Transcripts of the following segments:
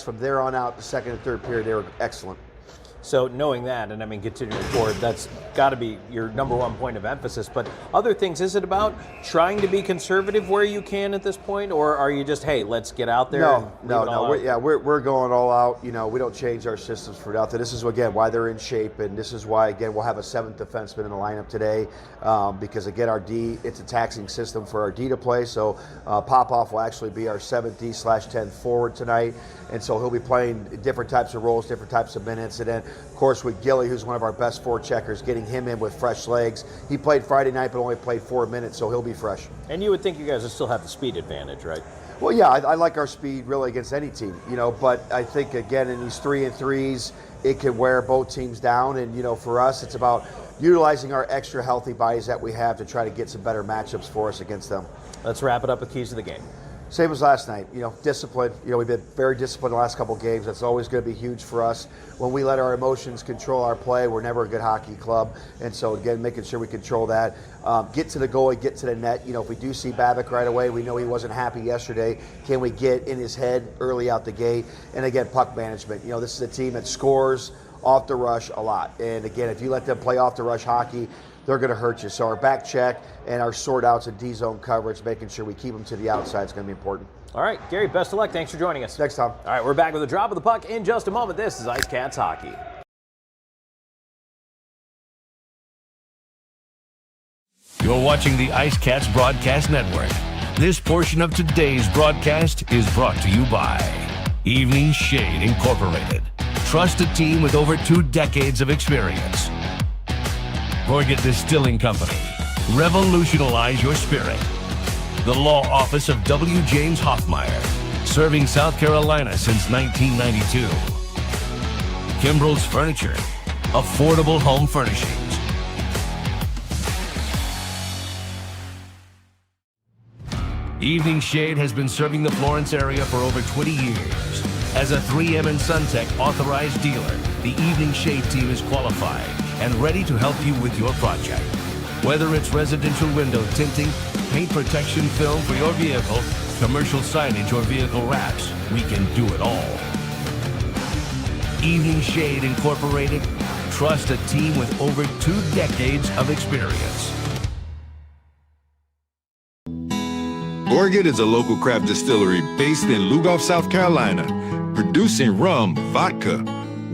from there on out, the second and third period, they were excellent. So knowing that, and I mean continuing forward, that's got to be your number one point of emphasis. But other things, is it about trying to be conservative where you can at this point, or are you just, hey, let's get out there? No. We're going all out. You know, we don't change our systems for nothing. This is again why they're in shape, and this is why again we'll have a seventh defenseman in the lineup today, because again our D, it's a taxing system for our D to play. So Popoff will actually be our 7th D/10th forward tonight, and so he'll be playing different types of roles, different types of minutes, and then of course with Gilly, who's one of our best forecheckers, getting him in with fresh legs. He played Friday night but only played 4 minutes, so he'll be fresh. And you would think you guys would still have the speed advantage, right? Well, yeah, I like our speed really against any team, you know, but I think again in these 3-and-3s, it can wear both teams down, and you know, for us it's about utilizing our extra healthy bodies that we have to try to get some better matchups for us against them. Let's wrap it up with keys to the game. Same as last night, you know, discipline. You know, we've been very disciplined the last couple games. That's always going to be huge for us. When we let our emotions control our play, we're never a good hockey club. And so, again, making sure we control that. Get to the goalie, get to the net. You know, if we do see Babbitt right away, we know he wasn't happy yesterday. Can we get in his head early out the gate? And, again, puck management. You know, this is a team that scores off the rush a lot. And, again, if you let them play off the rush hockey, they're going to hurt you. So our back check and our sort outs and D-zone coverage, making sure we keep them to the outside is going to be important. All right, Gary, best of luck. Thanks for joining us. Next time. All right, we're back with a drop of the puck in just a moment. This is IceCats Hockey. You're watching the IceCats Broadcast Network. This portion of today's broadcast is brought to you by Evening Shade Incorporated. Trust a team with over 2 decades of experience. Gorget Distilling Company. Revolutionize your spirit. The Law Office of W. James Hoffmeyer. Serving South Carolina since 1992. Kimbrell's Furniture. Affordable home furnishings. Evening Shade has been serving the Florence area for over 20 years. As a 3M and SunTech authorized dealer, the Evening Shade team is qualified and ready to help you with your project. Whether it's residential window tinting, paint protection film for your vehicle, commercial signage, or vehicle wraps, we can do it all. Evening Shade Incorporated. Trust a team with over 2 decades of experience. Gorget is a local craft distillery based in Lugoff, South Carolina, producing rum, vodka,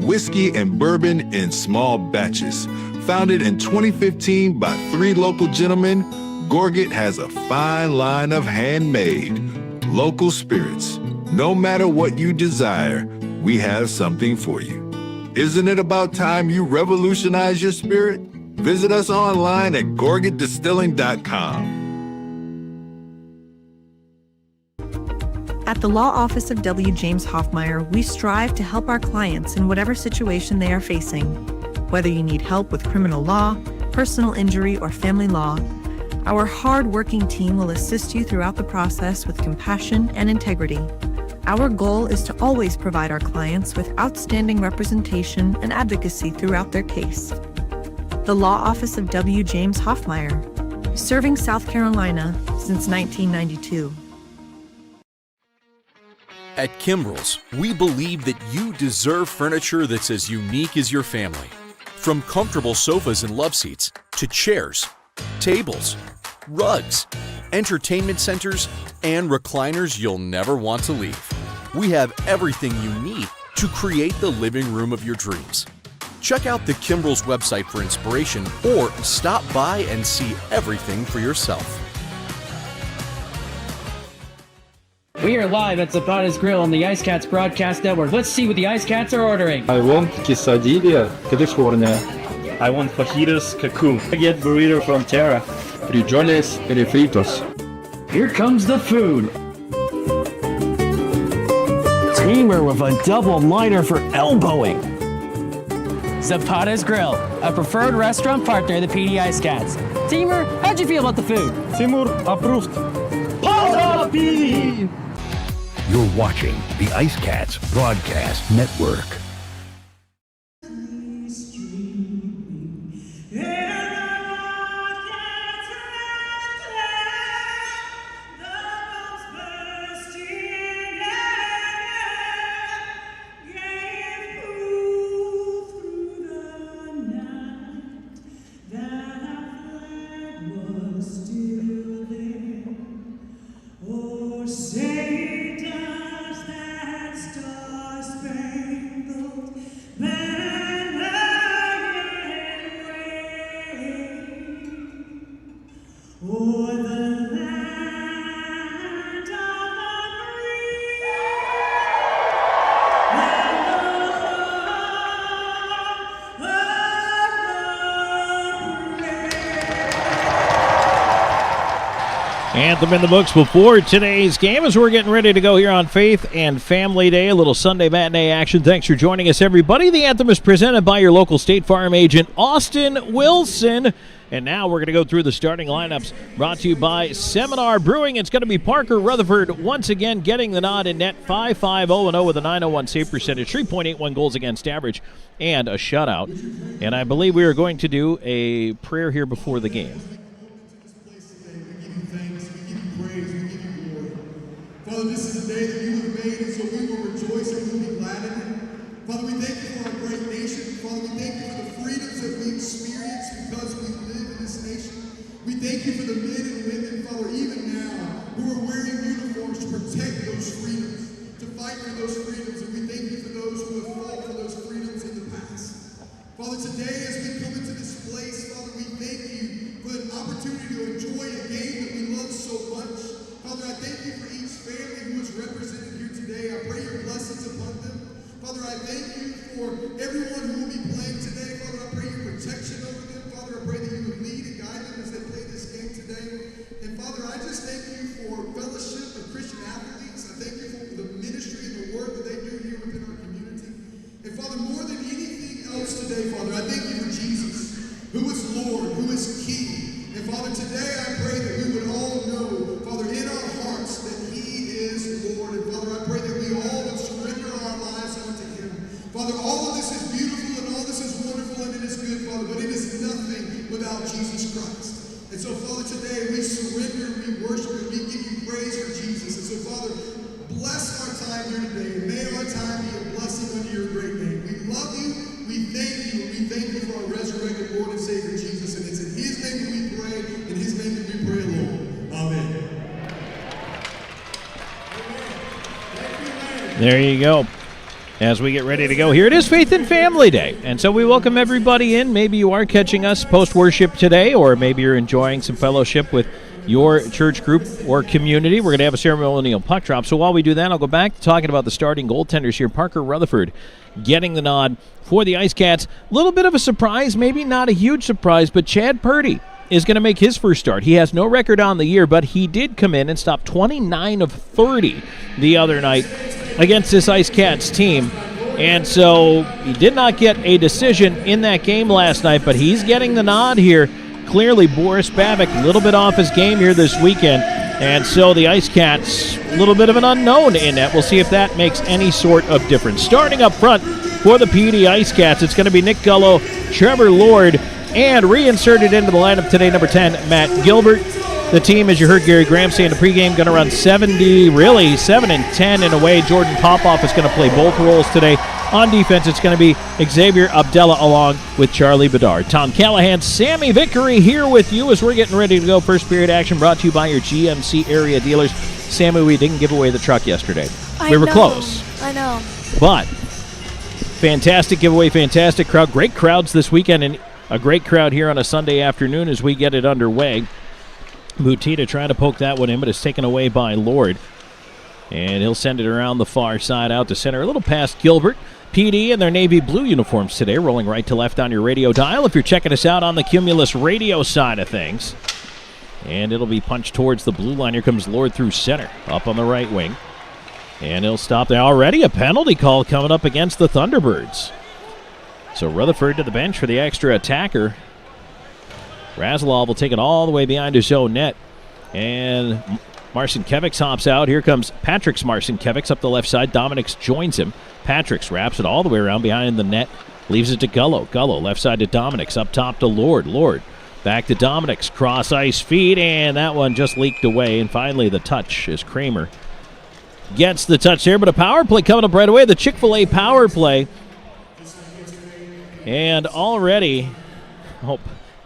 whiskey, and bourbon in small batches. Founded in 2015 by 3 local gentlemen, Gorget has a fine line of handmade, local spirits. No matter what you desire, we have something for you. Isn't it about time you revolutionize your spirit? Visit us online at gorgetdistilling.com. At the Law Office of W. James Hoffmeyer, we strive to help our clients in whatever situation they are facing. Whether you need help with criminal law, personal injury, or family law, our hard-working team will assist you throughout the process with compassion and integrity. Our goal is to always provide our clients with outstanding representation and advocacy throughout their case. The Law Office of W. James Hoffmeyer, serving South Carolina since 1992. At Kimbrell's, we believe that you deserve furniture that's as unique as your family. From comfortable sofas and love seats, to chairs, tables, rugs, entertainment centers, and recliners you'll never want to leave. We have everything you need to create the living room of your dreams. Check out the Kimbrell's website for inspiration or stop by and see everything for yourself. We are live at Zapata's Grill on the IceCats Broadcast Network. Let's see what the IceCats are ordering. I want quesadilla California. I want fajitas Cancun. I get burrito from Terra. Frijoles refritos. Here comes the food. Teamer with a double miter for elbowing. Zapata's Grill, a preferred restaurant partner of the PD IceCats. Teamer, how'd you feel about the food? Timur approved. Pata PD! You're watching the IceCats Broadcast Network. Anthem in the books before today's game as we're getting ready to go here on Faith and Family Day, a little Sunday matinee action. Thanks for joining us, everybody. The Anthem is presented by your local State Farm agent, Austin Wilson. And now we're going to go through the starting lineups brought to you by Seminar Brewing. It's going to be Parker Rutherford once again getting the nod in net, 5-5-0-0 with a .901 save percentage, 3.81 goals against average, and a shutout. And I believe we are going to do a prayer here before the game. Father, this is a day that you have made, and so we will rejoice and we will be glad in it. Father, we thank you for our great nation. Father, we thank you for the freedoms that we experience because we live in this nation. We thank you for the men and women, Father, even now, who are wearing uniforms to protect those freedoms, to fight for those freedoms, and we thank you for those who have fought for those freedoms in the past. Father, today as we come into this place, Father, we thank you for an opportunity to enjoy a game that we love so much. Father, I thank you for each family who is represented here today. I pray your blessings upon them. Father, I thank you for everyone who will be playing today. Father, I pray your protection over them. Father, I pray that you would lead and guide them as they play this game today. And Father, I just thank you for fellowship of Christian athletes. I thank you for the ministry and the work that they do here within our community. And Father, more than anything else today, Father, I thank you for Jesus, who is Lord, who is King. And Father, today I pray that we would all know, Father, in our hearts that he is Lord. And Father, I pray that we all would surrender our lives unto him. Father, all of this is beautiful and all this is wonderful and it is good, Father, but it is nothing without Jesus Christ. And so, Father, today we surrender, we worship, and we give you praise for Jesus. And so, Father, bless our time here today. And may our time be a blessing unto your great name. We love you, we thank you, and we thank you for our resurrected Lord and Savior Jesus. And it's in his name that we pray, in his name that we pray alone. Amen. There you go. As we get ready to go here, it is Faith and Family Day. And so we welcome everybody in. Maybe you are catching us post-worship today, or maybe you're enjoying some fellowship with your church group or community. We're going to have a ceremonial puck drop. So while we do that, I'll go back to talking about the starting goaltenders here. Parker Rutherford getting the nod for the IceCats. A little bit of a surprise, maybe not a huge surprise, but Chad Purdy is going to make his first start. He has no record on the year, but he did come in and stop 29 of 30 the other night against this IceCats team. And so he did not get a decision in that game last night, but he's getting the nod here. Clearly, Boris Babic a little bit off his game here this weekend. And so the IceCats, a little bit of an unknown in that. We'll see if that makes any sort of difference. Starting up front for the PD IceCats, it's going to be Nick Gullo, Trevor Lord, and reinserted into the lineup today, number 10, Matt Gilbert. The team, as you heard Gary Graham say in the pregame, going to run 7 and 10 in a way. Jordan Popoff is going to play both roles today. On defense, it's going to be Xavier Abdella along with Charlie Bedard. Tom Callahan, Sammy Vickery here with you as we're getting ready to go. First period action brought to you by your GMC area dealers. Sammy, we didn't give away the truck yesterday. We were close. I know. But fantastic giveaway, fantastic crowd. Great crowds this weekend, and a great crowd here on a Sunday afternoon as we get it underway. Mutita trying to poke that one in, but it's taken away by Lord. And he'll send it around the far side out to center. A little past Gilbert. PD in their navy blue uniforms today, rolling right to left on your radio dial if you're checking us out on the Cumulus radio side of things. And it'll be punched towards the blue line. Here comes Lord through center, up on the right wing. And he'll stop there. Already a penalty call coming up against the Thunderbirds. So Rutherford to the bench for the extra attacker. Razalov will take it all the way behind his own net. And Marcinkiewicz hops out. Here comes Patrick's Marcinkiewicz up the left side. Dominix joins him. Patrick's wraps it all the way around behind the net. Leaves it to Gullo. Gullo left side to Dominix. Up top to Lord. Lord back to Dominix. Cross ice feed. And that one just leaked away. And finally the touch as Kramer gets the touch there. But a power play coming up right away. The Chick-fil-A power play. And already,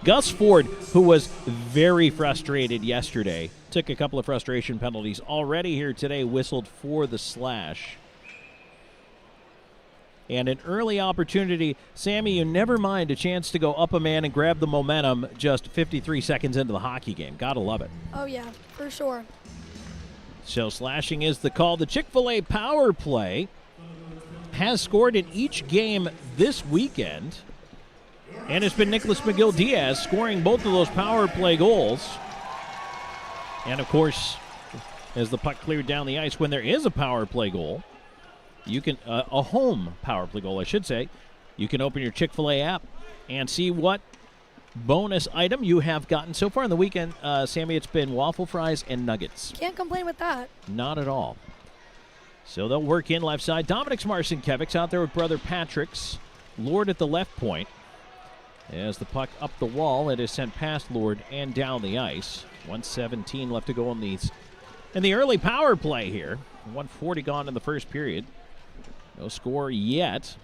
Gus Ford, who was very frustrated yesterday, took a couple of frustration penalties. Already here today, whistled for the slash. And an early opportunity. Sammy, you never mind a chance to go up a man and grab the momentum just 53 seconds into the hockey game. Gotta love it. Oh, yeah, for sure. So slashing is the call. The Chick-fil-A power play has scored in each game this weekend. And it's been Nicholas McGill-Diaz scoring both of those power play goals. And, of course, as the puck cleared down the ice, when there is a power play goal, you can a home power play goal, I should say, you can open your Chick-fil-A app and see what bonus item you have gotten so far in the weekend. Sammy, it's been waffle fries and nuggets. Can't complain with that. Not at all. So they'll work in left side. Dominic's Marcinkiewicz out there with brother Patrick's. Lord at the left point. As the puck up the wall, it is sent past Lord and down the ice. 1:17 left to go in the early power play here. 1:40 gone in the first period. No score yet.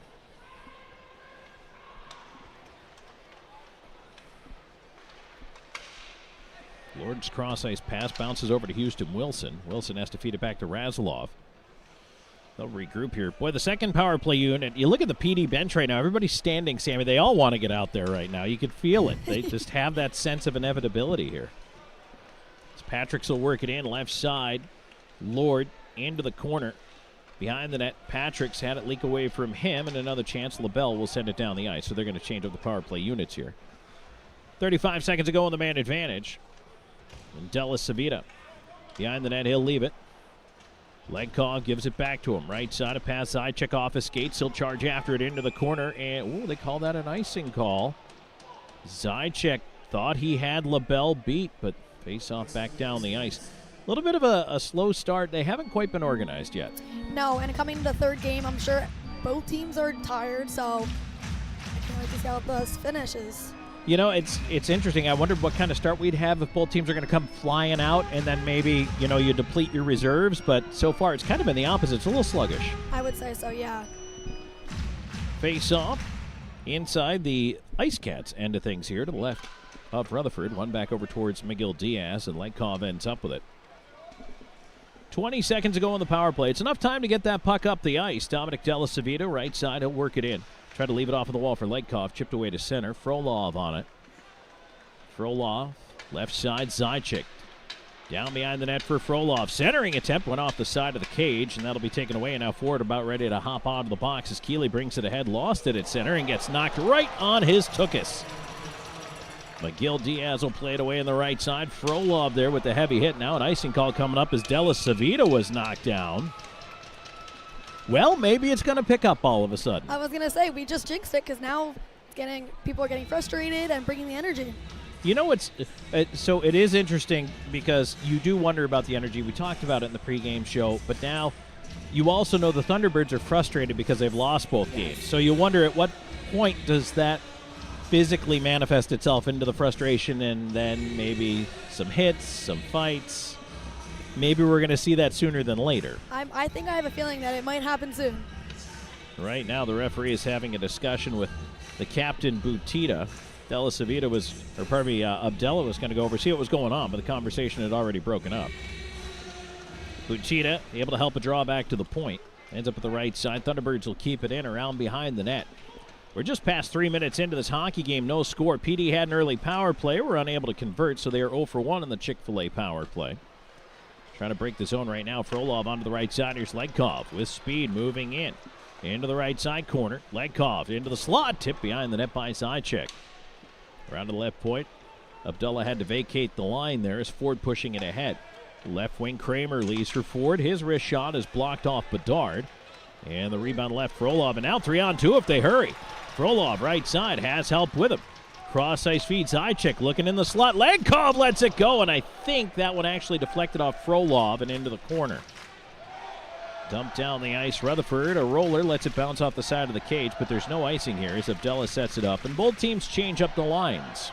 Lord's cross-ice pass bounces over to Houston Wilson. Wilson has to feed it back to Razilov. They'll regroup here. Boy, the second power play unit, you look at the PD bench right now. Everybody's standing, Sammy. They all want to get out there right now. You can feel it. They just have that sense of inevitability here. As Patrick's will work it in, left side. Lord into the corner. Behind the net, Patrick's had it leak away from him, and another chance. LaBelle will send it down the ice, so they're going to change up the power play units here. 35 seconds to go on the man advantage. And Delis Savita behind the net, he'll leave it. Legkov gives it back to him. Right side, a pass, Zajac off his skates. He'll charge after it into the corner, and they call that an icing call. Zajac thought he had LaBelle beat, but face off back down the ice. A little bit of a slow start. They haven't quite been organized yet. No, and coming to the third game, I'm sure both teams are tired, so I can't wait to see how this finishes. You know, it's interesting. I wondered what kind of start we'd have if both teams are going to come flying out and then maybe, you deplete your reserves. But so far, it's kind of been the opposite. It's a little sluggish. I would say so, yeah. Face off inside the IceCats end of things here to the left of Rutherford. One back over towards McGill Diaz, and Legkov ends up with it. 20 seconds to go on the power play. It's enough time to get that puck up the ice. Dominic Delis Savita, right side, he'll work it in. Try to leave it off of the wall for Legkov. Chipped away to center. Frolov on it. Frolov, left side, Zajac. Down behind the net for Frolov. Centering attempt went off the side of the cage, and that'll be taken away. And now Ford about ready to hop onto the box as Keeley brings it ahead. Lost it at center and gets knocked right on his tuchus. McGill Diaz will play it away on the right side. Frolov there with the heavy hit. Now an icing call coming up as Delis Savita was knocked down. Well, maybe it's going to pick up all of a sudden. I was going to say, we just jinxed it because now people are getting frustrated and bringing the energy. You know, so it is interesting because you do wonder about the energy. We talked about it in the pregame show, but now you also know the Thunderbirds are frustrated because they've lost both games. So you wonder at what point does that physically manifest itself into the frustration and then maybe some hits, some fights. Maybe we're going to see that sooner than later. I think I have a feeling that it might happen soon. Right now, the referee is having a discussion with the captain, Butita. Abdella was going to go over, see what was going on, but the conversation had already broken up. Butita able to help a draw back to the point. Ends up at the right side. Thunderbirds will keep it in around behind the net. We're just past 3 minutes into this hockey game. No score. PD had an early power play. We're unable to convert, so they are 0 for 1 in the Chick-fil-A power play. Trying to break the zone right now. Frolov onto the right side. Here's Legkov with speed moving in. Into the right side corner. Legkov into the slot. Tip behind the net by Zajac. Around to the left point. Abdullah had to vacate the line there as Ford pushing it ahead. Left wing Kramer leads for Ford. His wrist shot is blocked off Bedard. And the rebound left Frolov. And now 3-on-2 if they hurry. Frolov right side has help with him. Cross ice feed, Zajac looking in the slot. Legkov lets it go, and I think that one actually deflected off Frolov and into the corner. Dumped down the ice, Rutherford, a roller, lets it bounce off the side of the cage, but there's no icing here as Abdella sets it up, and both teams change up the lines.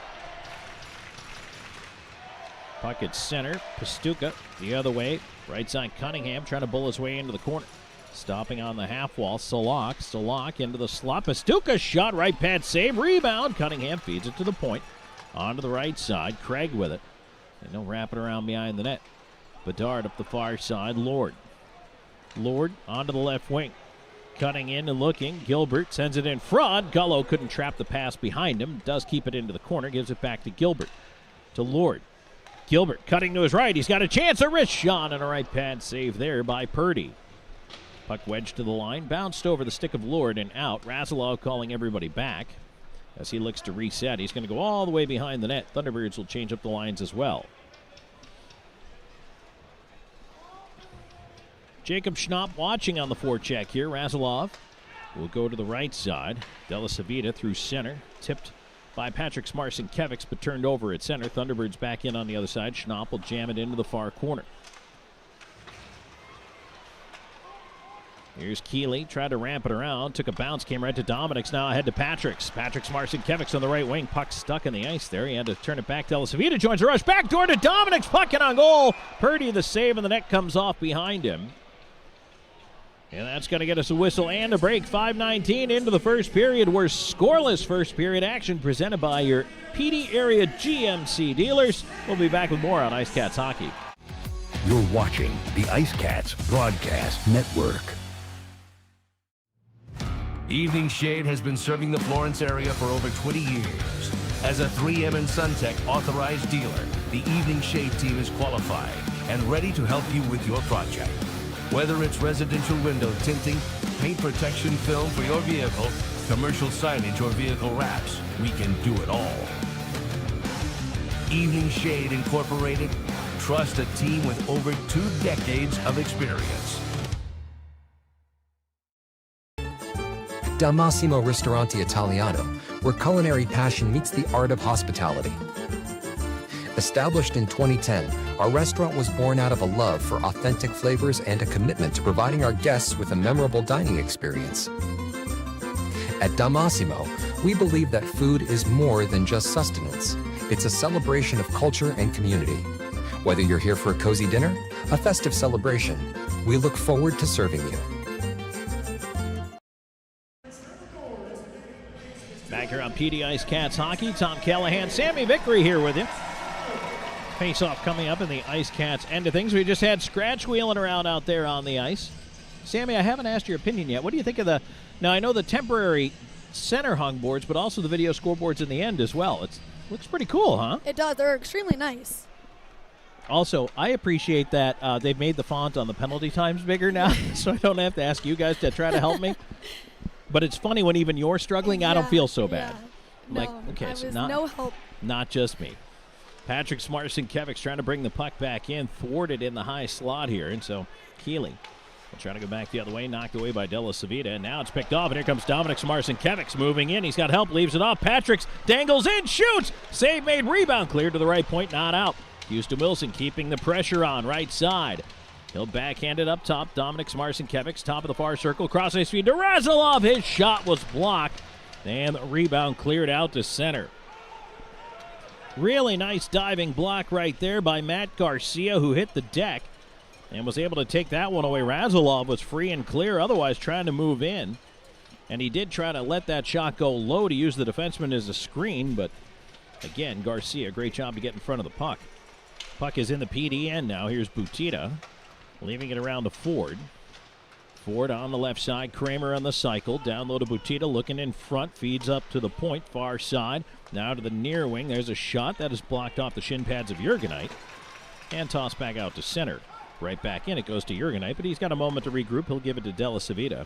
Puck at center, Pastuca the other way. Right side, Cunningham trying to bull his way into the corner. Stopping on the half wall, Salak into the slot. Pastuca shot, right pad save, rebound. Cunningham feeds it to the point. Onto the right side, Craig with it. And no wrapping around behind the net. Bedard up the far side, Lord onto the left wing. Cutting in and looking, Gilbert sends it in front. Gullo couldn't trap the pass behind him. Does keep it into the corner, gives it back to Gilbert. To Lord. Gilbert cutting to his right, he's got a chance, a wrist shot and a right pad save there by Purdy. Puck wedged to the line, bounced over the stick of Lord and out. Razilov calling everybody back as he looks to reset. He's going to go all the way behind the net. Thunderbirds will change up the lines as well. Jacob Schnapp watching on the forecheck here. Razilov will go to the right side. Della Savita through center. Tipped by Patrick Smarson-Kevics, but turned over at center. Thunderbirds back in on the other side. Schnapp will jam it into the far corner. Here's Keeley, tried to ramp it around, took a bounce, came right to Dominic's, now ahead to Patrick's. Patrick's Smarson-Kevics on the right wing, puck stuck in the ice there. He had to turn it back. Della Savita joins the rush, back door to Dominic's, puck in on goal. Purdy the save, and the net comes off behind him. And that's going to get us a whistle and a break. 5:19 into the first period. We're scoreless first period action presented by your PD area GMC dealers. We'll be back with more on IceCats Hockey. You're watching the IceCats Broadcast Network. Evening Shade has been serving the Florence area for over 20 years. As a 3M and SunTech authorized dealer, the Evening Shade team is qualified and ready to help you with your project. Whether it's residential window tinting, paint protection film for your vehicle, commercial signage, or vehicle wraps, we can do it all. Evening Shade Incorporated. Trust a team with over 2 decades of experience. Dal Massimo Ristorante Italiano, where culinary passion meets the art of hospitality. Established in 2010, our restaurant was born out of a love for authentic flavors and a commitment to providing our guests with a memorable dining experience. At Dal Massimo, we believe that food is more than just sustenance. It's a celebration of culture and community. Whether you're here for a cozy dinner, a festive celebration, we look forward to serving you. Back here on PD IceCats Hockey, Tom Callahan, Sammy Vickery here with you. Face-off coming up in the IceCats end of things. We just had Scratch wheeling around out there on the ice. Sammy, I haven't asked your opinion yet. What do you think of the... Now, I know the temporary center hung boards, but also the video scoreboards in the end as well. It looks pretty cool, huh? It does. They're extremely nice. Also, I appreciate that they've made the font on the penalty times bigger now, so I don't have to ask you guys to try to help me. But it's funny when even you're struggling, I don't feel so bad. Yeah. Like, okay, I so was no help. Not just me. Patrick Smarson-Kevics trying to bring the puck back in, thwarted in the high slot here. And so Keeley will try to go back the other way, knocked away by Della Savita. And now it's picked off, and here comes Dominic Smarson-Kevics moving in. He's got help, leaves it off. Patrick's dangles in, shoots. Save made, rebound cleared to the right point, not out. Houston Wilson keeping the pressure on, right side. He'll backhand it up top. Dominic Smarson-Kevics, top of the far circle. Cross ice feed to Razilov. His shot was blocked. And the rebound cleared out to center. Really nice diving block right there by Matt Garcia, who hit the deck and was able to take that one away. Razilov was free and clear, otherwise trying to move in. And he did try to let that shot go low to use the defenseman as a screen, but again, Garcia, great job to get in front of the puck. Puck is in the PD end now. Here's Butita. Leaving it around to Ford. Ford on the left side. Kramer on the cycle. Down low to Butita. Looking in front. Feeds up to the point. Far side. Now to the near wing. There's a shot. That is blocked off the shin pads of Jurgenite. And tossed back out to center. Right back in. It goes to Jurgenite. But he's got a moment to regroup. He'll give it to Della Savita.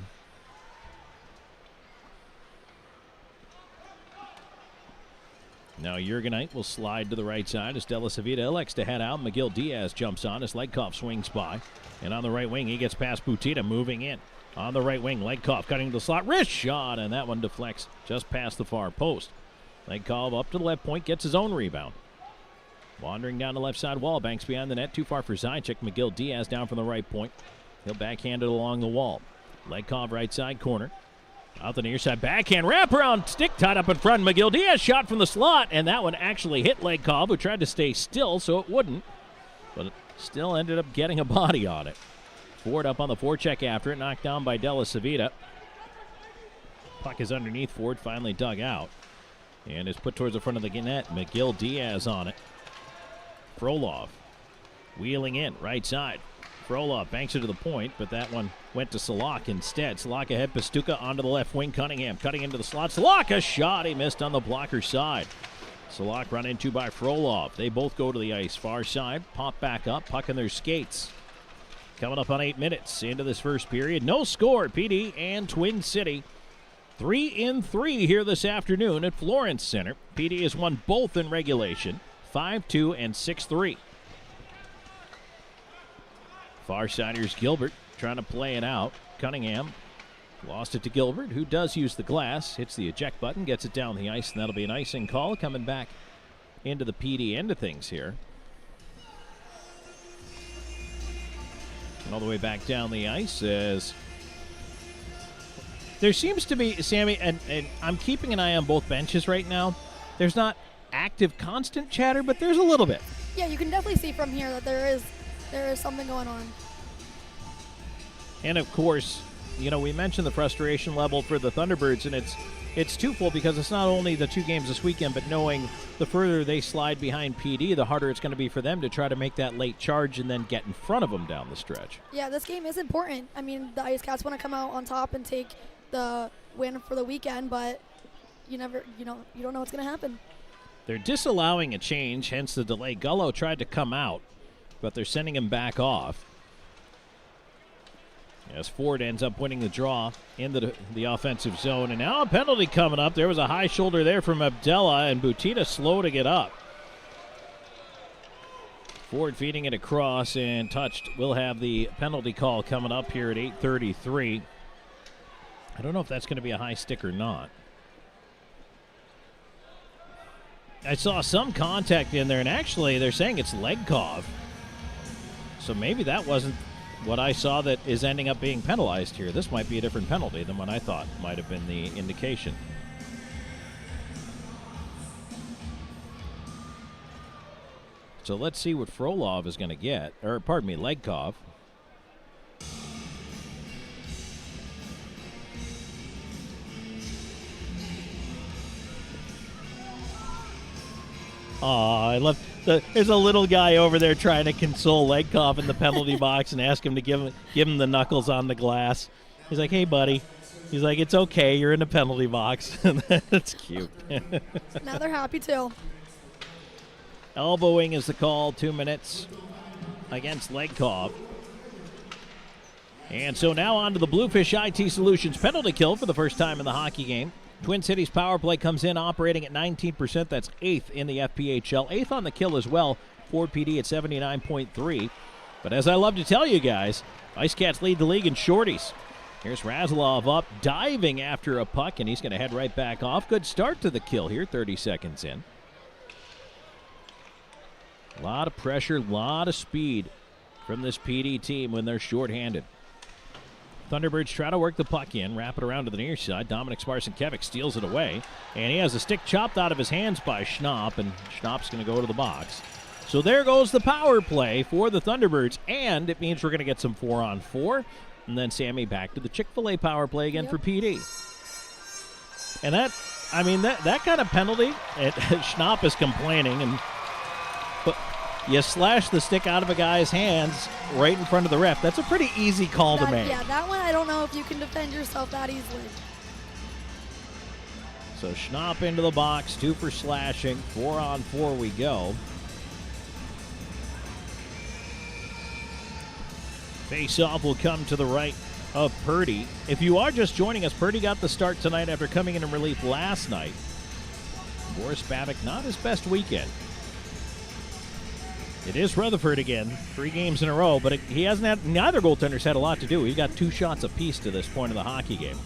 Now Jurgenite will slide to the right side as Della Savita elects to head out. McGill Diaz jumps on as Leitkoff swings by. And on the right wing, he gets past Butita, moving in. On the right wing, Leitkoff cutting to the slot. Wrist shot, and that one deflects just past the far post. Leitkoff up to the left point, gets his own rebound. Wandering down the left side wall, banks behind the net, too far for Zajac. McGill Diaz down from the right point. He'll backhand it along the wall. Leitkoff right side corner. Out the near side, backhand wraparound, stick tied up in front. McGill Diaz shot from the slot, and that one actually hit Leitkoff, who tried to stay still so it wouldn't, but it still ended up getting a body on it. Ford up on the forecheck after it, knocked down by Della Savita. Puck is underneath. Ford finally dug out and is put towards the front of the net. McGill Diaz on it. Frolov wheeling in, right side. Frolov banks it to the point, but that one went to Salak instead. Salak ahead, Pastuca onto the left wing. Cunningham cutting into the slot. Salak, a shot. He missed on the blocker side. Salak run into by Frolov. They both go to the ice. Far side, pop back up, puck in their skates. Coming up on 8 minutes into this first period. No score, PD and Twin City. 3-3 here this afternoon at Florence Center. PD has won both in regulation, 5-2 and 6-3. Far side, here's Gilbert. trying to play it out. Cunningham lost it to Gilbert, who does use the glass. Hits the eject button, gets it down the ice, and that'll be an icing call. Coming back into the PD end of things here. And all the way back down the ice as there seems to be, Sammy, and I'm keeping an eye on both benches right now. There's not active, constant chatter, but there's a little bit. Yeah, you can definitely see from here that there is something going on. And of course, you know, we mentioned the frustration level for the Thunderbirds, and it's twofold because it's not only the 2 games this weekend, but knowing the further they slide behind PD, the harder it's going to be for them to try to make that late charge and then get in front of them down the stretch. Yeah, this game is important. I mean, the IceCats want to come out on top and take the win for the weekend, but you don't know what's going to happen. They're disallowing a change, hence the delay. Gullo tried to come out, but they're sending him back off. As Ford ends up winning the draw into the offensive zone. And now a penalty coming up. There was a high shoulder there from Abdella, and Butita slow to get up. Ford feeding it across and touched. We'll have the penalty call coming up here at 8:33. I don't know if that's going to be a high stick or not. I saw some contact in there, and actually they're saying it's Legkov. So maybe that wasn't what I saw that is ending up being penalized here. This might be a different penalty than what I thought might have been the indication. So let's see what Frolov is going to get. Or, pardon me, Legkov. Oh, I love there's a little guy over there trying to console Legkov in the penalty box and ask him to give him the knuckles on the glass. He's like, "Hey, buddy." He's like, "It's okay. You're in the penalty box." That's cute. Now they're happy too. Elbowing is the call. 2 minutes against Legkov. And so now on to the Bluefish IT Solutions penalty kill for the first time in the hockey game. Twin Cities power play comes in operating at 19%. That's 8th in the FPHL. 8th on the kill as well. Ford PD at 79.3. But as I love to tell you guys, IceCats lead the league in shorties. Here's Razilov up, diving after a puck, and he's going to head right back off. Good start to the kill here, 30 seconds in. A lot of pressure, a lot of speed from this PD team when they're shorthanded. Thunderbirds try to work the puck in, wrap it around to the near side. Dominic Sparsenkevic steals it away, and he has a stick chopped out of his hands by Schnapp, and Schnapp's going to go to the box. So there goes the power play for the Thunderbirds, and it means we're going to get some 4-on-4, and then Sammy back to the Chick-fil-A power play again for PD. And that kind of penalty, Schnapp is complaining, but you slash the stick out of a guy's hands right in front of the ref. That's a pretty easy call to make. Yeah, that one I don't know if you can defend yourself that easily. So Schnapp into the box, 2 for slashing, 4-on-4 we go. Face-off will come to the right of Purdy. If you are just joining us, Purdy got the start tonight after coming in relief last night. Boris Babic, not his best weekend. It is Rutherford again, 3 games in a row, but he hasn't had, neither goaltender's had a lot to do. He's got 2 shots apiece to this point of the hockey game.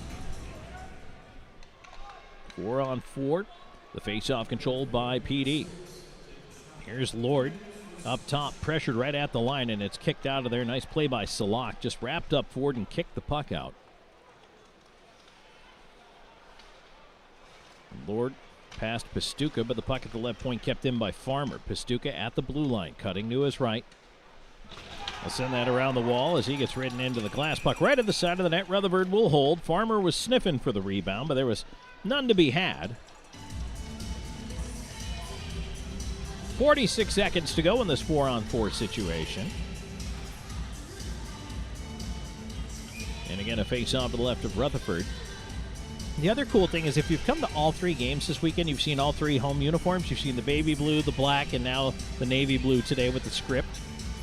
4-on-4, the face-off controlled by PD. Here's Lord up top, pressured right at the line, and it's kicked out of there. Nice play by Salak, just wrapped up Ford and kicked the puck out. Lord past Pastuca, but the puck at the left point kept in by Farmer. Pastuca at the blue line, cutting to his right. I'll send that around the wall as he gets ridden into the glass. Puck right at the side of the net. Rutherford will hold. Farmer was sniffing for the rebound, but there was none to be had. 46 seconds to go in this 4-on-4 situation. And again, a face-off to the left of Rutherford. The other cool thing is if you've come to all 3 games this weekend, you've seen all 3 home uniforms. You've seen the baby blue, the black, and now the navy blue today with the script.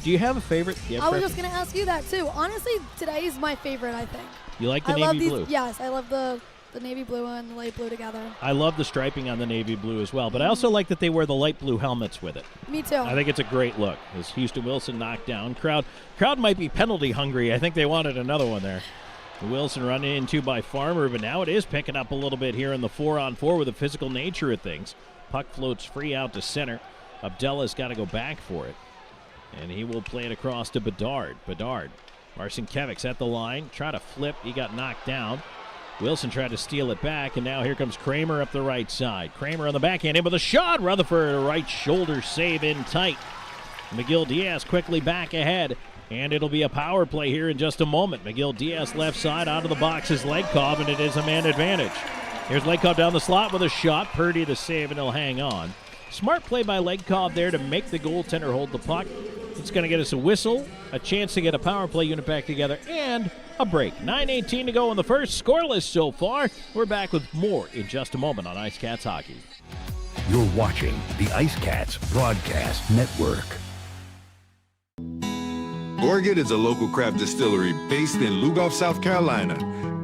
Do you have a favorite? I was just going to ask you that, too. Honestly, today is my favorite, I think. You like the navy blue? Yes, I love the the navy blue and the light blue together. I love the striping on the navy blue as well, but I also like that they wear the light blue helmets with it. Me too. I think it's a great look. As Houston Wilson knocked down, crowd might be penalty hungry. I think they wanted another one there. Wilson run into by Farmer, but now it is picking up a little bit here in the 4-on-4 with the physical nature of things. Puck floats free out to center. Abdella's got to go back for it, and he will play it across to Bedard. Marcinkiewicz at the line, try to flip. He got knocked down. Wilson tried to steal it back, and now here comes Kramer up the right side. Kramer on the backhand in with a shot. Rutherford, a right shoulder save in tight. McGill-Diaz quickly back ahead, and it'll be a power play here in just a moment. McGill-Diaz left side, out of the box is Legkov, and it is a man advantage. Here's Legkov down the slot with a shot. Purdy the save, and he'll hang on. Smart play by Legkov there to make the goaltender hold the puck. It's going to get us a whistle, a chance to get a power play unit back together, and a break. 9:18 to go in the first. Scoreless so far. We're back with more in just a moment on IceCats Hockey. You're watching the IceCats Broadcast Network. Gorget is a local craft distillery based in Lugoff, South Carolina,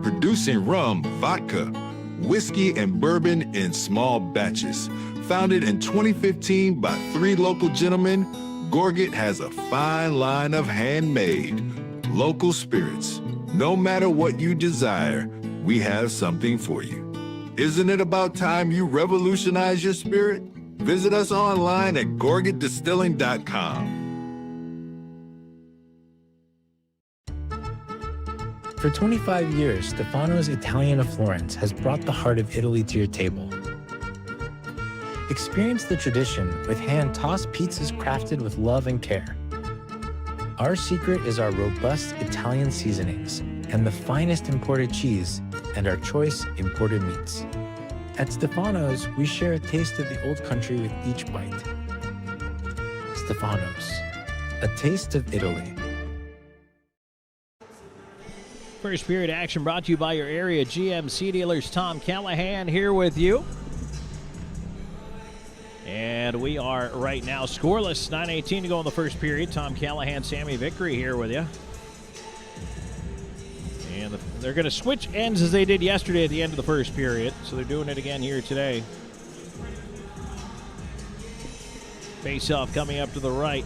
producing rum, vodka, whiskey, and bourbon in small batches. Founded in 2015 by 3 local gentlemen, Gorget has a fine line of handmade, local spirits. No matter what you desire, we have something for you. Isn't it about time you revolutionize your spirit? Visit us online at gorgetdistilling.com. For 25 years, Stefano's Italian of Florence has brought the heart of Italy to your table. Experience the tradition with hand-tossed pizzas crafted with love and care. Our secret is our robust Italian seasonings and the finest imported cheese and our choice imported meats. At Stefano's, we share a taste of the old country with each bite. Stefano's, a taste of Italy. First period action brought to you by your area GMC dealers. Tom Callahan here with you. And we are right now scoreless. 9:18 to go in the first period. Tom Callahan, Sammy Vickery here with you. And they're going to switch ends as they did yesterday at the end of the first period. So they're doing it again here today. Face-off coming up to the right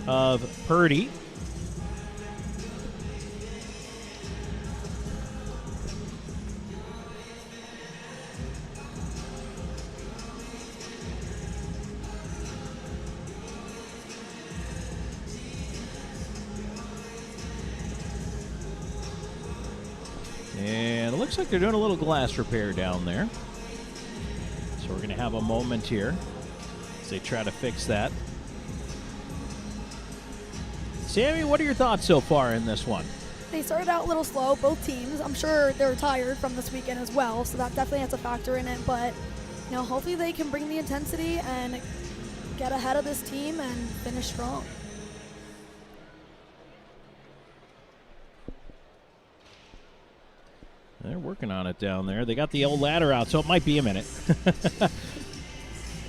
of Purdy. And it looks like they're doing a little glass repair down there. So we're going to have a moment here as they try to fix that. Sammy, what are your thoughts so far in this one? They started out a little slow, both teams. I'm sure they're tired from this weekend as well, so that definitely has a factor in it. But, you know, hopefully they can bring the intensity and get ahead of this team and finish strong. They're working on it down there. They got the old ladder out, so it might be a minute.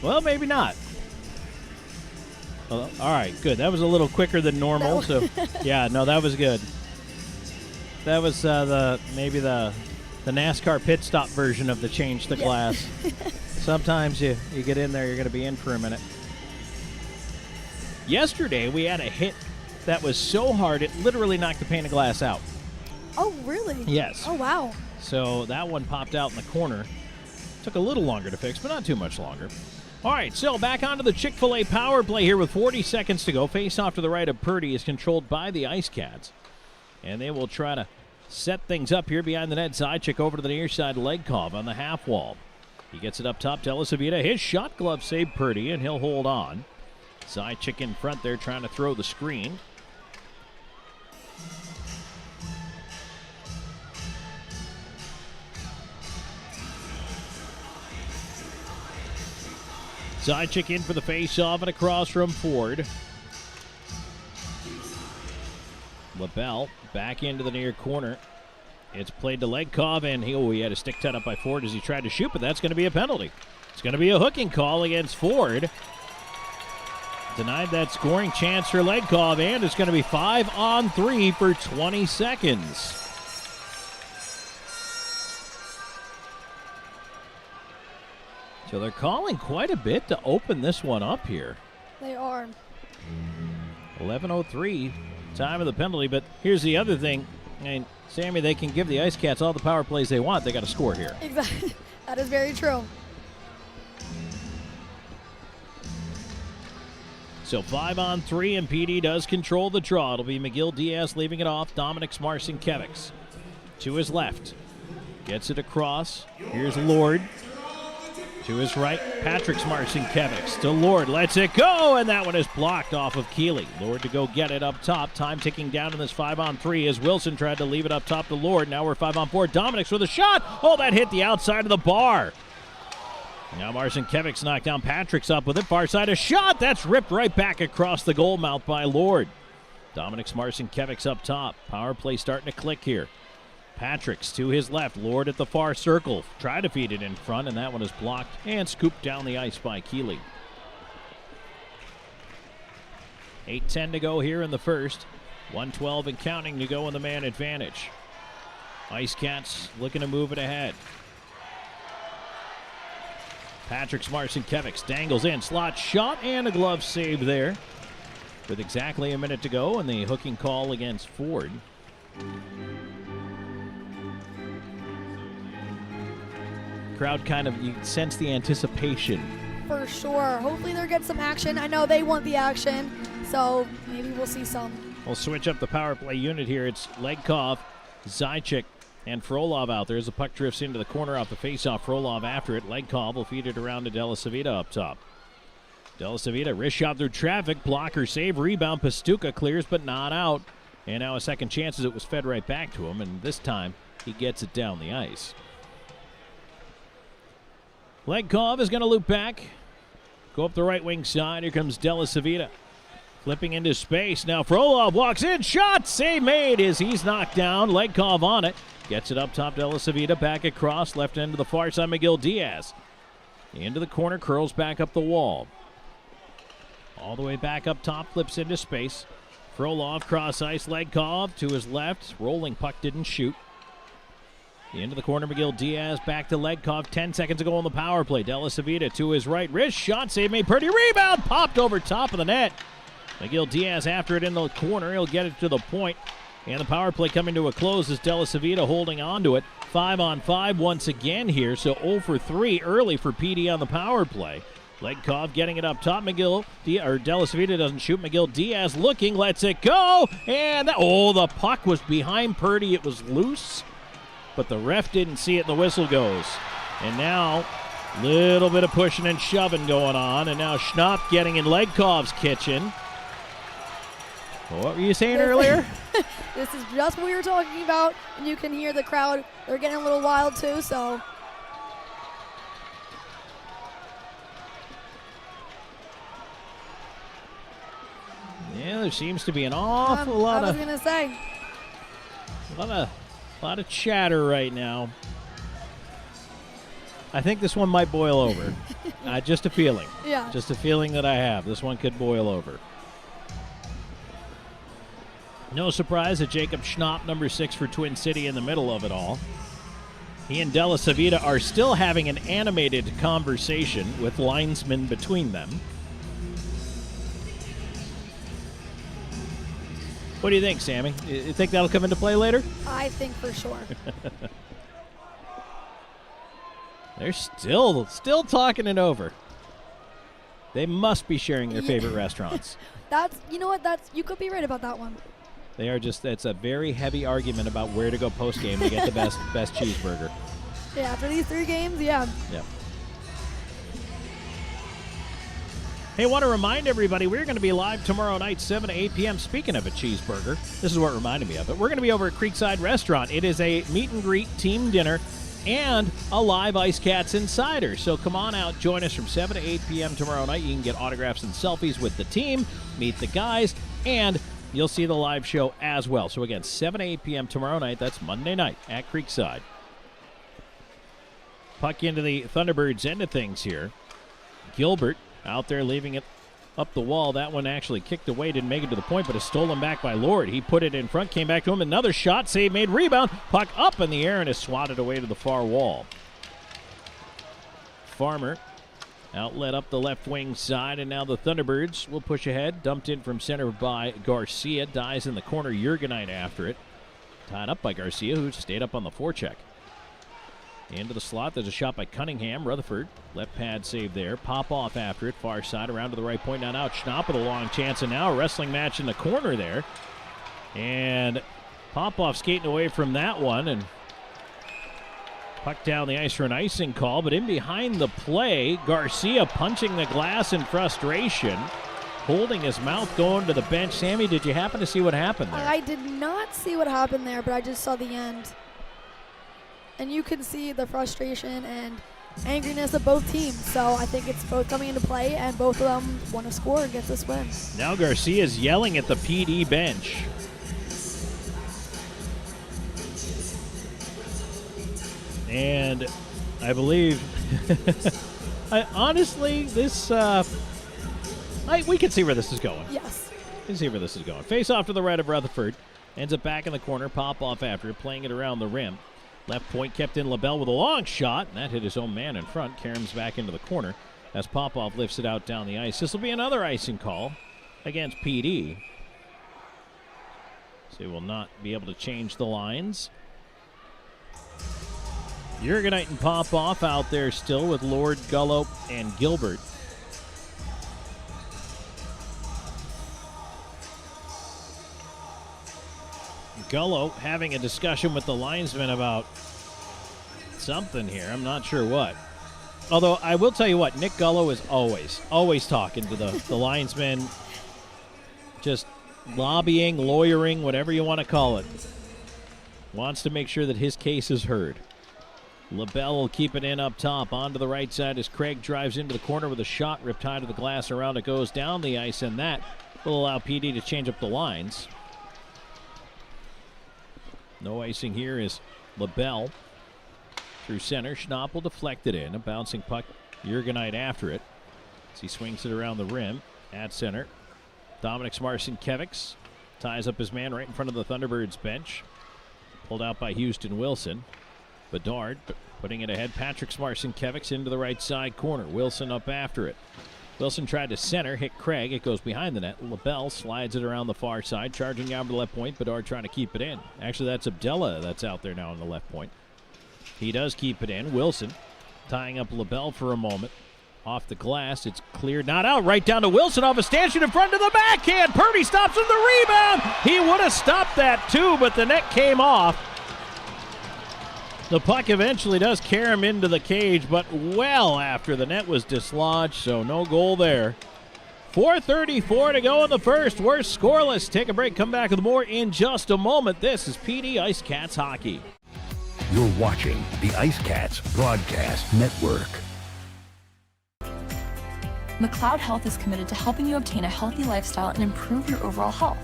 Well, maybe not. Well, all right, good. That was a little quicker than normal. So, yeah, no, that was good. That was maybe the NASCAR pit stop version of the change the glass. Sometimes you get in there, you're going to be in for a minute. Yesterday, we had a hit that was so hard, it literally knocked the pane of glass out. Oh, really? Yes. Oh, wow. So that one popped out in the corner. Took a little longer to fix, but not too much longer. All right, so back onto the Chick-fil-A power play here with 40 seconds to go. Face off to the right of Purdy is controlled by the IceCats. And they will try to set things up here behind the net. Zajac over to the near side. Legkov on the half wall. He gets it up top to Elisavita. His shot glove saved Purdy, and he'll hold on. Zajac in front there trying to throw the screen. Zajac in for the face-off and across from Ford. LaBelle back into the near corner. It's played to Legkov, and he had a stick tied up by Ford as he tried to shoot, but that's going to be a penalty. It's going to be a hooking call against Ford. Denied that scoring chance for Legkov, and it's going to be 5-on-3 for 20 seconds. So they're calling quite a bit to open this one up here. They are. 11:03, time of the penalty. But here's the other thing. I mean, Sammy, they can give the IceCats all the power plays they want. They got to score here. Exactly. That is very true. So 5-on-3, and PD does control the draw. It'll be McGill Diaz leaving it off. Dominic Smarson-Kevics to his left. Gets it across. Here's Lord. To his right, Patrick Smarson-Kevics to Lord. Lets it go, and that one is blocked off of Keeley. Lord to go get it up top. Time ticking down in this 5-on-3 as Wilson tried to leave it up top to Lord. Now we're 5-on-4. Dominic's with a shot. Oh, that hit the outside of the bar. Now Marson-Kevics knocked down. Patrick's up with it. Far side, a shot. That's ripped right back across the goal mouth by Lord. Dominic Marson-Kevics up top. Power play starting to click here. Patrick's to his left. Lord at the far circle. Try to feed it in front, and that one is blocked and scooped down the ice by Keeley. 8:10 to go here in the first. 1:12 and counting to go in the man advantage. IceCats looking to move it ahead. Patrick Smarson-Kevics dangles in. Slot shot and a glove save there. With exactly a minute to go and the hooking call against Ford. Crowd kind of, you sense the anticipation. For sure. Hopefully they'll get some action. I know they want the action, so maybe we'll see some. We'll switch up the power play unit here. It's Legkov, Zajac, and Frolov out there as the puck drifts into the corner off the faceoff. Frolov after it. Legkov will feed it around to Della Savita up top. Della Savita, wrist shot through traffic. Blocker save, rebound. Pastuca clears but not out. And now a second chance as it was fed right back to him. And this time he gets it down the ice. Legkov is going to loop back. Go up the right wing side. Here comes Della Savita. Flipping into space. Now Frolov walks in. Shot. Save made as he's knocked down. Legkov on it. Gets it up top. Della Savita back across. Left end to the far side. McGill Diaz. Into the corner. Curls back up the wall. All the way back up top. Flips into space. Frolov cross ice. Legkov to his left. Rolling puck didn't shoot. Into the corner, McGill Diaz back to Legkov. 10 seconds to go on the power play. Della Savita to his right. Wrist shot, save made. Pretty rebound. Popped over top of the net. McGill Diaz after it in the corner. He'll get it to the point. And the power play coming to a close as Della Savita holding on to it. 5-on-5 once again here. So 0 for 3 early for PD on the power play. Legkov getting it up top. Della Savita doesn't shoot. McGill Diaz looking, lets it go. And the puck was behind Purdy. It was loose. But the ref didn't see it, and the whistle goes. And now, little bit of pushing and shoving going on. And now Schnapp getting in Legkov's kitchen. What were you saying earlier? This is just what we were talking about. And you can hear the crowd. They're getting a little wild, too, so. Yeah, there seems to be an awful lot of... I was going to say. A lot of chatter right now. I think this one might boil over. Just a feeling. Yeah. Just a feeling that I have. This one could boil over. No surprise that Jacob Schnapp, number 6 for Twin City, in the middle of it all. He and Della Savita are still having an animated conversation with linesmen between them. What do you think, Sammy? You think that'll come into play later? I think for sure. They're still talking it over. They must be sharing their favorite restaurants. You know what? You could be right about that one. They are it's a very heavy argument about where to go post-game to get the best cheeseburger. Yeah, after these 3 games, yeah. Yeah. Hey, want to remind everybody, we're going to be live tomorrow night, 7 to 8 p.m. Speaking of a cheeseburger, this is what reminded me of it. We're going to be over at Creekside Restaurant. It is a meet and greet team dinner and a live IceCats Insider. So come on out, join us from 7 to 8 p.m. tomorrow night. You can get autographs and selfies with the team, meet the guys, and you'll see the live show as well. So again, 7 to 8 p.m. tomorrow night. That's Monday night at Creekside. Puck into the Thunderbirds end of things here. Gilbert out there leaving it up the wall. That one actually kicked away, didn't make it to the point, but is stolen back by Lord. He put it in front, came back to him. Another shot, save made, rebound. Puck up in the air and is swatted away to the far wall. Farmer Outlet up the left wing side, and now the Thunderbirds will push ahead. Dumped in from center by Garcia. Dies in the corner. Jurgenite after it. Tied up by Garcia, who stayed up on the forecheck. Into the slot. There's a shot by Cunningham. Rutherford. Left pad save there. Pop off after it. Far side around to the right point. Now out. Schnapp with a long chance, and now a wrestling match in the corner there. And Popoff skating away from that one, and puck down the ice for an icing call, but in behind the play, Garcia punching the glass in frustration, holding his mouth, going to the bench. Sammy, did you happen to see what happened there? I did not see what happened there, but I just saw the end. And you can see the frustration and angriness of both teams. So I think it's both coming into play, and both of them want to score and get this win. Now Garcia's yelling at the PD bench. And I believe, honestly, this, we can see where this is going. Yes. We can see where this is going. Face off to the right of Rutherford. Ends up back in the corner. Pop off after it, playing it around the rim. Left point kept in. LaBelle with a long shot, and that hit his own man in front. Karam's back into the corner as Popoff lifts it out down the ice. This will be another icing call against PD. So he will not be able to change the lines. Jurgenite and Popoff out there still with Lord, Gullo, and Gilbert. Gullo having a discussion with the linesman about something here. I'm not sure what. Although I will tell you what, Nick Gullo is always talking to the linesman, just lobbying, lawyering, whatever you want to call it. Wants to make sure that his case is heard. LaBelle will keep it in up top. Onto the right side as Craig drives into the corner with a shot ripped high to the glass. Around it goes down the ice, and that will allow PD to change up the lines. No icing here is LaBelle through center. Schnapp will deflect it in. A bouncing puck. Jurgenite after it as he swings it around the rim at center. Dominic Marcinkiewicz ties up his man right in front of the Thunderbirds bench. Pulled out by Houston Wilson. Bedard putting it ahead. Patrick Marcinkiewicz into the right side corner. Wilson up after it. Wilson tried to center, hit Craig. It goes behind the net. LaBelle slides it around the far side, charging down to the left point. Bedard trying to keep it in. Actually, that's Abdella that's out there now on the left point. He does keep it in. Wilson tying up LaBelle for a moment. Off the glass, it's cleared, not out. Right down to Wilson off a stanchion in front of the backhand. Purdy stops with the rebound. He would have stopped that too, but the net came off. The puck eventually does carry him into the cage, but well after the net was dislodged, so no goal there. 4:34 to go in the first. We're scoreless. Take a break, come back with more in just a moment. This is PD IceCats Hockey. You're watching the IceCats Broadcast Network. McLeod Health is committed to helping you obtain a healthy lifestyle and improve your overall health.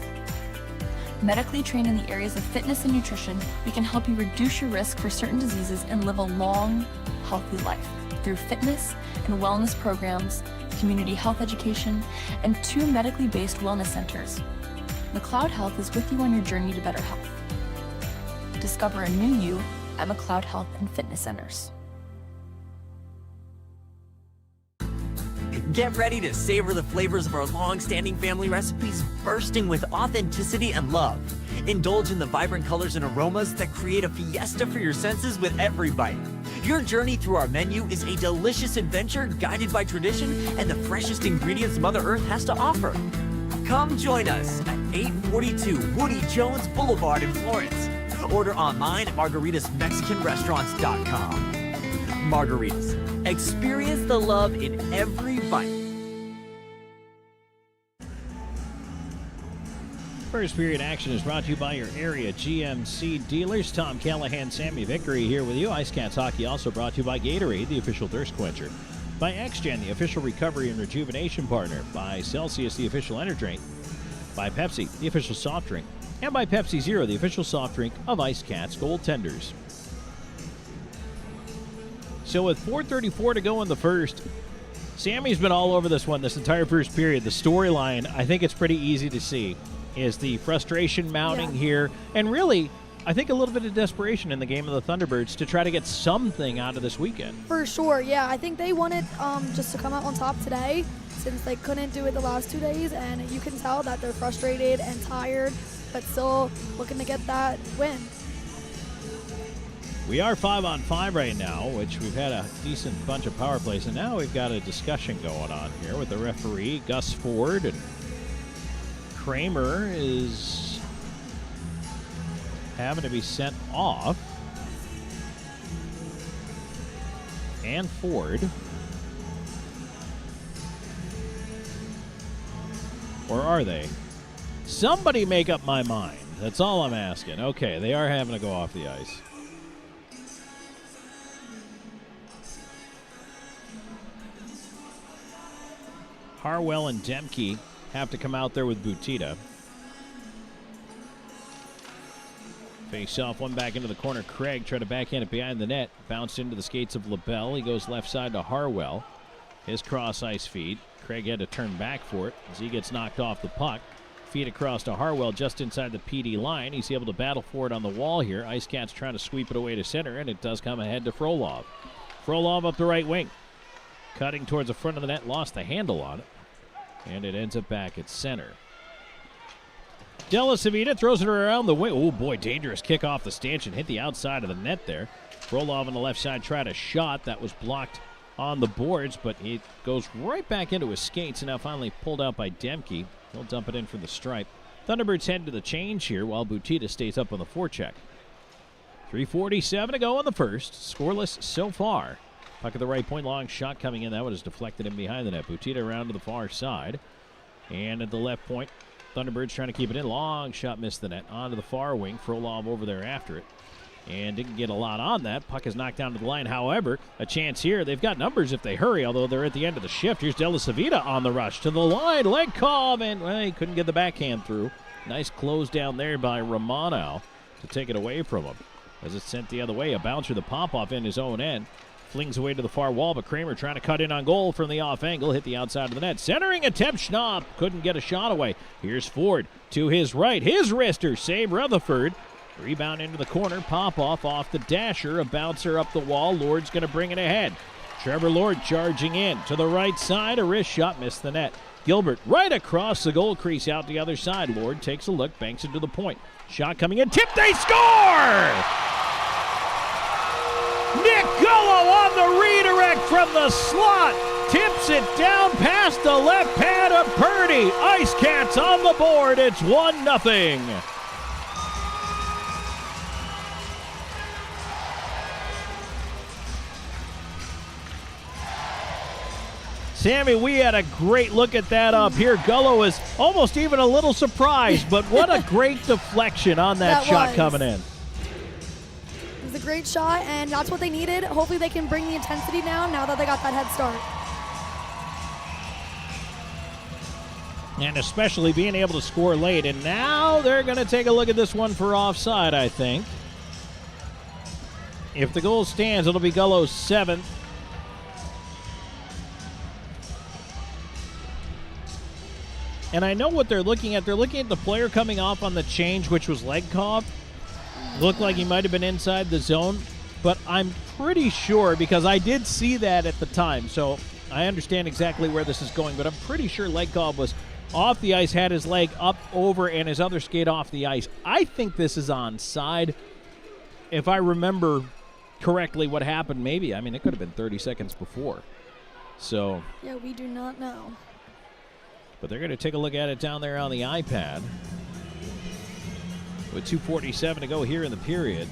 Medically trained in the areas of fitness and nutrition, we can help you reduce your risk for certain diseases and live a long, healthy life through fitness and wellness programs, community health education, and 2 medically based wellness centers. McLeod Health is with you on your journey to better health. Discover a new you at McLeod Health and Fitness Centers. Get ready to savor the flavors of our long-standing family recipes, bursting with authenticity and love. Indulge in the vibrant colors and aromas that create a fiesta for your senses with every bite. Your journey through our menu is a delicious adventure guided by tradition and the freshest ingredients Mother Earth has to offer. Come join us at 842 Woody Jones Boulevard in Florence. Order online at margaritasmexicanrestaurants.com. Margaritas. Experience the love in every bite. First period action is brought to you by your area GMC dealers. Tom Callahan, Sammy Vickery here with you. IceCats Hockey also brought to you by Gatorade, the official thirst quencher. By XGen, the official recovery and rejuvenation partner. By Celsius, the official energy drink. By Pepsi, the official soft drink. And by Pepsi Zero, the official soft drink of IceCats goaltenders. So with 4:34 to go in the first, Sammy's been all over this one this entire first period. The storyline, I think it's pretty easy to see, is the frustration mounting here. And really, I think, a little bit of desperation in the game of the Thunderbirds to try to get something out of this weekend. For sure, yeah. I think they wanted just to come out on top today since they couldn't do it the last 2 days, and you can tell that they're frustrated and tired, but still looking to get that win. We are 5-on-5 right now, which we've had a decent bunch of power plays, and now we've got a discussion going on here with the referee, Gus Ford, and Kramer is having to be sent off. And Ford. Or are they? Somebody make up my mind. That's all I'm asking. Okay, they are having to go off the ice. Harwell and Demke have to come out there with Butita. Face off, one back into the corner. Craig tried to backhand it behind the net. Bounced into the skates of LaBelle. He goes left side to Harwell. His cross ice feed. Craig had to turn back for it as he gets knocked off the puck. Feed across to Harwell just inside the PD line. He's able to battle for it on the wall here. IceCats trying to sweep it away to center, and it does come ahead to Frolov. Frolov up the right wing. Cutting towards the front of the net, lost the handle on it. And it ends up back at center. Della Savita throws it around the wing. Oh, boy, dangerous kick off the stanchion. Hit the outside of the net there. Frolov on the left side tried a shot. That was blocked on the boards, but it goes right back into his skates and now finally pulled out by Demke. He'll dump it in for the stripe. Thunderbirds head to the change here while Butita stays up on the forecheck. 3:47 to go on the first. Scoreless so far. Puck at the right point, long shot coming in. That one is deflected in behind the net. Butita around to the far side. And at the left point, Thunderbirds trying to keep it in. Long shot missed the net. Onto the far wing. Frolov over there after it. And didn't get a lot on that. Puck is knocked down to the line. However, a chance here. They've got numbers if they hurry, although they're at the end of the shift. Here's Della Savita on the rush to the line. Leg call, and he couldn't get the backhand through. Nice close down there by Romano to take it away from him. As it's sent the other way, a bouncer, the pop-off in his own end. Flings away to the far wall, but Kramer trying to cut in on goal from the off angle. Hit the outside of the net. Centering attempt, Schnapp couldn't get a shot away. Here's Ford to his right. His wrister, save Rutherford. Rebound into the corner, pop-off off the dasher. A bouncer up the wall. Lord's going to bring it ahead. Trevor Lord charging in to the right side. A wrist shot, missed the net. Gilbert right across the goal crease out the other side. Lord takes a look, banks it to the point. Shot coming in, tip, they score! Nick Gullo on the redirect from the slot. Tips it down past the left pad of Purdy. IceCats on the board. It's 1-0. Sammy, we had a great look at that up here. Gullo is almost even a little surprised, but what a great deflection on that shot coming in. It was a great shot, and that's what they needed. Hopefully they can bring the intensity down now that they got that head start. And especially being able to score late. And now they're going to take a look at this one for offside, I think. If the goal stands, it'll be Gullo's 7th. And I know what they're looking at. They're looking at the player coming off on the change, which was Legkov. Looked like he might have been inside the zone. But I'm pretty sure, because I did see that at the time, so I understand exactly where this is going, but I'm pretty sure Legkov was off the ice, had his leg up, over, and his other skate off the ice. I think this is onside. If I remember correctly what happened, maybe. I mean, it could have been 30 seconds before. So. Yeah, we do not know. But they're going to take a look at it down there on the iPad. With 2:47 to go here in the period.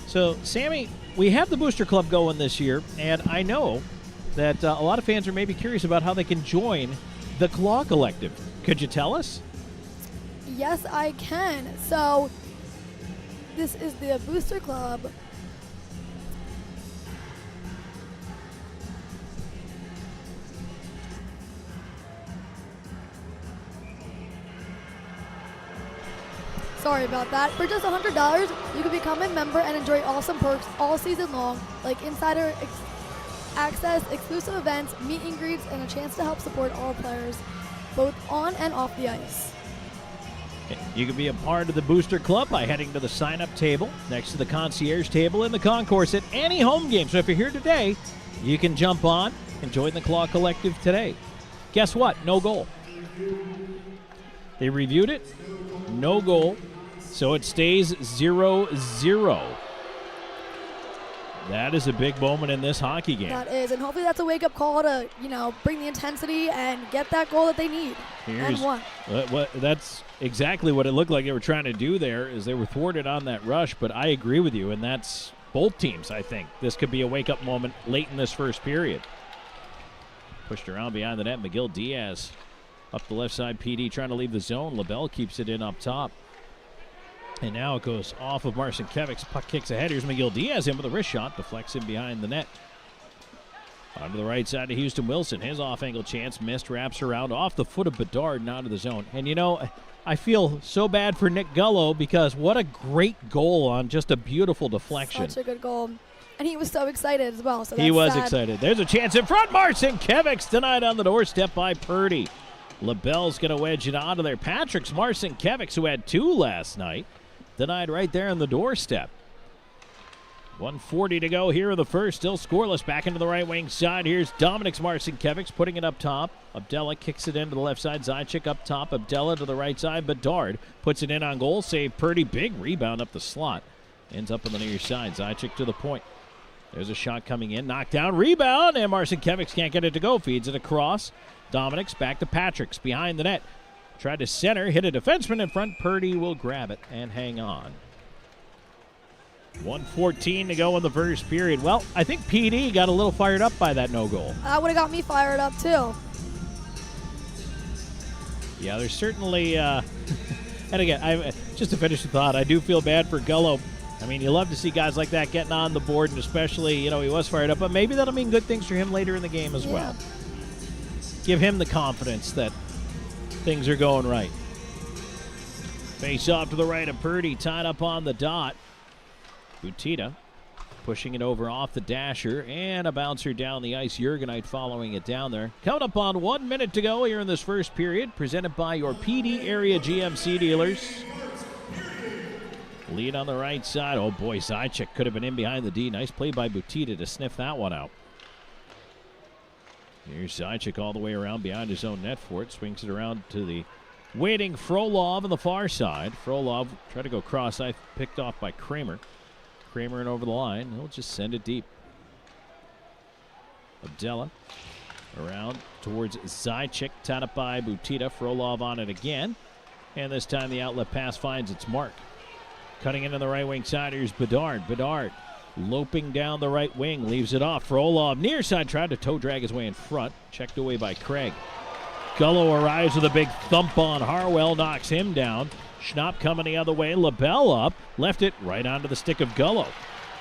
So, Sammy, we have the Booster Club going this year, and I know that a lot of fans are maybe curious about how they can join the Claw Collective. Could you tell us? Yes, I can. So, this is the Booster Club. Sorry about that. For just $100, you can become a member and enjoy awesome perks all season long, like insider access, exclusive events, meet and greets, and a chance to help support all players, both on and off the ice. You can be a part of the Booster Club by heading to the sign-up table next to the concierge table in the concourse at any home game. So if you're here today, you can jump on and join the Claw Collective today. Guess what? No goal. They reviewed it. No goal. So it stays 0-0. That is a big moment in this hockey game. That is, and hopefully that's a wake-up call to, bring the intensity and get that goal that they need. And one. That's exactly what it looked like they were trying to do there, is they were thwarted on that rush, but I agree with you, and that's both teams, I think. This could be a wake-up moment late in this first period. Pushed around behind the net, McGill Diaz up the left side, PD trying to leave the zone. LaBelle keeps it in up top. And now it goes off of Marcinkiewicz. Puck kicks ahead. Here's McGill Diaz in with a wrist shot. Deflects in behind the net. Onto the right side to Houston Wilson. His off-angle chance missed. Wraps around off the foot of Bedard and out of the zone. And, I feel so bad for Nick Gullo because what a great goal on just a beautiful deflection. Such a good goal. And he was so excited as well. So he was excited. There's a chance in front. Marcinkiewicz denied on the doorstep by Purdy. LaBelle's going to wedge it onto there. Patrick's Marcinkiewicz, who had 2 last night. Denied right there on the doorstep. 1:40 to go here in the first. Still scoreless. Back into the right wing side. Here's Dominik's Marcinkiewicz putting it up top. Abdella kicks it into the left side. Zajac up top. Abdella to the right side. Bedard puts it in on goal. Save Purdy. Big rebound up the slot. Ends up on the near side. Zajac to the point. There's a shot coming in. Knocked down. Rebound. And Marcinkiewicz can't get it to go. Feeds it across. Dominik's back to Patrick's behind the net. Tried to center, hit a defenseman in front. Purdy will grab it and hang on. 1:14 to go in the first period. Well, I think PD got a little fired up by that no goal. That would have got me fired up too. Yeah, there's certainly, and again, just to finish the thought, I do feel bad for Gullo. I mean, you love to see guys like that getting on the board, and especially, he was fired up, but maybe that'll mean good things for him later in the game as well. Give him the confidence that things are going right. Face off to the right of Purdy, tied up on the dot. Butita pushing it over off the dasher, and a bouncer down the ice. Jurgenite following it down there. Coming up on 1 minute to go here in this first period, presented by your PD area GMC dealers. Lead on the right side. Oh boy, Zajac could have been in behind the D. Nice play by Butita to sniff that one out. Here's Zajac all the way around behind his own net for it. Swings it around to the waiting Frolov on the far side. Frolov tried to go cross-eye, picked off by Kramer. Kramer and over the line. He'll just send it deep. Abdella around towards Zajac, tied up by Butita. Frolov on it again. And this time the outlet pass finds its mark. Cutting into the right wing side, here's Bedard. Bedard loping down the right wing, leaves it off. Frolov near side, tried to toe drag his way in front. Checked away by Craig. Gullo arrives with a big thump on Harwell, knocks him down. Schnapp coming the other way. LaBelle up, left it right onto the stick of Gullo.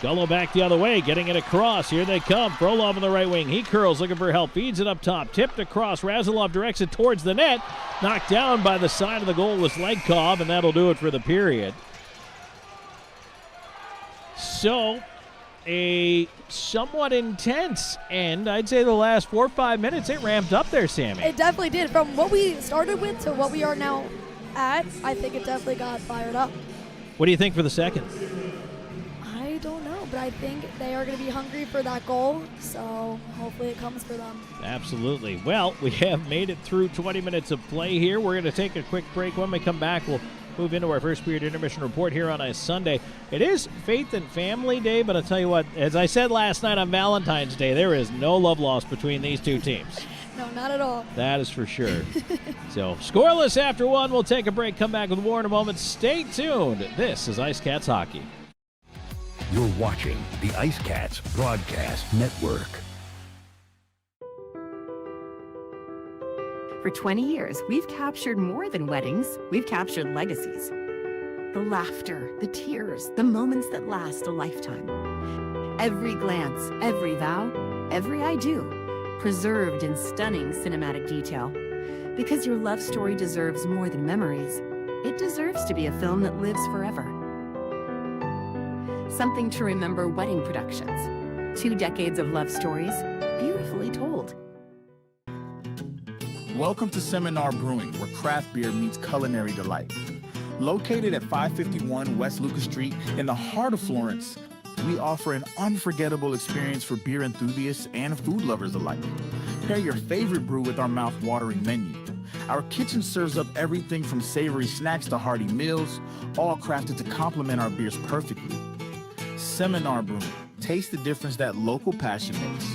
Gullo back the other way, getting it across. Here they come. Frolov on the right wing. He curls, looking for help. Feeds it up top. Tipped across. Razilov directs it towards the net. Knocked down by the side of the goal was Legkov, and that'll do it for the period. So, a somewhat intense end. I'd say the last 4 or 5 minutes, it ramped up there, Sammy. It definitely did. From what we started with to what we are now at, I think it definitely got fired up. What do you think for the second? I don't know, but I think they are going to be hungry for that goal, so hopefully it comes for them. Absolutely. Well, we have made it through 20 minutes of play here. We're going to take a quick break. When we come back, we'll move into our first period intermission report here on a Sunday. It is Faith and Family Day, but I'll tell you what, as I said last night on Valentine's Day, there is no love lost between these two teams. No, not at all. That is for sure. So, scoreless after one. We'll take a break, come back with more in a moment. Stay tuned. This is IceCats Hockey. You're watching the IceCats Broadcast Network. For 20 years, we've captured more than weddings. We've captured legacies. The laughter, the tears, the moments that last a lifetime. Every glance, every vow, every I do, preserved in stunning cinematic detail. Because your love story deserves more than memories. It deserves to be a film that lives forever. Something to remember wedding productions. 2 decades of love stories, beautifully told. Welcome to Seminar Brewing, where craft beer meets culinary delight. Located at 551 West Lucas Street in the heart of Florence, we offer an unforgettable experience for beer enthusiasts and food lovers alike. Pair your favorite brew with our mouth-watering menu. Our kitchen serves up everything from savory snacks to hearty meals, all crafted to complement our beers perfectly. Seminar Brewing. Taste the difference that local passion makes.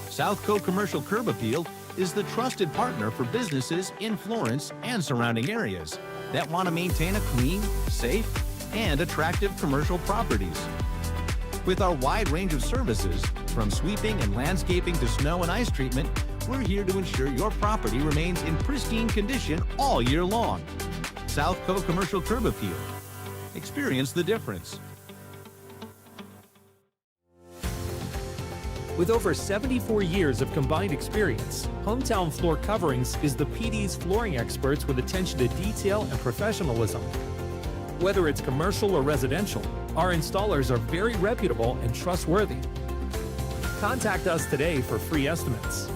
Southco Commercial Curb Appeal is the trusted partner for businesses in Florence and surrounding areas that want to maintain a clean, safe, and attractive commercial properties. With our wide range of services, from sweeping and landscaping to snow and ice treatment, we're here to ensure your property remains in pristine condition all year long. Southco Commercial Curb Appeal. Experience the difference. With over 74 years of combined experience, Hometown Floor Coverings is the PD's flooring experts with attention to detail and professionalism. Whether it's commercial or residential, our installers are very reputable and trustworthy. Contact us today for free estimates.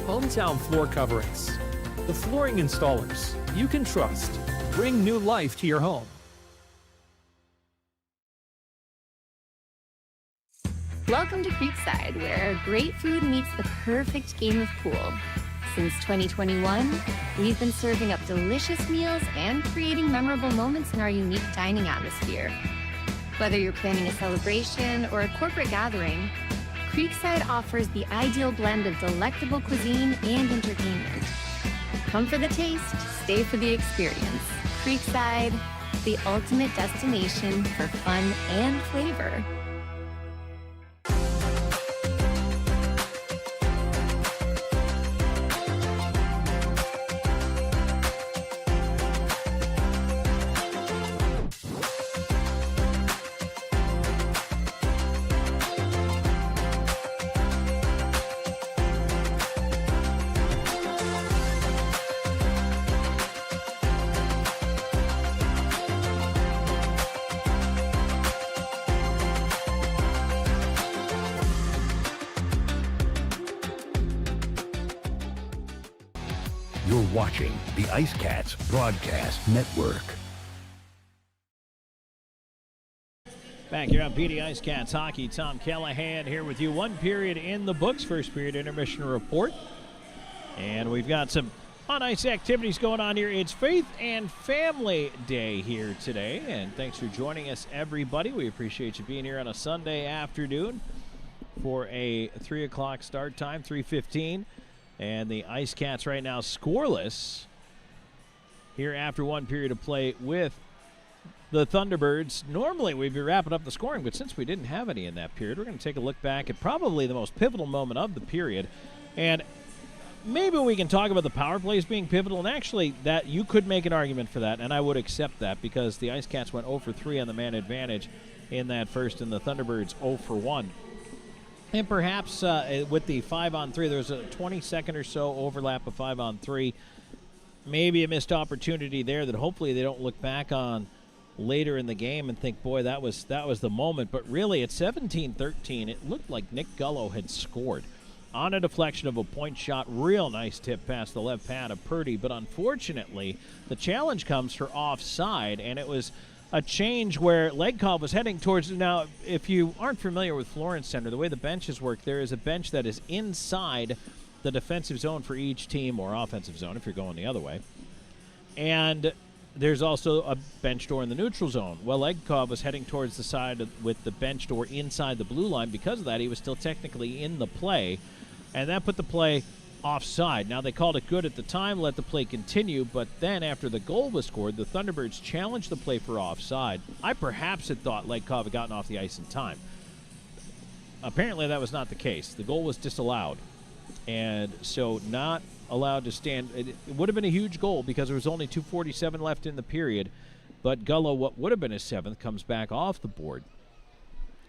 Hometown Floor Coverings, the flooring installers you can trust. Bring new life to your home. Welcome to Creekside, where great food meets the perfect game of pool. Since 2021, we've been serving up delicious meals and creating memorable moments in our unique dining atmosphere. Whether you're planning a celebration or a corporate gathering, Creekside offers the ideal blend of delectable cuisine and entertainment. Come for the taste, stay for the experience. Creekside, the ultimate destination for fun and flavor. You're watching the IceCats Broadcast Network. Back here on PD IceCats Hockey, Tom Callahan here with you. 1 period in the books, first period intermission report. And we've got some on-ice activities going on here. It's Faith and Family Day here today. And thanks for joining us, everybody. We appreciate you being here on a Sunday afternoon for a 3 o'clock start time, 3:15. And the IceCats right now scoreless here after 1 period of play with the Thunderbirds. Normally we'd be wrapping up the scoring, but since we didn't have any in that period, we're going to take a look back at probably the most pivotal moment of the period. And maybe we can talk about the power plays being pivotal. And actually, that you could make an argument for that, and I would accept that, because the IceCats went 0 for 3 on the man advantage in that first, and the Thunderbirds 0 for 1. And perhaps with the 5-on-3, there was a 20-second or so overlap of 5-on-3. Maybe a missed opportunity there that hopefully they don't look back on later in the game and think, boy, that was the moment. But really, at 17-13, it looked like Nick Gullo had scored on a deflection of a point shot. Real nice tip past the left pad of Purdy. But unfortunately, the challenge comes for offside, and it was a change where Legkov was heading towards. Now, if you aren't familiar with Florence Center, the way the benches work, there is a bench that is inside the defensive zone for each team, or offensive zone if you're going the other way. And there's also a bench door in the neutral zone. Well, Legkov was heading towards the side with the bench door inside the blue line. Because of that, he was still technically in the play, and that put the play offside. Now, they called it good at the time, let the play continue, but then after the goal was scored, the Thunderbirds challenged the play for offside. I perhaps had thought Legkov had gotten off the ice in time. Apparently that was not the case. The goal was disallowed, and so not allowed to stand. It would have been a huge goal because there was only 2:47 left in the period, but Gullo, what would have been his 7th, comes back off the board,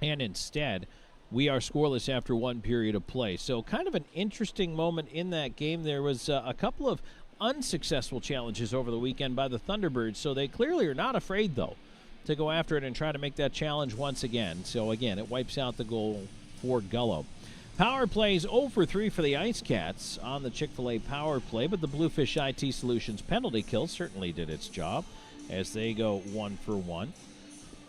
and instead we are scoreless after 1 period of play. So kind of an interesting moment in that game. There was a couple of unsuccessful challenges over the weekend by the Thunderbirds, so they clearly are not afraid, though, to go after it and try to make that challenge once again. So, again, it wipes out the goal for Gullo. Power plays 0 for 3 for the IceCats on the Chick-fil-A power play, but the Bluefish IT Solutions penalty kill certainly did its job as they go 1 for 1.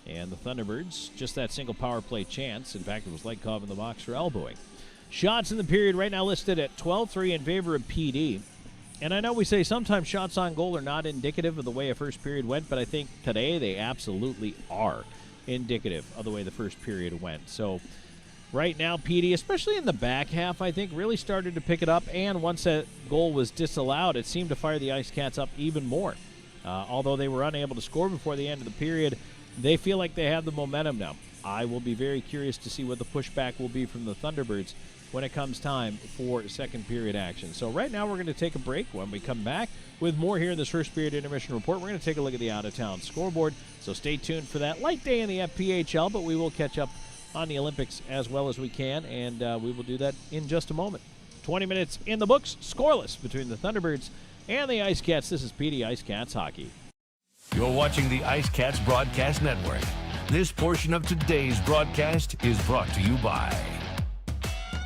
And the Thunderbirds, just that single power play chance. In fact, it was Leitkov in the box for elbowing. Shots in the period right now listed at 12-3 in favor of PD. And I know we say sometimes shots on goal are not indicative of the way a first period went, but I think today they absolutely are indicative of the way the first period went. So right now, PD, especially in the back half, I think really started to pick it up. And once that goal was disallowed, it seemed to fire the IceCats up even more. Although they were unable to score before the end of the period, they feel like they have the momentum now. I will be very curious to see what the pushback will be from the Thunderbirds when it comes time for second period action. So right now we're going to take a break. When we come back with more here in this first period intermission report, we're going to take a look at the out-of-town scoreboard. So stay tuned for that. Light day in the FPHL, but we will catch up on the Olympics as well as we can, and we will do that in just a moment. 20 minutes in the books, scoreless between the Thunderbirds and the IceCats. This is PD IceCats Hockey. You're watching the IceCats Broadcast Network. This portion of today's broadcast is brought to you by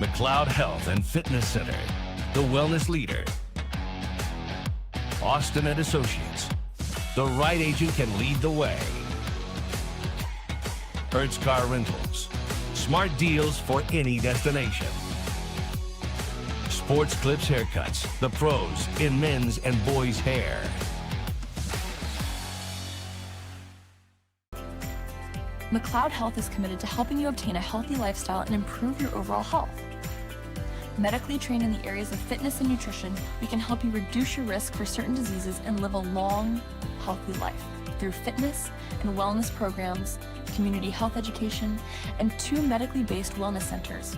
McLeod Health and Fitness Center, the wellness leader. Austin and Associates. The right agent can lead the way. Hertz Car Rentals. Smart deals for any destination. Sports Clips Haircuts, the pros in men's and boys' hair. McLeod Health is committed to helping you obtain a healthy lifestyle and improve your overall health. Medically trained in the areas of fitness and nutrition, we can help you reduce your risk for certain diseases and live a long, healthy life through fitness and wellness programs, community health education, and 2 medically based wellness centers.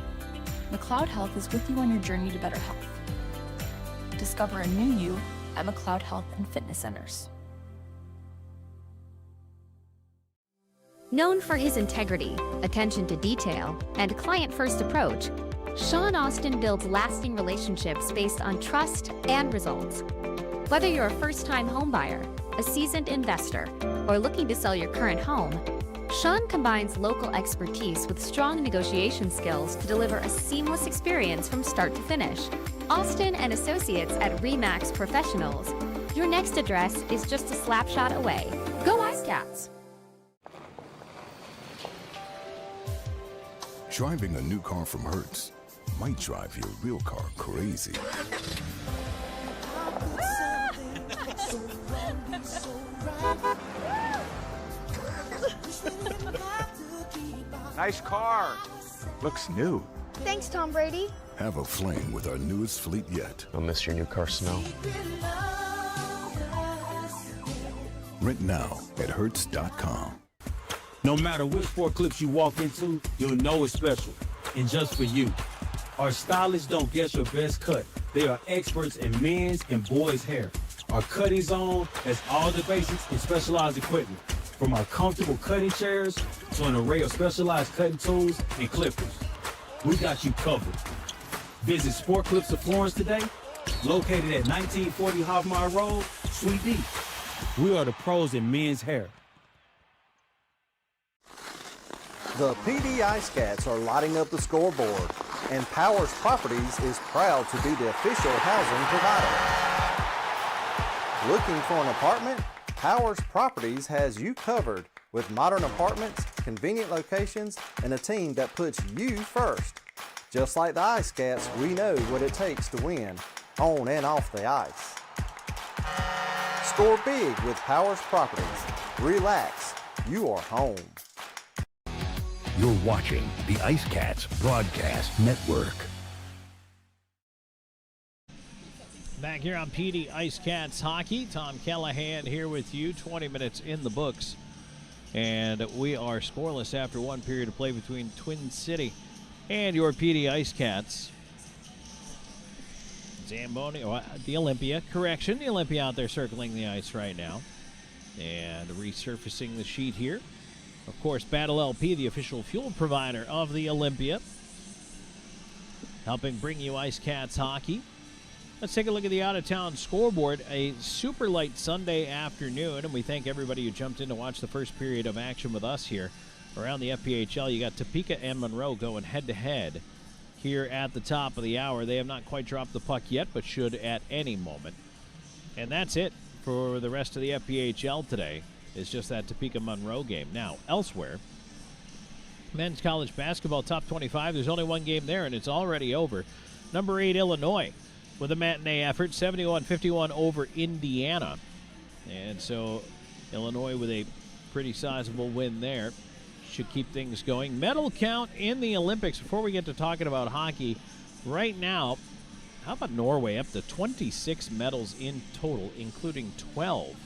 McLeod Health is with you on your journey to better health. Discover a new you at McLeod Health and Fitness Centers. Known for his integrity, attention to detail, and client-first approach, Sean Austin builds lasting relationships based on trust and results. Whether you're a first-time homebuyer, a seasoned investor, or looking to sell your current home, Sean combines local expertise with strong negotiation skills to deliver a seamless experience from start to finish. Austin and Associates at RE/MAX Professionals. Your next address is just a slap shot away. Go IceCats! Driving a new car from Hertz might drive your real car crazy. Nice car. Looks new. Thanks, Tom Brady. Have a flame with our newest fleet yet. I'll miss your new car smell. Rent now at Hertz.com. No matter which forklift you walk into, you'll know it's special. And just for you. Our stylists don't guess your best cut. They are experts in men's and boys' hair. Our cutting zone has all the basics and specialized equipment. From our comfortable cutting chairs to an array of specialized cutting tools and clippers. We got you covered. Visit Sport Clips of Florence today, located at 1940 Hoffmeyer Road, Suite D. We are the pros in men's hair. The PD IceCats are lighting up the scoreboard, and Powers Properties is proud to be the official housing provider. Looking for an apartment? Powers Properties has you covered with modern apartments, convenient locations, and a team that puts you first. Just like the IceCats, we know what it takes to win, on and off the ice. Score big with Powers Properties. Relax, you are home. You're watching the IceCats Broadcast Network. Back here on PD IceCats Hockey, Tom Callahan here with you. 20 minutes in the books. And we are scoreless after one period of play between Twin City and your PD IceCats. Zamboni, the Olympia, the Olympia out there circling the ice right now. And resurfacing the sheet here. Of course, Battle LP, the official fuel provider of the Olympia, helping bring you IceCats hockey. Let's take a look at the out-of-town scoreboard. A super light Sunday afternoon, and we thank everybody who jumped in to watch the first period of action with us here around the FPHL. You got Topeka and Monroe going head-to-head here at the top of the hour. They have not quite dropped the puck yet, but should at any moment. And that's it for the rest of the FPHL today. It's just that Topeka-Monroe game. Now, elsewhere, men's college basketball top 25, there's only one game there, and it's already over. Number 8, Illinois, with a matinee effort, 71-51 over Indiana. And so Illinois with a pretty sizable win there. Should keep things going. Medal count in the Olympics. Before we get to talking about hockey, right now, how about Norway? Up to 26 medals in total, including 12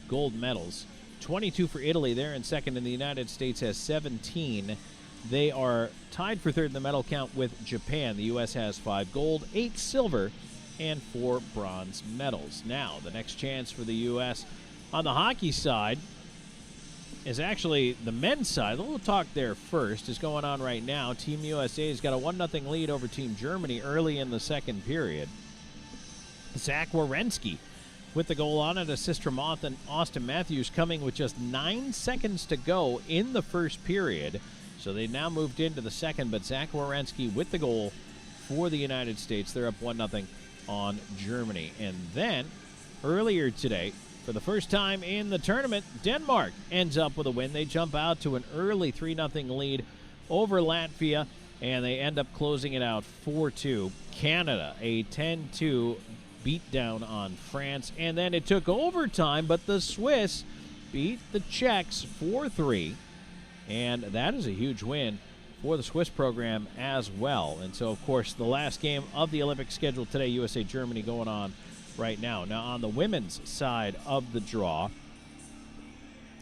gold medals. 22 for Italy. They're in second, and the United States has 17. They are tied for third in the medal count with Japan. The U.S. has 5 gold, 8 silver, and 4 bronze medals. Now, the next chance for the U.S. on the hockey side is actually the men's side. A little talk there first is going on right now. Team USA has got a 1-0 lead over Team Germany early in the second period. Zach Werenski with the goal on it, assist from Austin Matthews coming with just 9 seconds to go in the first period. So they now moved into the second, but Zach Werenski with the goal for the United States. They're up 1-0 on Germany. And then earlier today, for the first time in the tournament, Denmark ends up with a win. They jump out to an early 3-0 lead over Latvia, and they end up closing it out 4-2. Canada, a 10-2 beatdown on France, and then it took overtime, but the Swiss beat the Czechs 4-3, and that is a huge win for the Swiss program as well. And so, of course, the last game of the Olympic schedule today, USA-Germany going on right now. Now, on the women's side of the draw,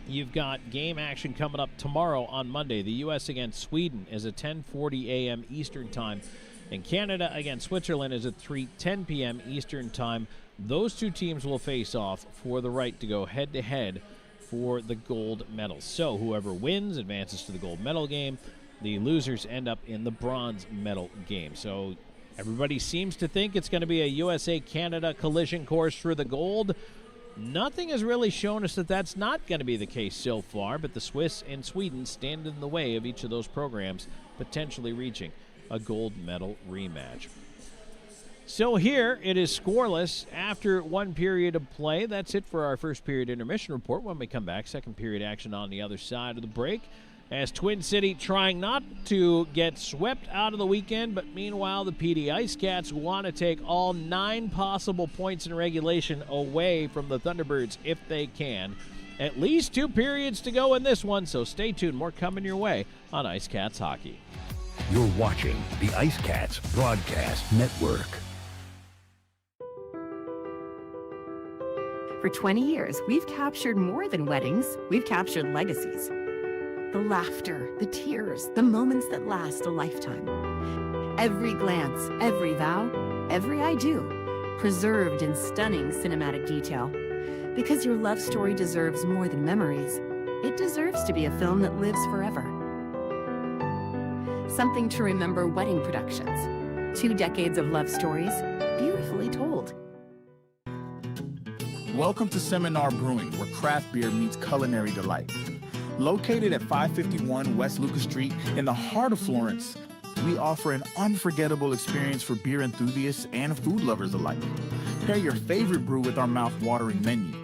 you've got game action coming up tomorrow on Monday. The U.S. against Sweden is at 10:40 a.m. Eastern Time, and Canada against Switzerland is at 3:10 p.m. Eastern Time. Those two teams will face off for the right to go head-to-head for the gold medal. So whoever wins advances to the gold medal game. The losers end up in the bronze medal game. So everybody seems to think it's going to be a USA-Canada collision course for the gold. Nothing has really shown us that that's not going to be the case so far, but the Swiss and Sweden stand in the way of each of those programs potentially reaching a gold medal rematch. So here it is scoreless after one period of play. That's it for our first period intermission report. When we come back, second period action on the other side of the break, as Twin City trying not to get swept out of the weekend, but meanwhile the PD IceCats want to take all 9 possible points in regulation away from the Thunderbirds if they can. At least 2 periods to go in this one, so stay tuned. More coming your way on IceCats Hockey. You're watching the IceCats Broadcast Network. For 20 years, we've captured more than weddings. We've captured legacies. The laughter, the tears, the moments that last a lifetime. Every glance, every vow, every I do, preserved in stunning cinematic detail. Because your love story deserves more than memories. It deserves to be a film that lives forever. Something to remember wedding productions. 2 decades of love stories, beautifully told. Welcome to Seminar Brewing, where craft beer meets culinary delight. Located at 551 West Lucas Street in the heart of Florence, we offer an unforgettable experience for beer enthusiasts and food lovers alike. Pair your favorite brew with our mouth-watering menu.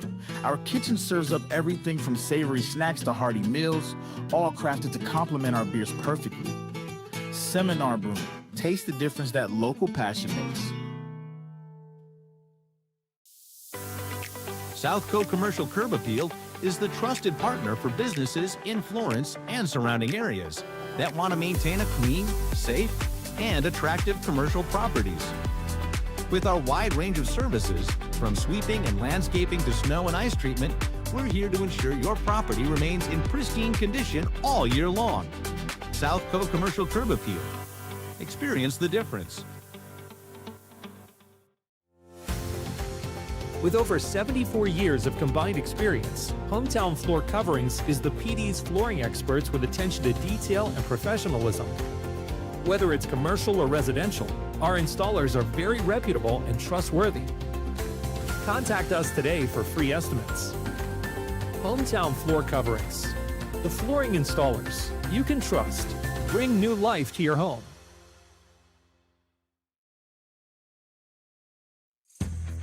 Our kitchen serves up everything from savory snacks to hearty meals, all crafted to complement our beers perfectly. Seminar Brewing. Taste the difference that local passion makes. Southco Commercial Curb Appeal is the trusted partner for businesses in Florence and surrounding areas that want to maintain a clean, safe, and attractive commercial properties. With our wide range of services, from sweeping and landscaping to snow and ice treatment, we're here to ensure your property remains in pristine condition all year long. Southco Commercial Curb Appeal. Experience the difference. With over 74 years of combined experience, Hometown Floor Coverings is the PD's flooring experts with attention to detail and professionalism. Whether it's commercial or residential, our installers are very reputable and trustworthy. Contact us today for free estimates. Hometown Floor Coverings. The flooring installers you can trust. Bring new life to your home.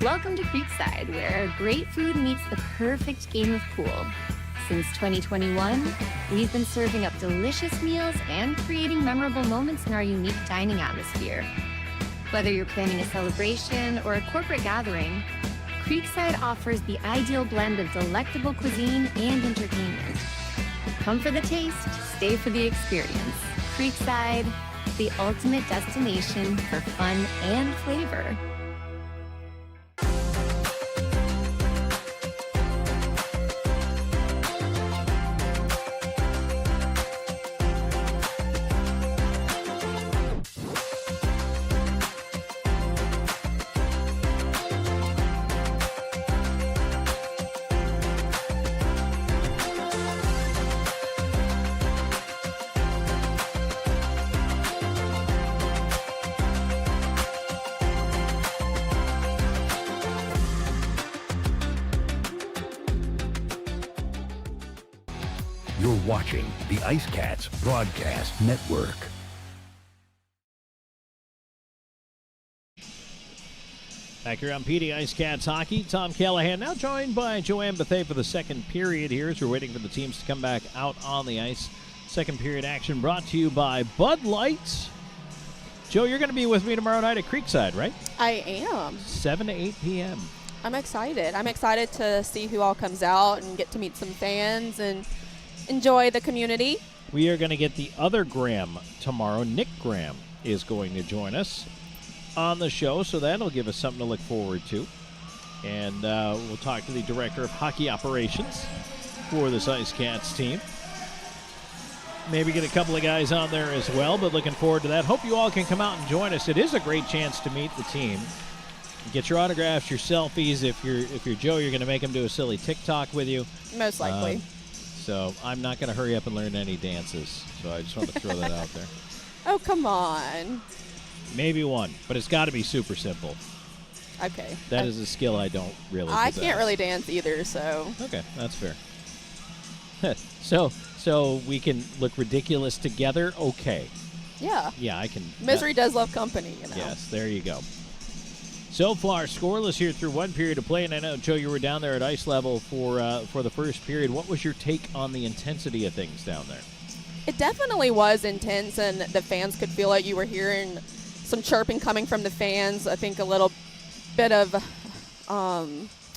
Welcome to Creekside, where great food meets the perfect game of pool. Since 2021, we've been serving up delicious meals and creating memorable moments in our unique dining atmosphere. Whether you're planning a celebration or a corporate gathering, Creekside offers the ideal blend of delectable cuisine and entertainment. Come for the taste, stay for the experience. Creekside, the ultimate destination for fun and flavor. You're watching the IceCats Broadcast Network. Back here on PD IceCats Hockey, Tom Callahan now joined by Joanne Bethea for the second period here as we're waiting for the teams to come back out on the ice. Second period action brought to you by Bud Light. Joe, you're going to be with me tomorrow night at Creekside, right? I am. 7 to 8 p.m. I'm excited. I'm excited to see who all comes out and get to meet some fans and enjoy the community. We are going to get the other Graham tomorrow. Nick Graham is going to join us on the show, so that'll give us something to look forward to. And we'll talk to the director of hockey operations for this IceCats team. Maybe get a couple of guys on there as well, but looking forward to that. Hope you all can come out and join us. It is a great chance to meet the team. Get your autographs, your selfies. If you're Joe, you're going to make them do a silly TikTok with you. Most likely. So I'm not going to hurry up and learn any dances. So I just want to throw that out there. Oh, come on. Maybe one, but it's got to be super simple. Okay. That is a skill I don't really I possess. can't really dance either, so. Okay, that's fair. So we can look ridiculous together? Okay. Yeah. Yeah, I can. Misery does love company, you know. Yes, there you go. So far, scoreless here through one period of play, and I know, Joe, you were down there at ice level for the first period. What was your take on the intensity of things down there? It definitely was intense, and the fans could feel it. You were hearing some chirping coming from the fans. I think a little bit of,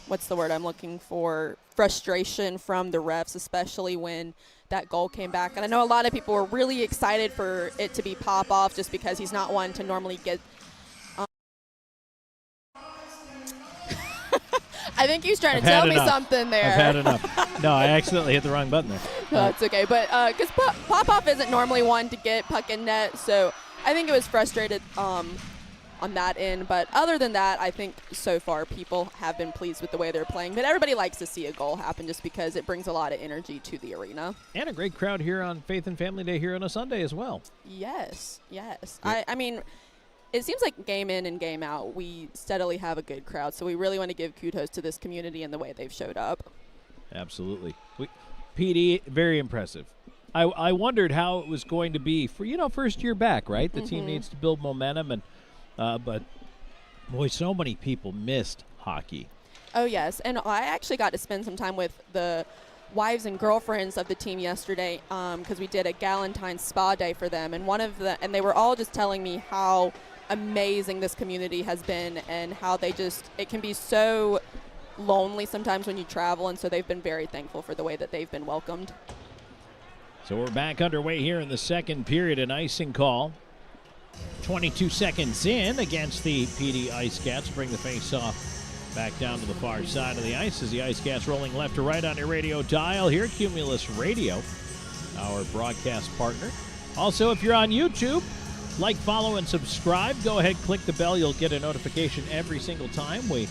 what's the word I'm looking for, frustration from the refs, especially when that goal came back. And I know a lot of people were really excited for it to be pop-off just because he's not one to normally get – I think he's trying to tell me something there. I've had enough. No, I accidentally hit the wrong button there. No, it's okay. But because pop-off isn't normally one to get puck in net, so I think it was frustrated on that end. But other than that, I think so far people have been pleased with the way they're playing. But everybody likes to see a goal happen just because it brings a lot of energy to the arena. And a great crowd here on Faith and Family Day here on a Sunday as well. Yes, yes. Yeah. I mean, it seems like game in and game out, we steadily have a good crowd. So we really want to give kudos to this community and the way they've showed up. Absolutely. PD, very impressive. I wondered how it was going to be for, first year back, right? The team needs to build momentum, and but, boy, so many people missed hockey. Oh, yes. And I actually got to spend some time with the wives and girlfriends of the team yesterday because we did a Galentine's spa day for them. And they were all just telling me how amazing this community has been and how it can be so lonely sometimes when you travel. And so they've been very thankful for the way that they've been welcomed. So we're back underway here in the second period, an icing call. 22 seconds in against the PD IceCats. Bring the face-off back down to the far side of the ice as the IceCats rolling left to right on your radio dial here. Cumulus Radio, our broadcast partner. Also, if you're on YouTube, like, follow, and subscribe. Go ahead, click the bell. You'll get a notification every single time we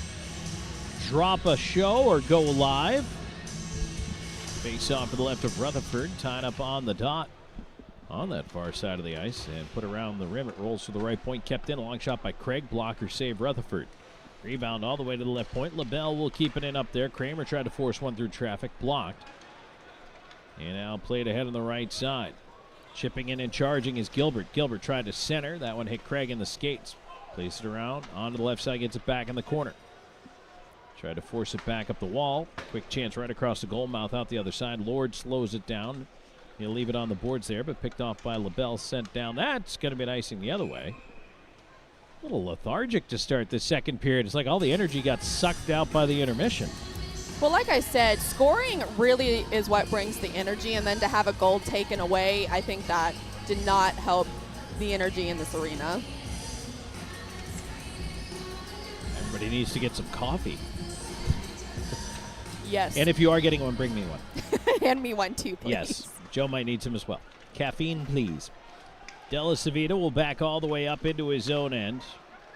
drop a show or go live. Face off to the left of Rutherford, tied up on the dot. on that far side of the ice and put around the rim. It rolls to the right point, kept in. A long shot by Craig. Blocker save Rutherford. Rebound all the way to the left point. LaBelle will keep it in up there. Kramer tried to force one through traffic. Blocked. And now played ahead on the right side. Chipping in and charging is Gilbert. Gilbert tried to center. That one hit Craig in the skates. Plays it around. Onto the left side. Gets it back in the corner. Tried to force it back up the wall. Quick chance right across the goal mouth out the other side. Lord slows it down. He'll leave it on the boards there, but picked off by LaBelle. Sent down. That's going to be an icing the other way. A little lethargic to start the second period. It's like all the energy got sucked out by the intermission. Well, like I said, scoring really is what brings the energy, and then to have a goal taken away, I think that did not help the energy in this arena. Everybody needs to get some coffee. Yes. And if you are getting one, bring me one. Hand me one too, please. Yes. Joe might need some as well. Caffeine, please. Della Savita will back all the way up into his own end.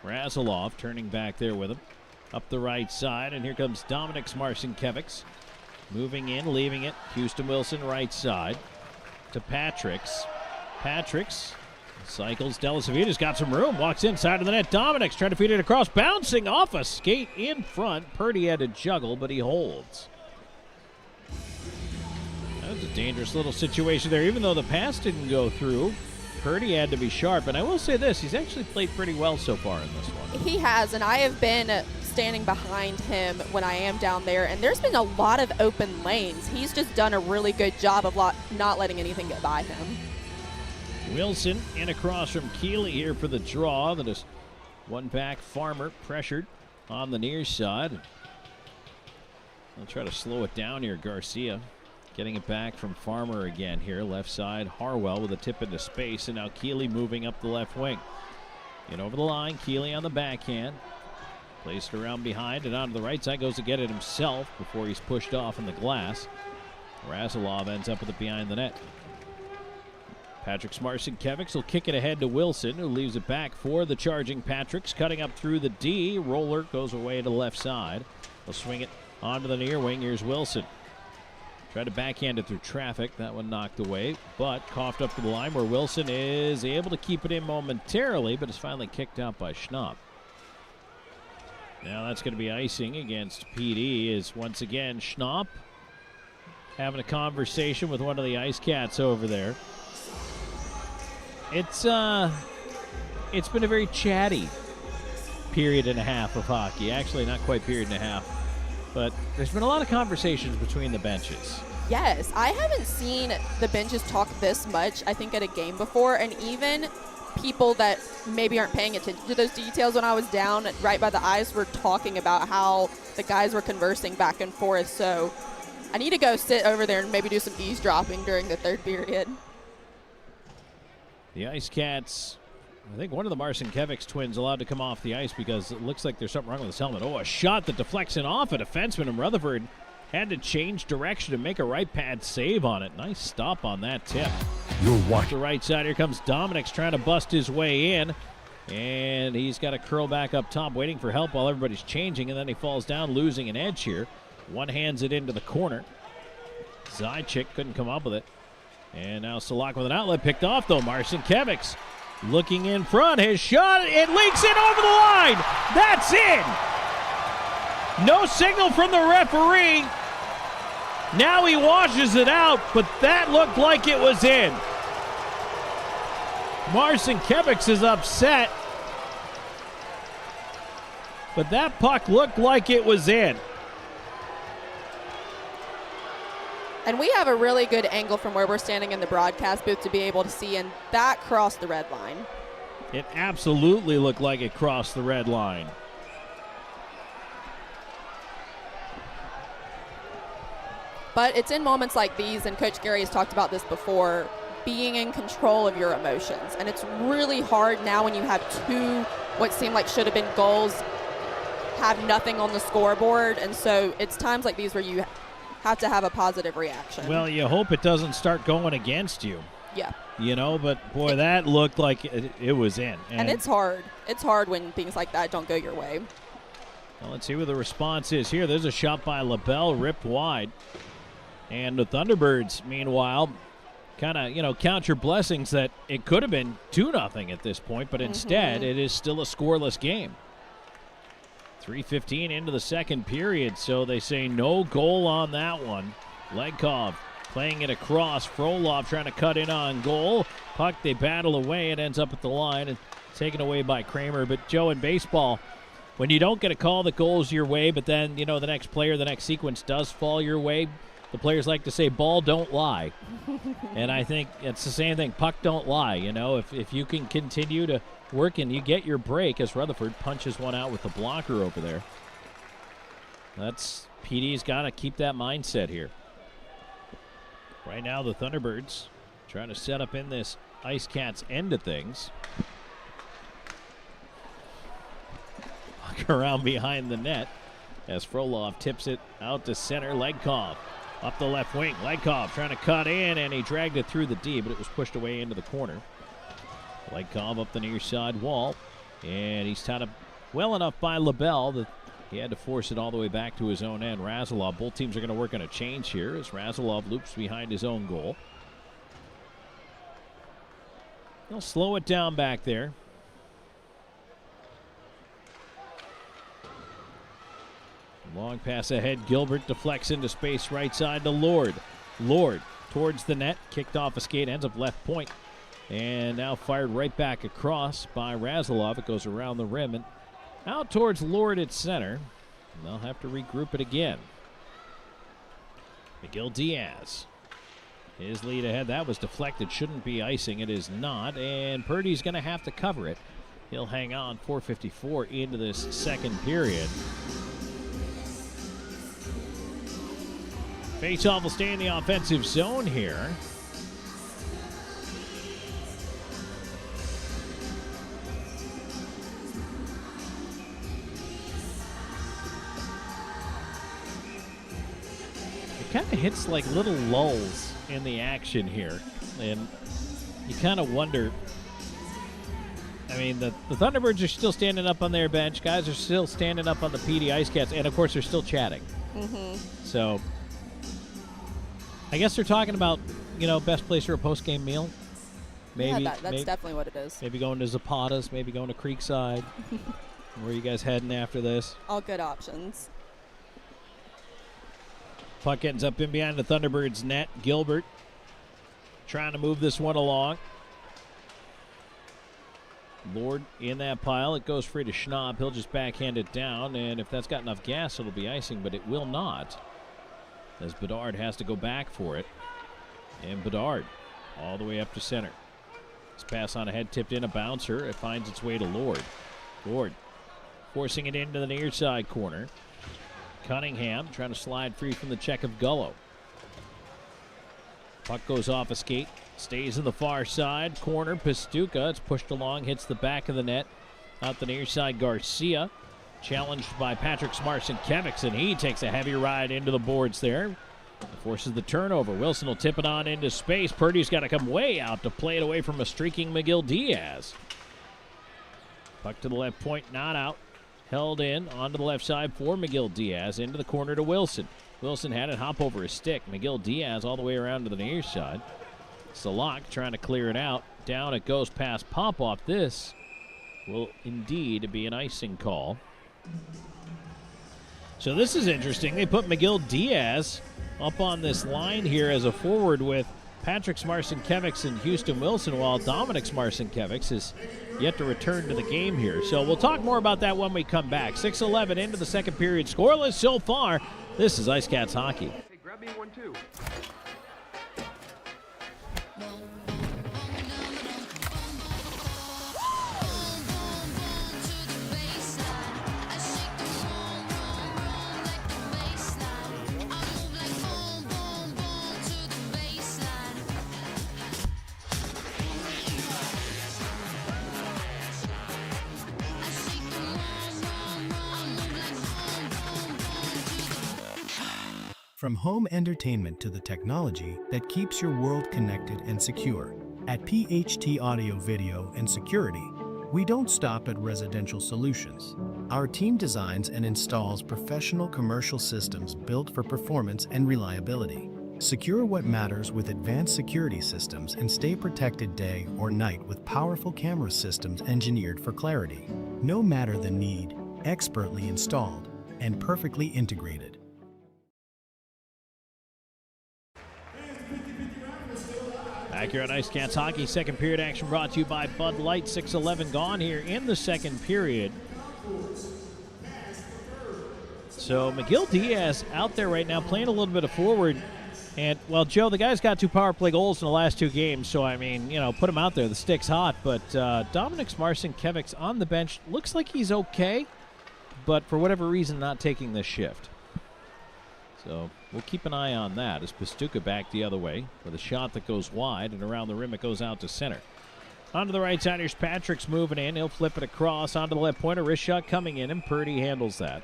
Razilov turning back there with him. Up the right side, and here comes Dominic Marcinkiewicz. Moving in, leaving it. Houston Wilson right side to Patricks. Patricks cycles. Della Savita's got some room. Walks inside of the net. Dominic's trying to feed it across. Bouncing off a skate in front. Purdy had to juggle, but he holds. That was a dangerous little situation there. Even though the pass didn't go through, Purdy had to be sharp. And I will say this, he's actually played pretty well so far in this one. He has, and I have been standing behind him when I am down there, and there's been a lot of open lanes. He's just done a really good job of not letting anything get by him. Wilson in across from Keeley here for the draw. That is one back. Farmer pressured on the near side. They'll try to slow it down here. Garcia getting it back from Farmer again here. Left side. Harwell with a tip into space. And now Keeley moving up the left wing. In over the line. Keeley on the backhand. Placed around behind and onto the right side. Goes to get it himself before he's pushed off in the glass. Razilov ends up with it behind the net. Patrick Marcinkiewicz will kick it ahead to Wilson, who leaves it back for the charging Patricks. Cutting up through the D. Roller goes away to the left side. They'll swing it onto the near wing. Here's Wilson. Tried to backhand it through traffic. That one knocked away, but coughed up to the line where Wilson is able to keep it in momentarily, but is finally kicked out by Schnapp. Now that's going to be icing against PD. Is once again Schnapp having a conversation with one of the IceCats over there. It's been a very chatty period and a half of hockey. Actually, not quite period and a half, but there's been a lot of conversations between the benches. Yes, I haven't seen the benches talk this much, I think, at a game before, and even people that maybe aren't paying attention to those details when I was down right by the ice were talking about how the guys were conversing back and forth. So I need to go sit over there and maybe do some eavesdropping during the third period. The IceCats, I think one of the Marcinkiewicz twins allowed to come off the ice because it looks like there's something wrong with his helmet. Oh, a shot that deflects in off a defenseman, and Rutherford had to change direction and make a right pad save on it. Nice stop on that tip. You're watching. The right side, here comes Dominic's trying to bust his way in, and he's got to curl back up top, waiting for help while everybody's changing, and then he falls down, losing an edge here. One hands it into the corner. Zajac couldn't come up with it. And now Salak with an outlet picked off, though. Marcinkiewicz looking in front. His shot, it leaks in over the line. That's in. No signal from the referee. Now he washes it out, but that looked like it was in. Marcinkiewicz is upset, but that puck looked like it was in. And we have a really good angle from where we're standing in the broadcast booth to be able to see, and that crossed the red line. It absolutely looked like it crossed the red line. But it's in moments like these, and Coach Gary has talked about this before, being in control of your emotions. And it's really hard now when you have two what seemed like should have been goals, have nothing on the scoreboard. And so it's times like these where you have to have a positive reaction. Well, you hope it doesn't start going against you. Yeah. You know, but boy, that looked like it was in. And it's hard. It's hard when things like that don't go your way. Well, let's see what the response is here. There's a shot by LaBelle, ripped wide. And the Thunderbirds, meanwhile, kind of, count your blessings that it could have been 2-0 at this point, but instead it is still a scoreless game. 3:15 into the second period, so they say no goal on that one. Legkov playing it across. Frolov trying to cut in on goal. Puck, they battle away. It ends up at the line and taken away by Kramer. But, Joe, in baseball, when you don't get a call that goes your way, but then, the next player, the next sequence does fall your way, the players like to say, ball don't lie. And I think it's the same thing. Puck don't lie. If you can continue to work and you get your break, as Rutherford punches one out with the blocker over there. PD's got to keep that mindset here. Right now, the Thunderbirds trying to set up in this IceCats end of things. Walk around behind the net as Frolov tips it out to center. Legkov up the left wing. Legkov trying to cut in, and he dragged it through the D, but it was pushed away into the corner. Legkov up the near side wall, and he's tied up well enough by LaBelle that he had to force it all the way back to his own end. Razilov, both teams are going to work on a change here as Razilov loops behind his own goal. They'll slow it down back there. Long pass ahead. Gilbert deflects into space right side to Lord. Lord towards the net. Kicked off a skate. Ends up left point. And now fired right back across by Razilov. It goes around the rim and out towards Lord at center. And they'll have to regroup it again. Miguel Diaz. His lead ahead. That was deflected. Shouldn't be icing. It is not. And Purdy's going to have to cover it. He'll hang on. 4:54 into this second period. Faceoff will stay in the offensive zone here. It kind of hits like little lulls in the action here. And you kind of wonder. I mean, the Thunderbirds are still standing up on their bench. Guys are still standing up on the PD IceCats. And, of course, they're still chatting. So I guess they're talking about, best place for a post-game meal. Maybe that's definitely what it is. Maybe going to Zapata's, maybe going to Creekside. Where are you guys heading after this? All good options. Puck ends up in behind the Thunderbirds' net. Gilbert trying to move this one along. Lord in that pile. It goes free to Schnapp. He'll just backhand it down, and if that's got enough gas, it'll be icing, but it will not, as Bedard has to go back for it. And Bedard all the way up to center. This pass on ahead, tipped in, a bouncer. It finds its way to Lord. Lord forcing it into the near side corner. Cunningham trying to slide free from the check of Gullo. Puck goes off a skate. Stays in the far side. Corner, Pastuca. It's pushed along, hits the back of the net. Out the near side, Garcia. Challenged by Patrick Smarson-Kevix, and he takes a heavy ride into the boards there. Forces the turnover. Wilson will tip it on into space. Purdy's got to come way out to play it away from a streaking Miguel Diaz. Puck to the left point, not out. Held in onto the left side for Miguel Diaz. Into the corner to Wilson. Wilson had it hop over his stick. Miguel Diaz all the way around to the near side. Salak trying to clear it out. Down it goes past Popoff. This will indeed be an icing call. So this is interesting. They put Miguel Diaz up on this line here as a forward with Patrick Smarson-Kevix and Houston Wilson, while Dominic Smarson-Kevix is yet to return to the game here. So we'll talk more about that when we come back. 6:11 into the second period. Scoreless so far. This is IceCats hockey. Hey, grab me one too. From home entertainment to the technology that keeps your world connected and secure, at PHT Audio Video and Security, we don't stop at residential solutions. Our team designs and installs professional commercial systems built for performance and reliability. Secure what matters with advanced security systems and stay protected day or night with powerful camera systems engineered for clarity. No matter the need, expertly installed and perfectly integrated. Back here on IceCats Hockey, second period action brought to you by Bud Light. 6:11 gone here in the second period. So McGill Diaz out there right now playing a little bit of forward. And, well, Joe, the guy's got 2 power play goals in the last 2 games, so, I mean, you know, put him out there. The stick's hot. But Dominic Marcinkiewicz on the bench looks like he's okay, but for whatever reason not taking this shift. So we'll keep an eye on that as Pastuca back the other way with a shot that goes wide, and around the rim it goes out to center. Onto the right side, here's Patrick's moving in. He'll flip it across onto the left pointer. Wrist shot coming in, and Purdy handles that.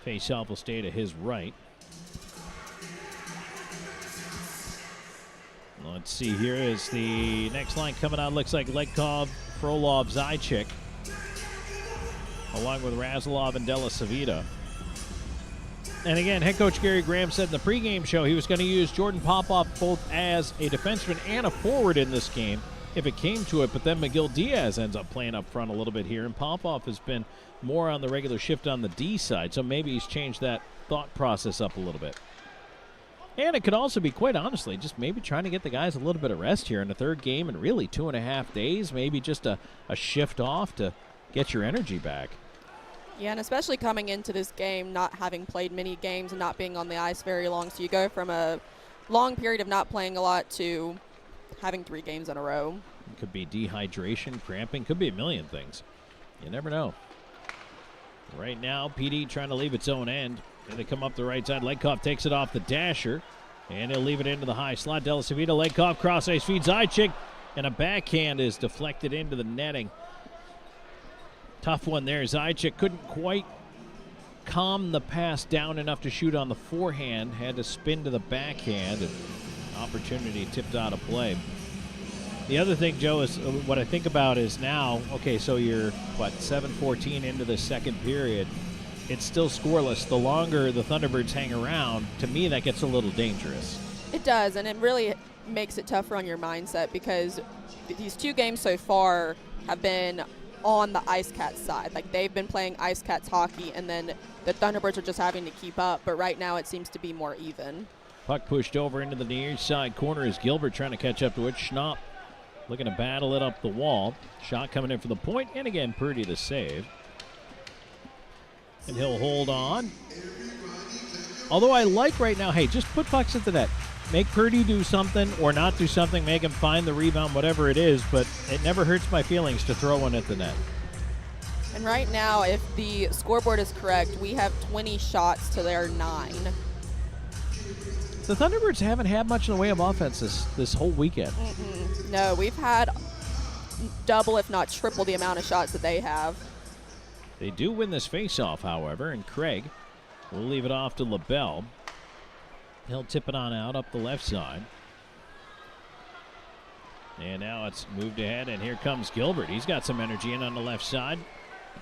Face-off will stay to his right. Let's see, here is the next line coming out. Looks like Legkov, Frolov, Zajic, along with Razilov and Della Savita. And again, head coach Gary Graham said in the pregame show he was going to use Jordan Popoff both as a defenseman and a forward in this game if it came to it, but then McGill Diaz ends up playing up front a little bit here, and Popoff has been more on the regular shift on the D side, so maybe he's changed that thought process up a little bit. And it could also be, quite honestly, just maybe trying to get the guys a little bit of rest here in the third game in really 2.5 days, maybe just a shift off to get your energy back. Yeah, and especially coming into this game, not having played many games and not being on the ice very long. So you go from a long period of not playing a lot to having 3 games in a row. It could be dehydration, cramping, could be a million things. You never know. Right now, PD trying to leave its own end. And they come up the right side. Legkov takes it off the dasher, and he'll leave it into the high slot. Della Savita, Legkov, cross ice feed Zajic, and a backhand is deflected into the netting. Tough one there. Zajic couldn't quite calm the pass down enough to shoot on the forehand. Had to spin to the backhand, and opportunity tipped out of play. The other thing, Joe, is what I think about is now, okay, so you're, 7:14 into the second period. It's still scoreless. The longer the Thunderbirds hang around, to me, that gets a little dangerous. It does, and it really makes it tougher on your mindset because these 2 games so far have been on the IceCats side. Like, they've been playing IceCats hockey, and then the Thunderbirds are just having to keep up. But right now it seems to be more even. Puck pushed over into the near side corner is Gilbert trying to catch up to it. Schnapp looking to battle it up the wall. Shot coming in for the point, and again, Purdy the save. And he'll hold on. Although I like right now, hey, just put pucks at the net. Make Purdy do something or not do something. Make him find the rebound, whatever it is. But it never hurts my feelings to throw one at the net. And right now, if the scoreboard is correct, we have 20 shots to their 9. The Thunderbirds haven't had much in the way of offense this whole weekend. No, we've had double, if not triple, the amount of shots that they have. They do win this faceoff, however, and Craig will leave it off to LaBelle. He'll tip it on out up the left side. And now it's moved ahead, and here comes Gilbert. He's got some energy in on the left side.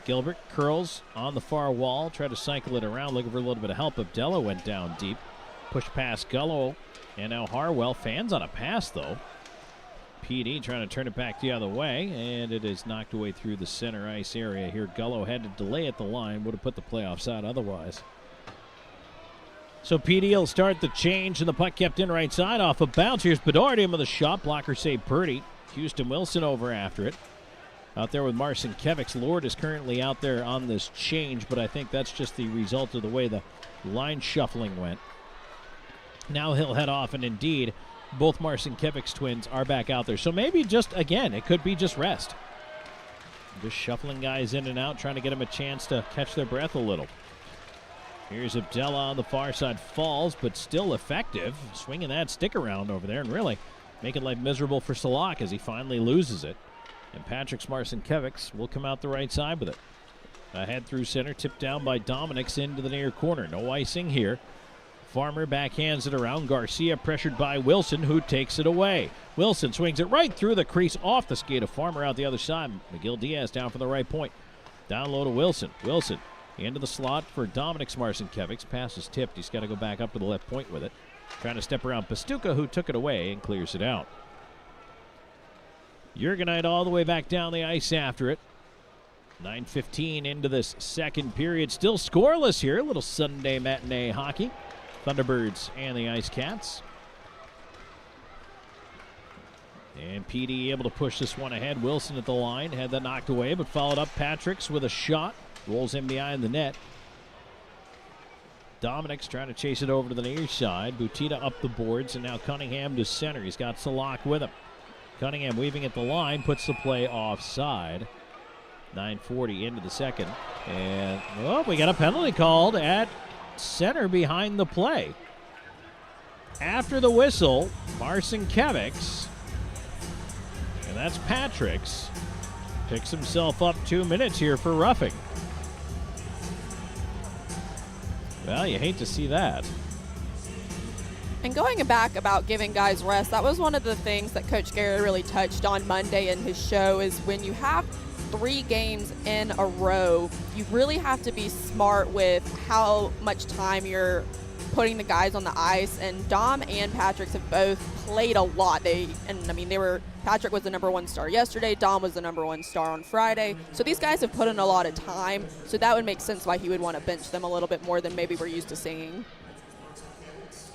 Gilbert curls on the far wall, try to cycle it around, looking for a little bit of help. Abdella went down deep. Push past Gullo, and now Harwell. Fans on a pass, though. PD trying to turn it back the other way, and it is knocked away through the center ice area here. Gullo had to delay at the line, would have put the playoffs out otherwise. So PD will start the change, and the puck kept in right side off a bounce. Here's Bedard in with a shot blocker, save Purdy. Houston Wilson over after it. Out there with Marcinkiewicz. Lord is currently out there on this change, but I think that's just the result of the way the line shuffling went. Now he'll head off, and indeed, both Marcinkiewicz twins are back out there. So maybe just, again, it could be just rest. Just shuffling guys in and out, trying to get them a chance to catch their breath a little. Here's Abdella on the far side, falls, but still effective. Swinging that stick around over there and really making life miserable for Salak as he finally loses it. And Patrick Marcinkiewicz will come out the right side with it. Ahead through center, tipped down by Dominics into the near corner. No icing here. Farmer backhands it around. Garcia pressured by Wilson, who takes it away. Wilson swings it right through the crease off the skate of Farmer out the other side. McGill Diaz down from the right point. Down low to Wilson. Wilson Into the slot for Dominik Marcinkiewicz. Pass is tipped. He's got to go back up to the left point with it. Trying to step around Pastuca, who took it away and clears it out. Jurgenite all the way back down the ice after it. 9:15 into this second period. Still scoreless here. A little Sunday matinee hockey. Thunderbirds and the IceCats. And PD able to push this one ahead. Wilson at the line. Had that knocked away, but followed up Patrick's with a shot. Rolls him behind the net. Dominik's trying to chase it over to the near side. Butita up the boards, and now Cunningham to center. He's got Salak with him. Cunningham weaving at the line, puts the play offside. 9:40 into the second. And, we got a penalty called at center behind the play. After the whistle, Marcinkiewicz, and that's Patrick's, picks himself up 2 minutes here for roughing. Well, you hate to see that. And going back about giving guys rest, that was one of the things that Coach Gary really touched on Monday in his show, is when you have 3 games in a row, you really have to be smart with how much time you're putting the guys on the ice. And Dom and Patrick have both played a lot. Patrick was the #1 star yesterday. Dom was the #1 star on Friday. So these guys have put in a lot of time. So that would make sense why he would want to bench them a little bit more than maybe we're used to seeing.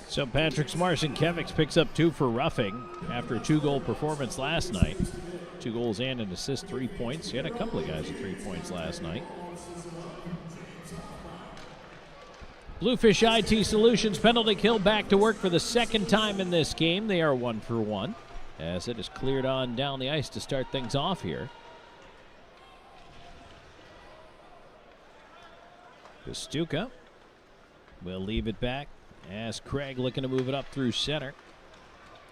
So Patrick Marcinkiewicz picks up 2 for roughing after a 2-goal performance last night. 2 goals and an assist, 3 points. He had a couple of guys with 3 points last night. Bluefish IT Solutions penalty kill back to work for the second time in this game. They are 1 for 1 as it is cleared on down the ice to start things off here. Pastuca will leave it back as Craig looking to move it up through center.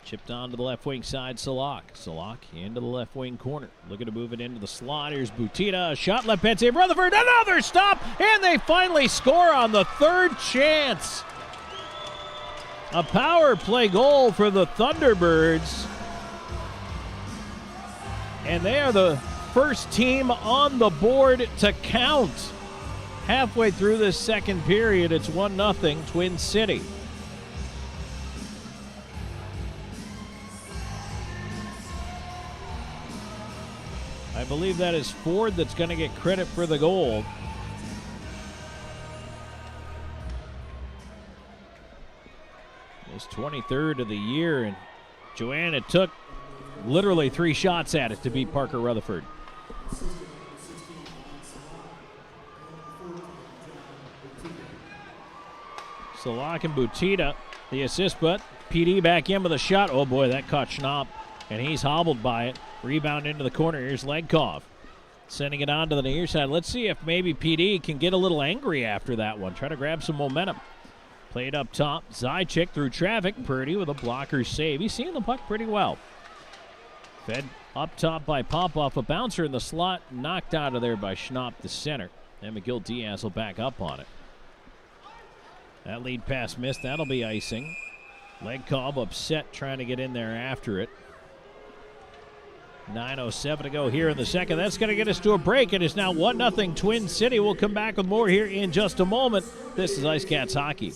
Chipped on to the left wing side, Salak. Salak into the left wing corner. Looking to move it into the slot. Here's Butita. A shot left pad save. Rutherford, another stop, and they finally score on the 3rd chance. A power play goal for the Thunderbirds. And they are the first team on the board to count. Halfway through this second period, it's 1-0 Twin City. I believe that is Ford that's going to get credit for the goal. His 23rd of the year, and Joanna took literally 3 shots at it to beat Parker Rutherford. Salak and Butita, the assist, but PD back in with a shot. Oh boy, that caught Schnapp, and he's hobbled by it. Rebound into the corner. Here's Legkov sending it on to the near side. Let's see if maybe PD can get a little angry after that one. Try to grab some momentum. Played up top. Zajac through traffic. Purdy with a blocker save. He's seeing the puck pretty well. Fed up top by Popoff. A bouncer in the slot. Knocked out of there by Schnapp, the center. And McGill Diaz will back up on it. That lead pass missed. That'll be icing. Legkov upset trying to get in there after it. 9:07 to go here in the second. That's going to get us to a break. It is now 1-0 Twin City. We'll come back with more here in just a moment. This is IceCats Hockey.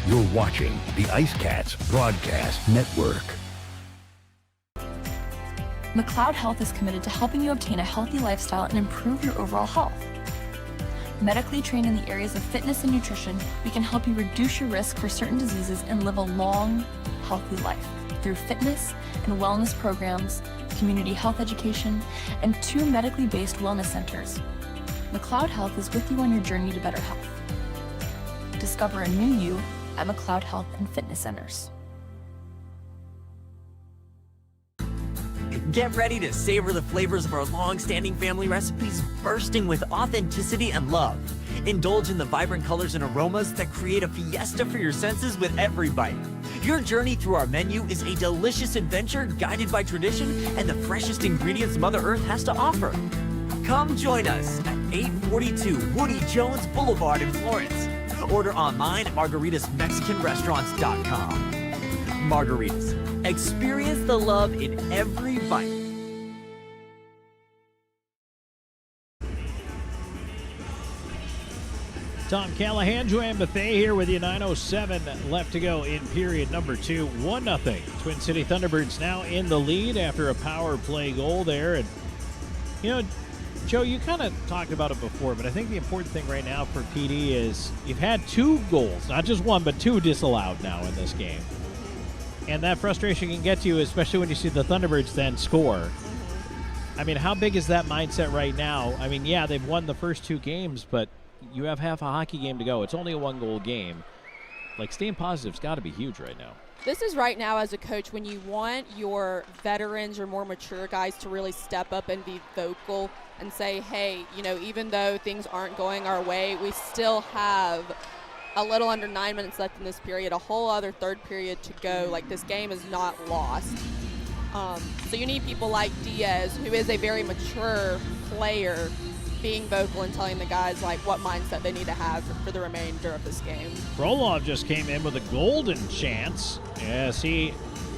You're watching the IceCats Broadcast Network. McLeod Health is committed to helping you obtain a healthy lifestyle and improve your overall health. Medically trained in the areas of fitness and nutrition, we can help you reduce your risk for certain diseases and live a long, healthy life through fitness and wellness programs, community health education, and 2 medically based wellness centers. McLeod Health is with you on your journey to better health. Discover a new you at McLeod Health and Fitness Centers. Get ready to savor the flavors of our long-standing family recipes bursting with authenticity and love. Indulge in the vibrant colors and aromas that create a fiesta for your senses with every bite. Your journey through our menu is a delicious adventure guided by tradition and the freshest ingredients Mother Earth has to offer. Come join us at 842 Woody Jones Boulevard in Florence. Order online at margaritasmexicanrestaurants.com. Margaritas. Experience the love in every bite. Tom Callahan, Joanne Bethea here with you. 9:07 left to go in period number 2. 1-0. Twin City Thunderbirds now in the lead after a power play goal there. And, you know, Joe, you kind of talked about it before, but I think the important thing right now for PD is you've had 2 goals, not just 1, but 2 disallowed now in this game. And that frustration can get to you, especially when you see the Thunderbirds then score. I mean, how big is that mindset right now? I mean, yeah, they've won the first 2 games, but you have half a hockey game to go. It's only a 1-goal game. Like, staying positive's got to be huge right now. This is right now as a coach when you want your veterans or more mature guys to really step up and be vocal and say, hey, you know, even though things aren't going our way, we still have a little under 9 minutes left in this period, a whole other third period to go. Like, this game is not lost. So you need people like Diaz, who is a very mature player, being vocal and telling the guys like what mindset they need to have for the remainder of this game. Frolov just came in with a golden chance as he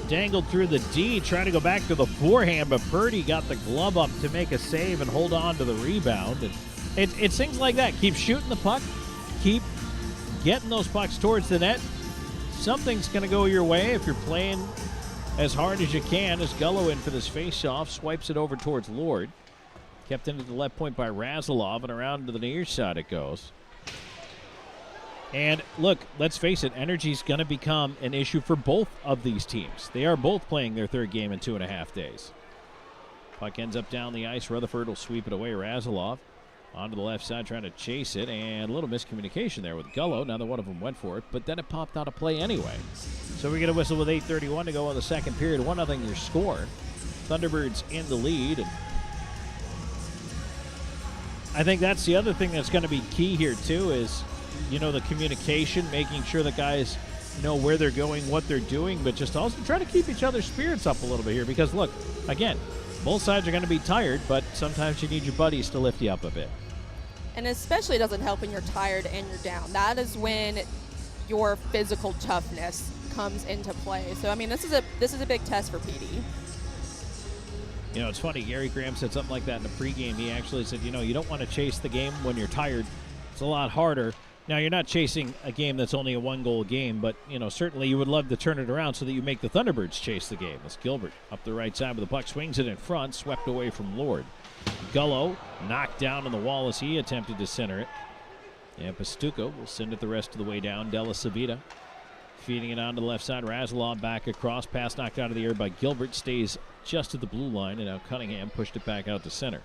dangled through the D, trying to go back to the forehand, but Purdy got the glove up to make a save and hold on to the rebound. And it's things like that. Keep shooting the puck. Keep getting those pucks towards the net. Something's going to go your way if you're playing as hard as you can. As Gullo in for this face-off, swipes it over towards Lord. Kept into the left point by Razilov, and around to the near side it goes. And look, let's face it, energy's going to become an issue for both of these teams. They are both playing their 3rd game in 2.5 days. Puck ends up down the ice. Rutherford will sweep it away. Razilov onto the left side trying to chase it, and a little miscommunication there with Gullo. Neither one of them went for it, but then it popped out of play anyway. So we get a whistle with 8:31 to go in the second period. 1-0 your score. Thunderbirds in the lead. And I think that's the other thing that's going to be key here, too, is, you know, the communication, making sure that guys know where they're going, what they're doing, but just also try to keep each other's spirits up a little bit here because, look, again, both sides are going to be tired, but sometimes you need your buddies to lift you up a bit. And especially it doesn't help when you're tired and you're down. That is when your physical toughness comes into play. So, I mean, this is a big test for PD. You know, it's funny, Gary Graham said something like that in the pregame. He actually said, you know, you don't want to chase the game when you're tired. It's a lot harder. Now, you're not chasing a game that's only a 1-goal game, but, you know, certainly you would love to turn it around so that you make the Thunderbirds chase the game. As Gilbert up the right side with the puck, swings it in front, swept away from Lord. Gullo knocked down on the wall as he attempted to center it. And Pastuca will send it the rest of the way down. Della Savita feeding it on to the left side. Razilov back across. Pass knocked out of the air by Gilbert. Stays just at the blue line, and now Cunningham pushed it back out to center.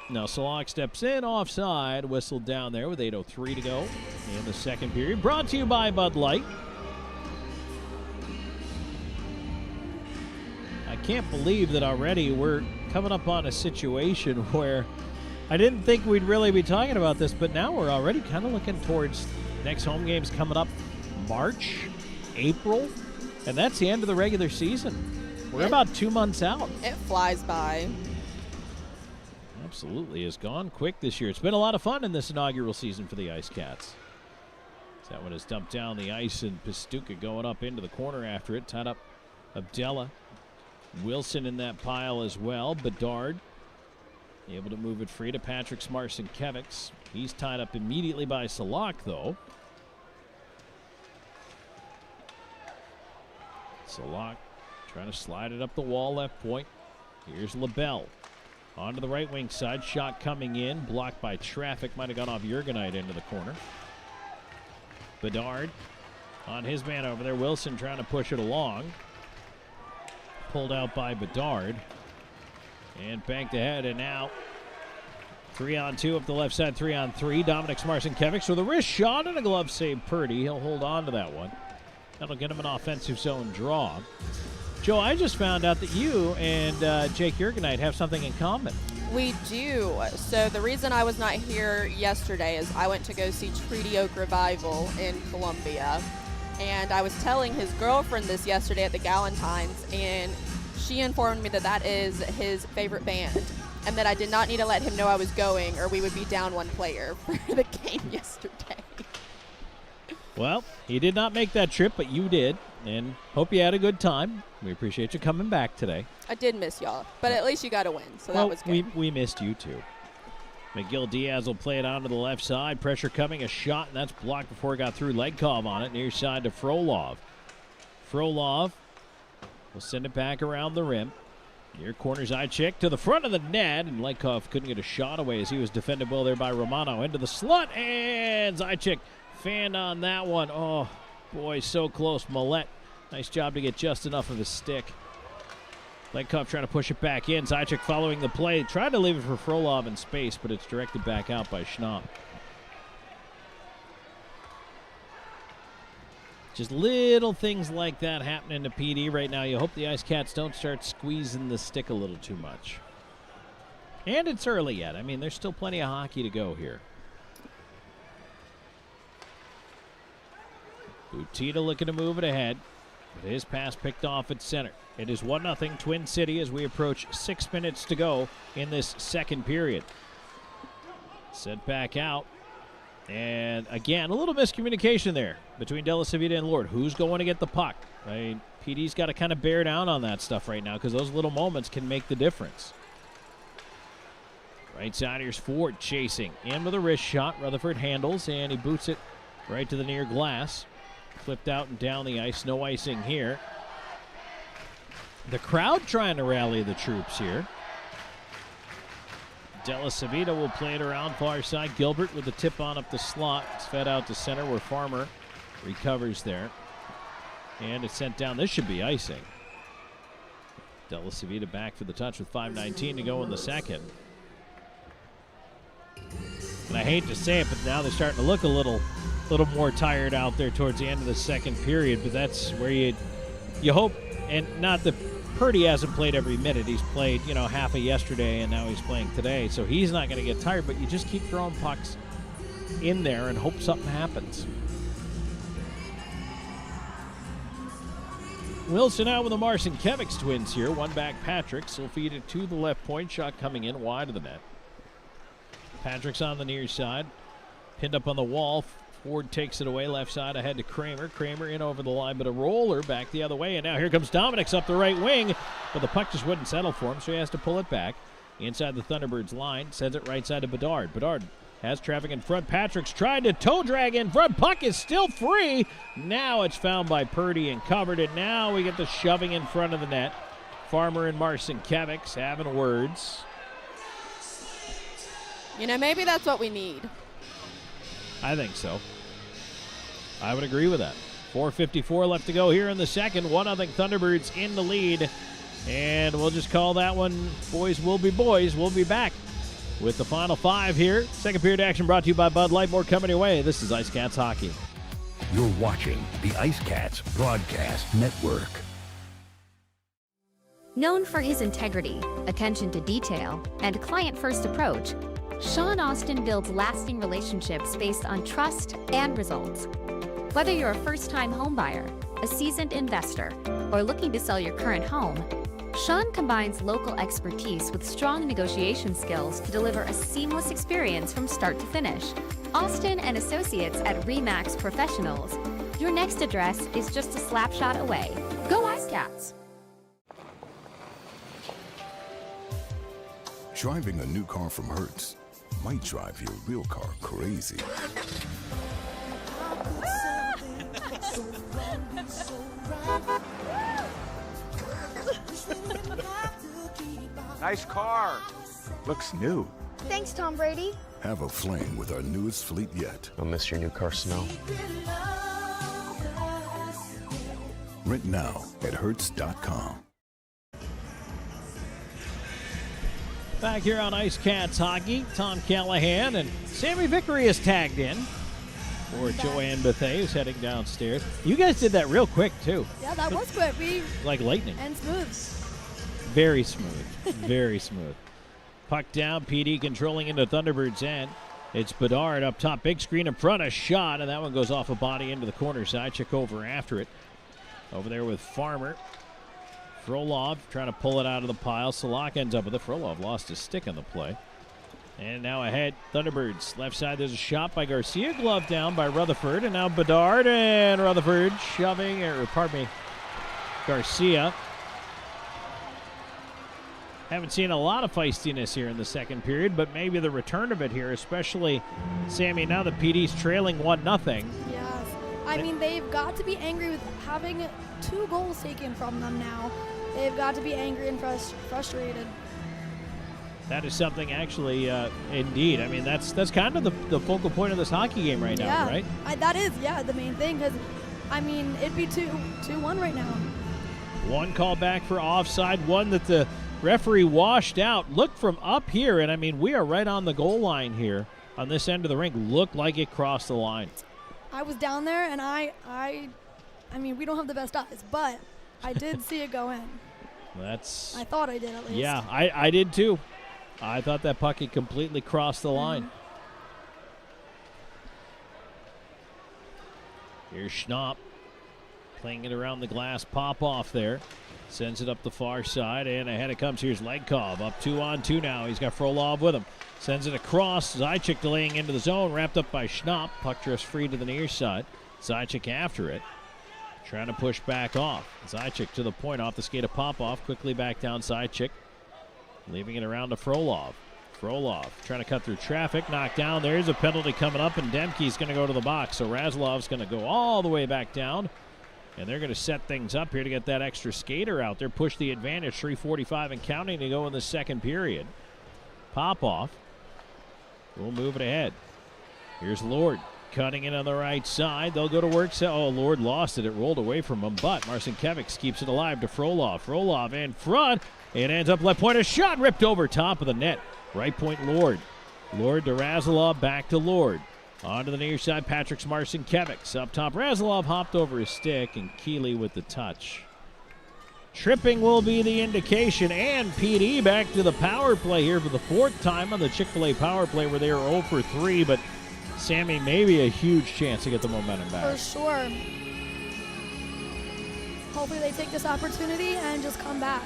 Now Salak steps in, offside, whistled down there with 8:03 to go in the second period. Brought to you by Bud Light. I can't believe that already we're coming up on a situation where I didn't think we'd really be talking about this, but now we're already kind of looking towards next home games coming up March, April, and that's the end of the regular season. We're about 2 months out. It flies by. Absolutely. Has gone quick this year. It's been a lot of fun in this inaugural season for the IceCats. That one is dumped down the ice, and Pastuca going up into the corner after it. Tied up Abdella. Wilson in that pile as well. Bedard able to move it free to Patrick Smarson-Kevics. He's tied up immediately by Salak, though. Salak trying to slide it up the wall, left point. Here's LaBelle. Onto the right wing side. Shot coming in. Blocked by traffic. Might have gone off Jurgenite into the corner. Bedard on his man over there. Wilson trying to push it along. Pulled out by Bedard. And banked ahead. And now 3-on-2 up the left side. 3-on-3. Dominic Smarson-Kevics with a wrist shot and a glove save. Purdy. He'll hold on to that one. That'll get him an offensive zone draw. Joe, I just found out that you and Jake Jurgenite have something in common. We do. So the reason I was not here yesterday is I went to go see Treaty Oak Revival in Columbia. And I was telling his girlfriend this yesterday at the Galentine's, and she informed me that that is his favorite band, and that I did not need to let him know I was going or we would be down one player for the game yesterday. Well, he did not make that trip, but you did, and hope you had a good time. We appreciate you coming back today. I did miss y'all, but at least you got a win, so well, that was good. We missed you, too. McGill Diaz will play it onto the left side. Pressure coming, a shot, and that's blocked before it got through. Legkov on it, near side to Frolov. Frolov will send it back around the rim. Near corner, Zajic to the front of the net, and Legkov couldn't get a shot away as he was defended well there by Romano. Into the slot, and Zajic fanned on that one. Oh, boy, so close. Millette, nice job to get just enough of his stick. Legkov trying to push it back in. Zajic following the play. Tried to leave it for Frolov in space, but it's directed back out by Schnapp. Just little things like that happening to PD right now. You hope the IceCats don't start squeezing the stick a little too much. And it's early yet. I mean, there's still plenty of hockey to go here. Butita looking to move it ahead, but his pass picked off at center. It is 1-0 Twin City as we approach 6 minutes to go in this second period. Sent back out. And again, a little miscommunication there between De La Civita and Lord. Who's going to get the puck? I mean, PD's got to kind of bear down on that stuff right now because those little moments can make the difference. Right side, here's Ford chasing. In with a wrist shot. Rutherford handles, and he boots it right to the near glass. Flipped out and down the ice. No icing here. The crowd trying to rally the troops here. De La Civita will play it around far side. Gilbert with the tip on up the slot. It's fed out to center where Farmer recovers there. And it's sent down. This should be icing. De La Civita back for the touch with 5:19 to go in the second. And I hate to say it, but now they're starting to look a little more tired out there towards the end of the second period. But that's where you hope, and not that Purdy hasn't played every minute. He's played, half of yesterday, and now he's playing today. So he's not going to get tired, but you just keep throwing pucks in there and hope something happens. Wilson out with the Marcinkiewicz twins here. One back Patrick. Will feed it to the left point. Shot coming in wide of the net. Patrick's on the near side. Pinned up on the wall. Ford takes it away, left side ahead to Kramer. Kramer in over the line, but a roller back the other way. And now here comes Dominic's up the right wing, but the puck just wouldn't settle for him, so he has to pull it back. Inside the Thunderbirds line, sends it right side to Bedard. Bedard has traffic in front. Patrick's tried to toe drag in front. Puck is still free. Now it's found by Purdy and covered it. Now we get the shoving in front of the net. Farmer and Marcinkiewicz having words. Maybe that's what we need. I think so. I would agree with that. 4:54 left to go here in the second. 1-0 Thunderbirds in the lead. And we'll just call that one boys will be boys. We'll be back with the final five here. Second period action brought to you by Bud Light. More coming your way. This is IceCats Hockey. You're watching the IceCats Broadcast Network. Known for his integrity, attention to detail, and client-first approach, Sean Austin builds lasting relationships based on trust and results. Whether you're a first-time homebuyer, a seasoned investor, or looking to sell your current home, Sean combines local expertise with strong negotiation skills to deliver a seamless experience from start to finish. Austin and Associates at RE/MAX Professionals. Your next address is just a slap shot away. Go IceCats! Driving a new car from Hertz might drive your real car crazy. Nice car. Looks new. Thanks, Tom Brady. Have a flame with our newest fleet yet. I'll miss your new car smell. Rent now at Hertz.com. Back here on IceCats Hockey, Tom Callahan and Sammy Vickery is tagged in for Joanne Bethay, who's heading downstairs. You guys did that real quick, too. Yeah, that was quick. Like lightning. And smooth. Very smooth. Very smooth. Puck down, PD controlling into Thunderbirds' end. It's Bedard up top, big screen in front, a shot, and that one goes off a body into the corner side. Check over after it. Over there with Farmer. Frolov trying to pull it out of the pile. Salak ends up with it. Frolov lost his stick on the play. And now ahead, Thunderbirds. Left side, there's a shot by Garcia. Glove down by Rutherford. And now Bedard and Rutherford shoving, Garcia. Haven't seen a lot of feistiness here in the second period, but maybe the return of it here, especially, Sammy, now the PD's trailing 1-0. Yes. I mean, they've got to be angry with having 2 goals taken from them now. They've got to be angry and frustrated. That is something, actually, indeed. I mean, that's kind of the focal point of this hockey game right now, right? That is, the main thing, because, I mean, it'd be 2-1 right now. One call back for offside, one that the referee washed out. Look from up here, and I mean, we are right on the goal line here on this end of the rink. Looked like it crossed the line. I was down there, and I mean, we don't have the best eyes, but I did see it go in. I thought I did, at least. Yeah, I did too. I thought that puck had completely crossed the line. Here's Schnapp playing it around the glass. Pop-off there. Sends it up the far side, and ahead it comes. Here's Legkov, up 2-on-2 now. He's got Frolov with him. Sends it across. Zajac delaying into the zone, wrapped up by Schnapp. Puck drifts free to the near side. Zajac after it, trying to push back off. Zajac to the point, off the skate of Popov. Quickly back down Zajac, leaving it around to Frolov. Frolov trying to cut through traffic, knocked down. There's a penalty coming up, and Demke's going to go to the box. So Razlov's going to go all the way back down. And they're going to set things up here to get that extra skater out there, push the advantage, 3:45 and counting to go in the second period. Popoff will move it ahead. Here's Lord cutting it on the right side. They'll go to work. Oh, Lord lost it. It rolled away from him, but Marcinkiewicz keeps it alive to Frolov. Frolov in front. It ends up left point. A shot ripped over top of the net. Right point, Lord. Lord to Razalov, back to Lord. On to the near side, Patrick's Marcinkiewicz. Up top, Razalov hopped over his stick, and Keeley with the touch. Tripping will be the indication, and PD back to the power play here for the 4th time on the Chick-fil-A power play, where they are 0 for 3, but Sammy, maybe a huge chance to get the momentum back. For sure. Hopefully they take this opportunity and just come back.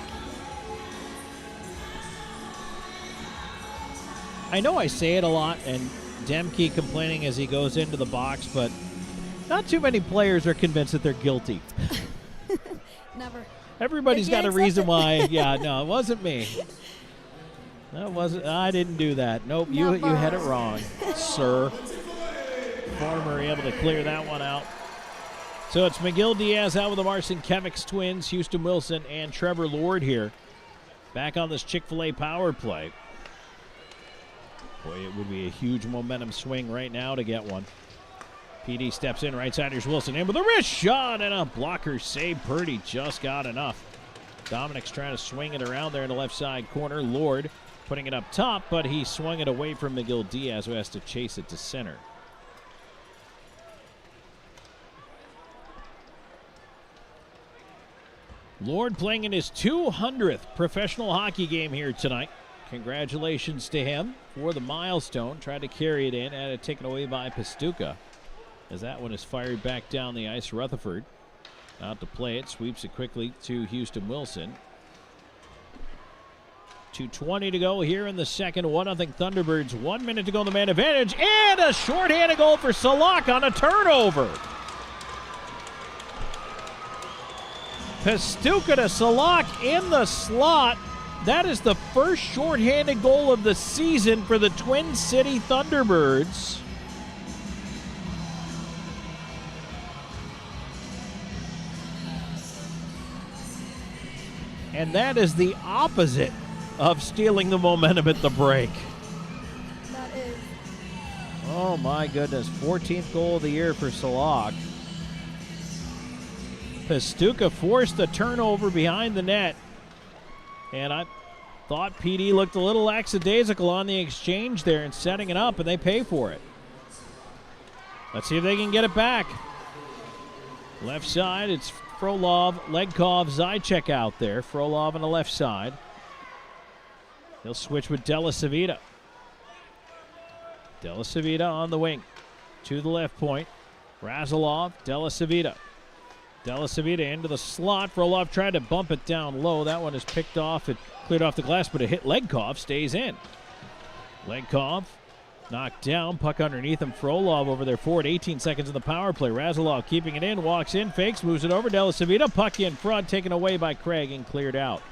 I know I say it a lot, and Demke complaining as he goes into the box, but not too many players are convinced that they're guilty. Never. Everybody's got a reason why. Yeah, no, it wasn't me. That wasn't. I didn't do that. Nope, you had it wrong, sir. Farmer able to clear that one out. So it's McGill Diaz out with the Marcinkiewicz twins, Houston Wilson and Trevor Lord here, back on this Chick-fil-A power play. Boy, it would be a huge momentum swing right now to get one. PD steps in, right side. Here's Wilson in with a wrist shot and a blocker save. Purdy just got enough. Dominic's trying to swing it around there in the left side corner. Lord putting it up top, but he swung it away from McGill Diaz, who has to chase it to center. Lord playing in his 200th professional hockey game here tonight. Congratulations to him for the milestone. Tried to carry it in, had it taken away by Pastuca, as that one is fired back down the ice. Rutherford out to play it, sweeps it quickly to Houston Wilson. 2:20 to go here in the second. 1-0 Thunderbirds. 1 minute to go in the man advantage, and a shorthanded goal for Salak on a turnover. Pastuca to Salak in the slot. That is the first shorthanded goal of the season for the Twin City Thunderbirds. And that is the opposite of stealing the momentum at the break. That is. Oh my goodness, 14th goal of the year for Salak. Pastuca forced the turnover behind the net. And I thought PD looked a little lackadaisical on the exchange there and setting it up, and they pay for it. Let's see if they can get it back. Left side, it's Frolov, Legkov, Zajac out there. Frolov on the left side. He'll switch with Della Savita. Della Savita on the wing. To the left point. Razalov, Della Savita. Della Savita into the slot. Frolov tried to bump it down low. That one is picked off. It cleared off the glass, but it hit Legkov. Stays in. Legkov knocked down. Puck underneath him. Frolov over there forward. 18 seconds in the power play. Razalov keeping it in. Walks in. Fakes. Moves it over. Della Savita. Puck in front. Taken away by Craig and cleared out.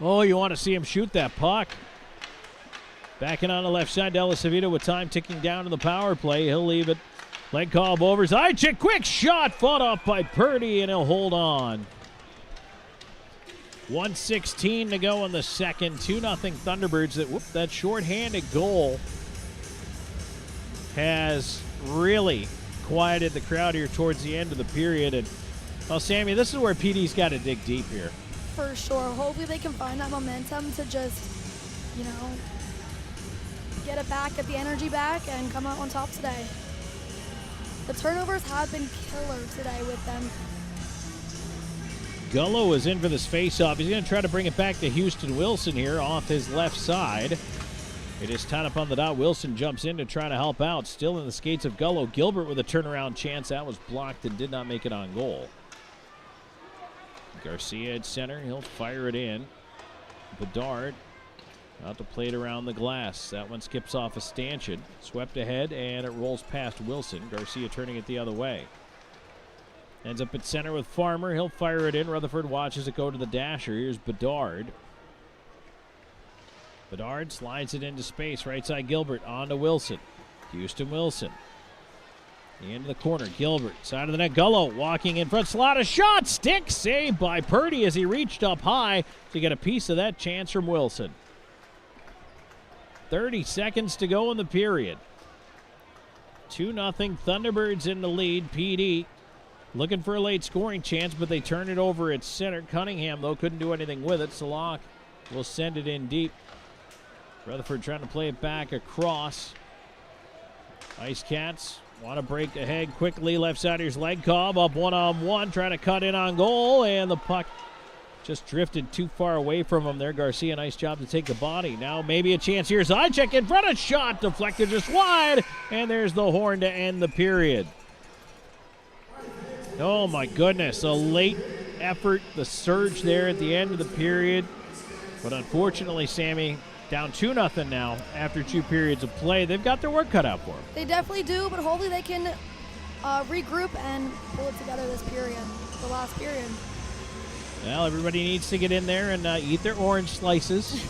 Oh, you want to see him shoot that puck. Backing on the left side, Delasavita with time ticking down to the power play. He'll leave it. Leg call over. Zajac, quick shot, fought off by Purdy, and he'll hold on. 1:16 to go in the second. 2-0 Thunderbirds. That shorthanded goal has really quieted the crowd here towards the end of the period. And, well, Sammy, this is where PD's got to dig deep here. For sure. Hopefully they can find that momentum to just, get it back, get the energy back, and come out on top today. The turnovers have been killer today with them. Gullo is in for this faceoff. He's going to try to bring it back to Houston Wilson here off his left side. It is tied up on the dot. Wilson jumps in to try to help out. Still in the skates of Gullo. Gilbert with a turnaround chance. That was blocked and did not make it on goal. Garcia at center. He'll fire it in. Bedard out to play it around the glass. That one skips off a stanchion. Swept ahead, and it rolls past Wilson. Garcia turning it the other way. Ends up at center with Farmer. He'll fire it in. Rutherford watches it go to the dasher. Here's Bedard. Bedard slides it into space. Right side Gilbert on to Wilson. Houston Wilson. Into the corner. Gilbert. Side of the net. Gullo walking in front. Slot a shot. Stick saved by Purdy as he reached up high to get a piece of that chance from Wilson. 30 seconds to go in the period. 2-0 Thunderbirds in the lead. PD looking for a late scoring chance, but they turn it over at center. Cunningham, though, couldn't do anything with it. Salak will send it in deep. Rutherford trying to play it back across. IceCats want to break ahead quickly. Left side, here's Legcobb up one-on-one, trying to cut in on goal, and the puck just drifted too far away from him there. Garcia, nice job to take the body. Now maybe a chance here. Zajac in front, of shot deflected just wide, and there's the horn to end the period. Oh my goodness, a late effort, the surge there at the end of the period. But unfortunately, Sammy, down 2-0 now after 2 periods of play. They've got their work cut out for them. They definitely do, but hopefully they can regroup and pull it together this period, the last period. Well, everybody needs to get in there and eat their orange slices,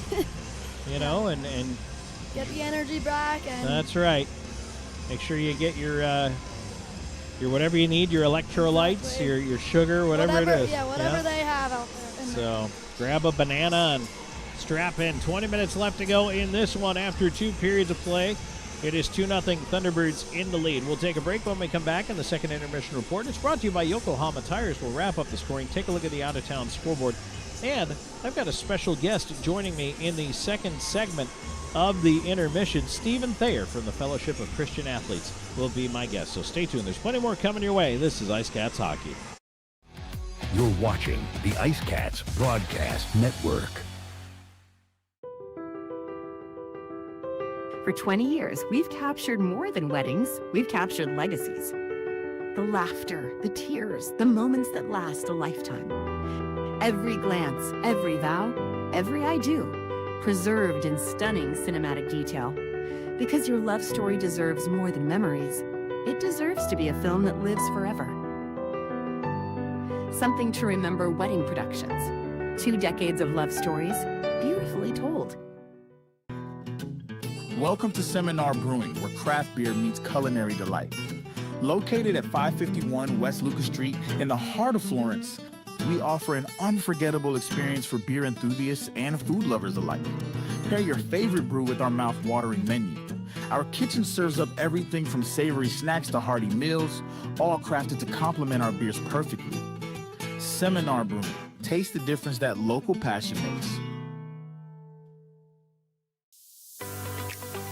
and get the energy back. And that's right. Make sure you get your whatever you need, your electrolytes, exactly. your sugar, whatever it is. Yeah, whatever they have out there. So grab a banana and strap in. 20 minutes left to go in this one after 2 periods of play. It is 2-0 Thunderbirds in the lead. We'll take a break. When we come back in the second intermission report, it's brought to you by Yokohama Tires. We'll wrap up the scoring, take a look at the out-of-town scoreboard, and I've got a special guest joining me in the second segment of the intermission. Stephen Thayer from the Fellowship of Christian Athletes will be my guest, so stay tuned. There's plenty more coming your way. This is IceCats Hockey. You're watching the IceCats Broadcast Network. For 20 years, we've captured more than weddings. We've captured legacies. The laughter, the tears, the moments that last a lifetime. Every glance, every vow, every I do, preserved in stunning cinematic detail. Because your love story deserves more than memories. It deserves to be a film that lives forever. Something to remember wedding productions. 2 decades of love stories, beautifully told. Welcome to Seminar Brewing, where craft beer meets culinary delight. Located at 551 West Lucas Street in the heart of Florence, we offer an unforgettable experience for beer enthusiasts and food lovers alike. Pair your favorite brew with our mouth-watering menu. Our kitchen serves up everything from savory snacks to hearty meals, all crafted to complement our beers perfectly. Seminar Brewing. Taste the difference that local passion makes.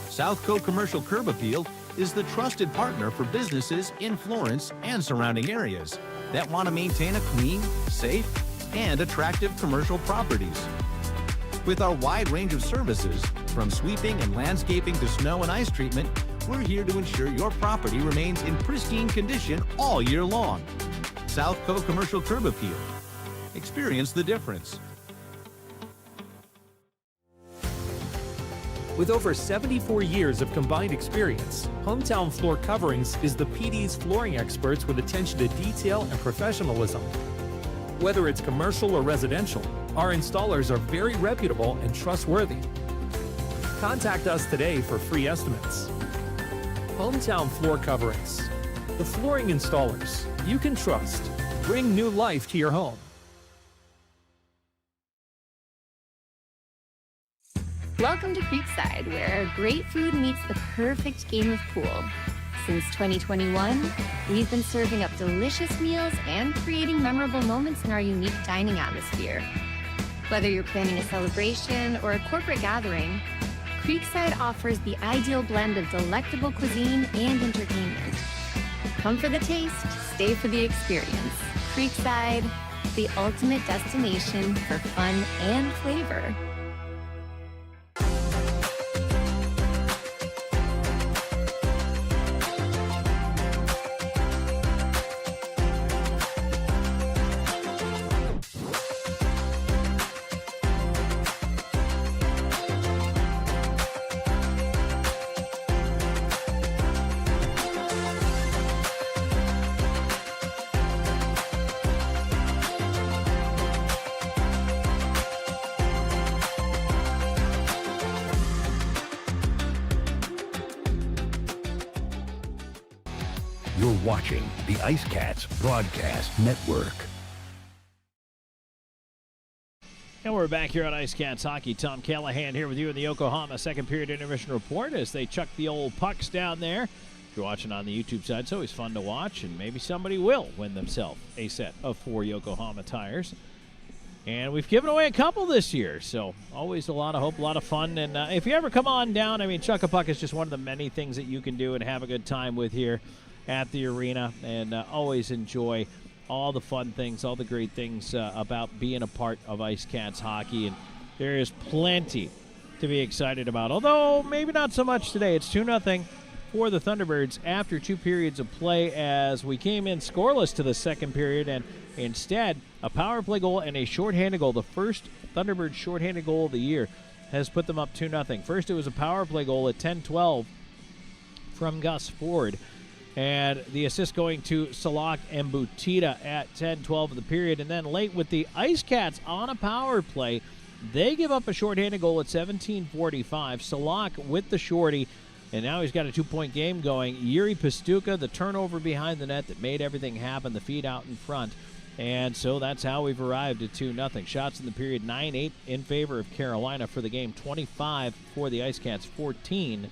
Southco Commercial Curb Appeal is the trusted partner for businesses in Florence and surrounding areas that want to maintain a clean, safe, and attractive commercial properties. With our wide range of services, from sweeping and landscaping to snow and ice treatment, we're here to ensure your property remains in pristine condition all year long. Southco Commercial Curb Appeal. Experience the difference. With over 74 years of combined experience, Hometown Floor Coverings is the PD's flooring experts with attention to detail and professionalism. Whether it's commercial or residential, Our installers are very reputable and trustworthy. Contact us today for free estimates. Hometown Floor Coverings. The flooring installers you can trust. Bring new life to your home. Welcome to Creekside, where great food meets the perfect game of pool. Since 2021, we've been serving up delicious meals and creating memorable moments in our unique dining atmosphere. Whether you're planning a celebration or a corporate gathering, Creekside offers the ideal blend of delectable cuisine and entertainment. Come for the taste, stay for the experience. Creekside, the ultimate destination for fun and flavor. You're watching the IceCats Broadcast Network. And we're back here on IceCats Hockey. Tom Callahan here with you in the Yokohama second period intermission report as they chuck the old pucks down there. If you're watching on the YouTube side, it's always fun to watch, and maybe somebody will win themselves a set of 4 Yokohama tires. And we've given away a couple this year, so always a lot of hope, a lot of fun. And if you ever come on down, I mean, chuck a puck is just one of the many things that you can do and have a good time with here at the arena, and always enjoy all the fun things, all the great things about being a part of IceCats hockey. And there is plenty to be excited about, although maybe not so much today. It's 2-0 for the Thunderbirds after 2 periods of play as we came in scoreless to the second period, and instead a power play goal and a shorthanded goal, the first Thunderbirds shorthanded goal of the year, has put them up 2-0. First it was a power play goal at 10-12 from Gus Ford, and the assist going to Salak and Butita at 10-12 of the period. And then late with the IceCats on a power play, they give up a shorthanded goal at 17:45. Salak with the shorty, and now he's got a 2-point game going. Yuri Pastuka, the turnover behind the net that made everything happen, the feed out in front. And so that's how we've arrived at 2-0. Shots in the period, 9-8 in favor of Carolina for the game, 25 for the IceCats, 14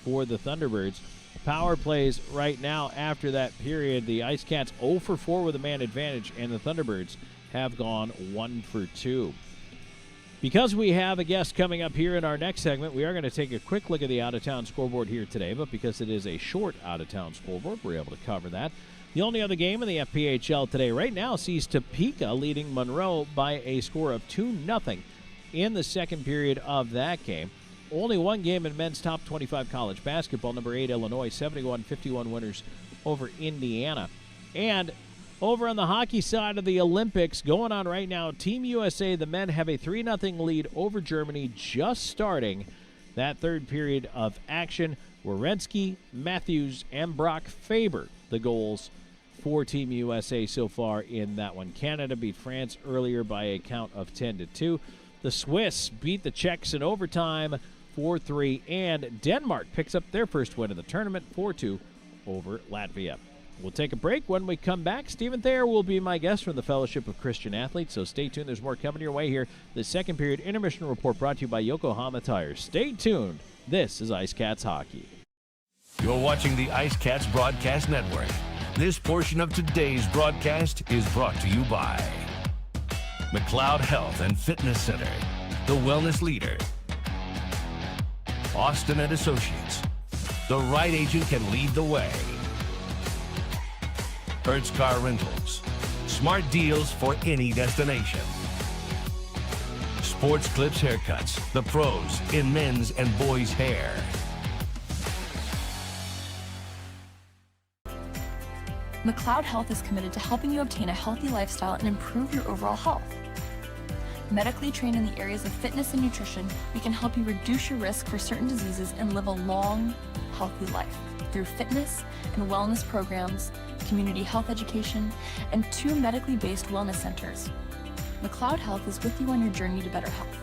for the Thunderbirds. Power plays right now after that period. The IceCats 0 for 4 with a man advantage, and the Thunderbirds have gone 1 for 2. Because we have a guest coming up here in our next segment, we are going to take a quick look at the out-of-town scoreboard here today, but because it is a short out-of-town scoreboard, we're able to cover that. The only other game in the FPHL today right now sees Topeka leading Monroe by a score of 2-0 in the second period of that game. Only one game in men's top 25 college basketball. Number 8, Illinois, 71-51 winners over Indiana. And over on the hockey side of the Olympics, going on right now, Team USA, the men have a 3-0 lead over Germany just starting that third period of action. Werenski, Matthews, and Brock Faber, the goals for Team USA so far in that one. Canada beat France earlier by a count of 10-2. The Swiss beat the Czechs in overtime 4-3, and Denmark picks up their first win of the tournament, 4-2 over Latvia. We'll take a break. When we come back, Stephen Thayer will be my guest from the Fellowship of Christian Athletes, so stay tuned. There's more coming your way here. The second period intermission report brought to you by Yokohama Tires. Stay tuned. This is IceCats Hockey. You're watching the IceCats Broadcast Network. This portion of today's broadcast is brought to you by McLeod Health and Fitness Center, the wellness leader. Austin & Associates. The right agent can lead the way. Hertz Car Rentals. Smart deals for any destination. Sports Clips Haircuts. The pros in men's and boys' hair. McLeod Health is committed to helping you obtain a healthy lifestyle and improve your overall health. Medically trained in the areas of fitness and nutrition, we can help you reduce your risk for certain diseases and live a long, healthy life through fitness and wellness programs, community health education, and 2 medically based wellness centers. McLeod Health is with you on your journey to better health.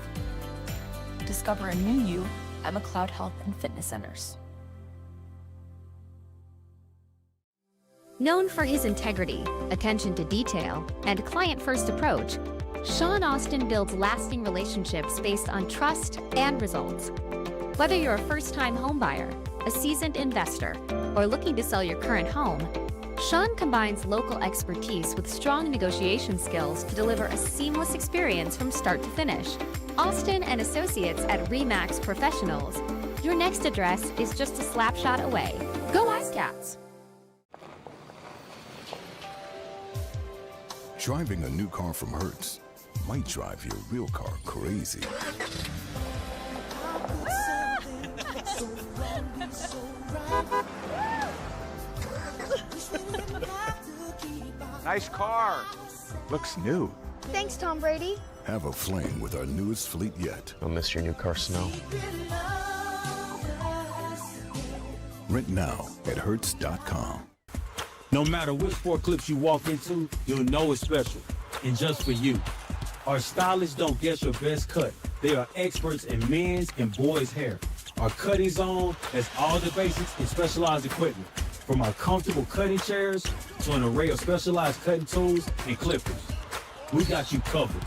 Discover a new you at McLeod Health and Fitness Centers. Known for his integrity, attention to detail, and client-first approach, Sean Austin builds lasting relationships based on trust and results. Whether you're a first-time homebuyer, a seasoned investor, or looking to sell your current home, Sean combines local expertise with strong negotiation skills to deliver a seamless experience from start to finish. Austin and Associates at RE/MAX Professionals. Your next address is just a slap shot away. Go IceCats! Driving a new car from Hertz might drive your real car crazy. Nice car. Looks new. Thanks, Tom Brady. Have a fling with our newest fleet yet. I'll miss your new car smell. Rent now at Hertz.com. No matter which forklifts you walk into, you'll know it's special. And just for you. Our stylists don't guess your best cut. They are experts in men's and boys' hair. Our cutting zone has all the basics in specialized equipment. From our comfortable cutting chairs to an array of specialized cutting tools and clippers. We got you covered.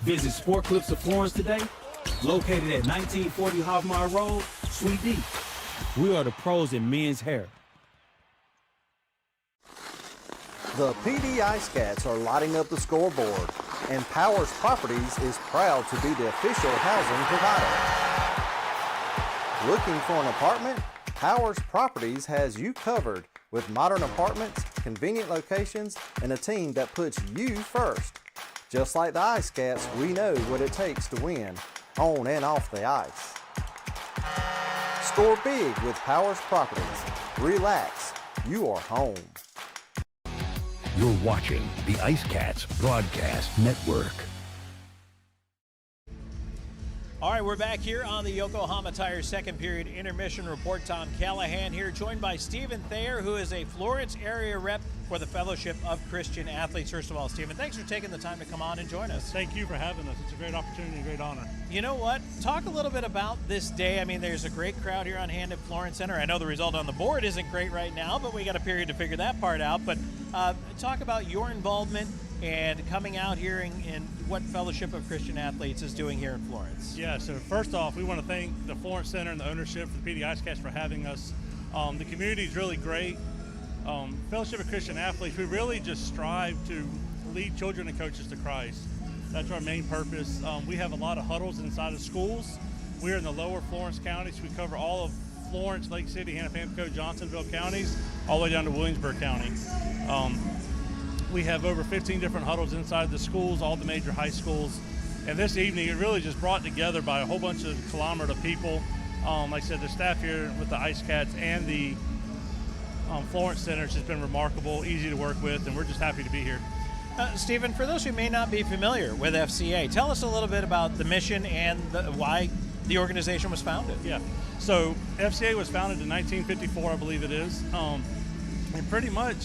Visit Sport Clips of Florence today, located at 1940 Hoffmeyer Road, Suite D. We are the pros in men's hair. The PD IceCats are lighting up the scoreboard, and Powers Properties is proud to be the official housing provider. Looking for an apartment? Powers Properties has you covered with modern apartments, convenient locations, and a team that puts you first. Just like the IceCats, we know what it takes to win, on and off the ice. Score big with Powers Properties. Relax, you are home. You're watching the IceCats Broadcast Network. All right, we're back here on the Yokohama Tire second period intermission report. Tom Callahan here, joined by Stephen Thayer, who is a Florence area rep for the Fellowship of Christian Athletes. First of all, Stephen, thanks for taking the time to come on and join us. Thank you for having us. It's a great opportunity and a great honor. You know what? Talk a little bit about this day. I mean, there's a great crowd here on hand at Florence Center. I know the result on the board isn't great right now, but we got a period to figure that part out. But talk about your involvement and coming out here and what Fellowship of Christian Athletes is doing here in Florence. Yeah, so first off, we want to thank the Florence Center and the ownership for the PD IceCats for having us. The community is really great. Fellowship of Christian Athletes, we really just strive to lead children and coaches to Christ. That's our main purpose. We have a lot of huddles inside of schools. We're in the lower Florence counties. So we cover all of Florence, Lake City, Hannah-Pamlico, Johnsonville counties, all the way down to Williamsburg County. We have over 15 different huddles inside the schools, all the major high schools. And this evening, it really just brought together by a whole bunch of kilometer people. Like I said, the staff here with the IceCats and the Florence Center has just been remarkable, easy to work with, and we're just happy to be here. Stephen, for those who may not be familiar with FCA, tell us a little bit about the mission and why the organization was founded. Yeah, so FCA was founded in 1954, I believe it is. And pretty much,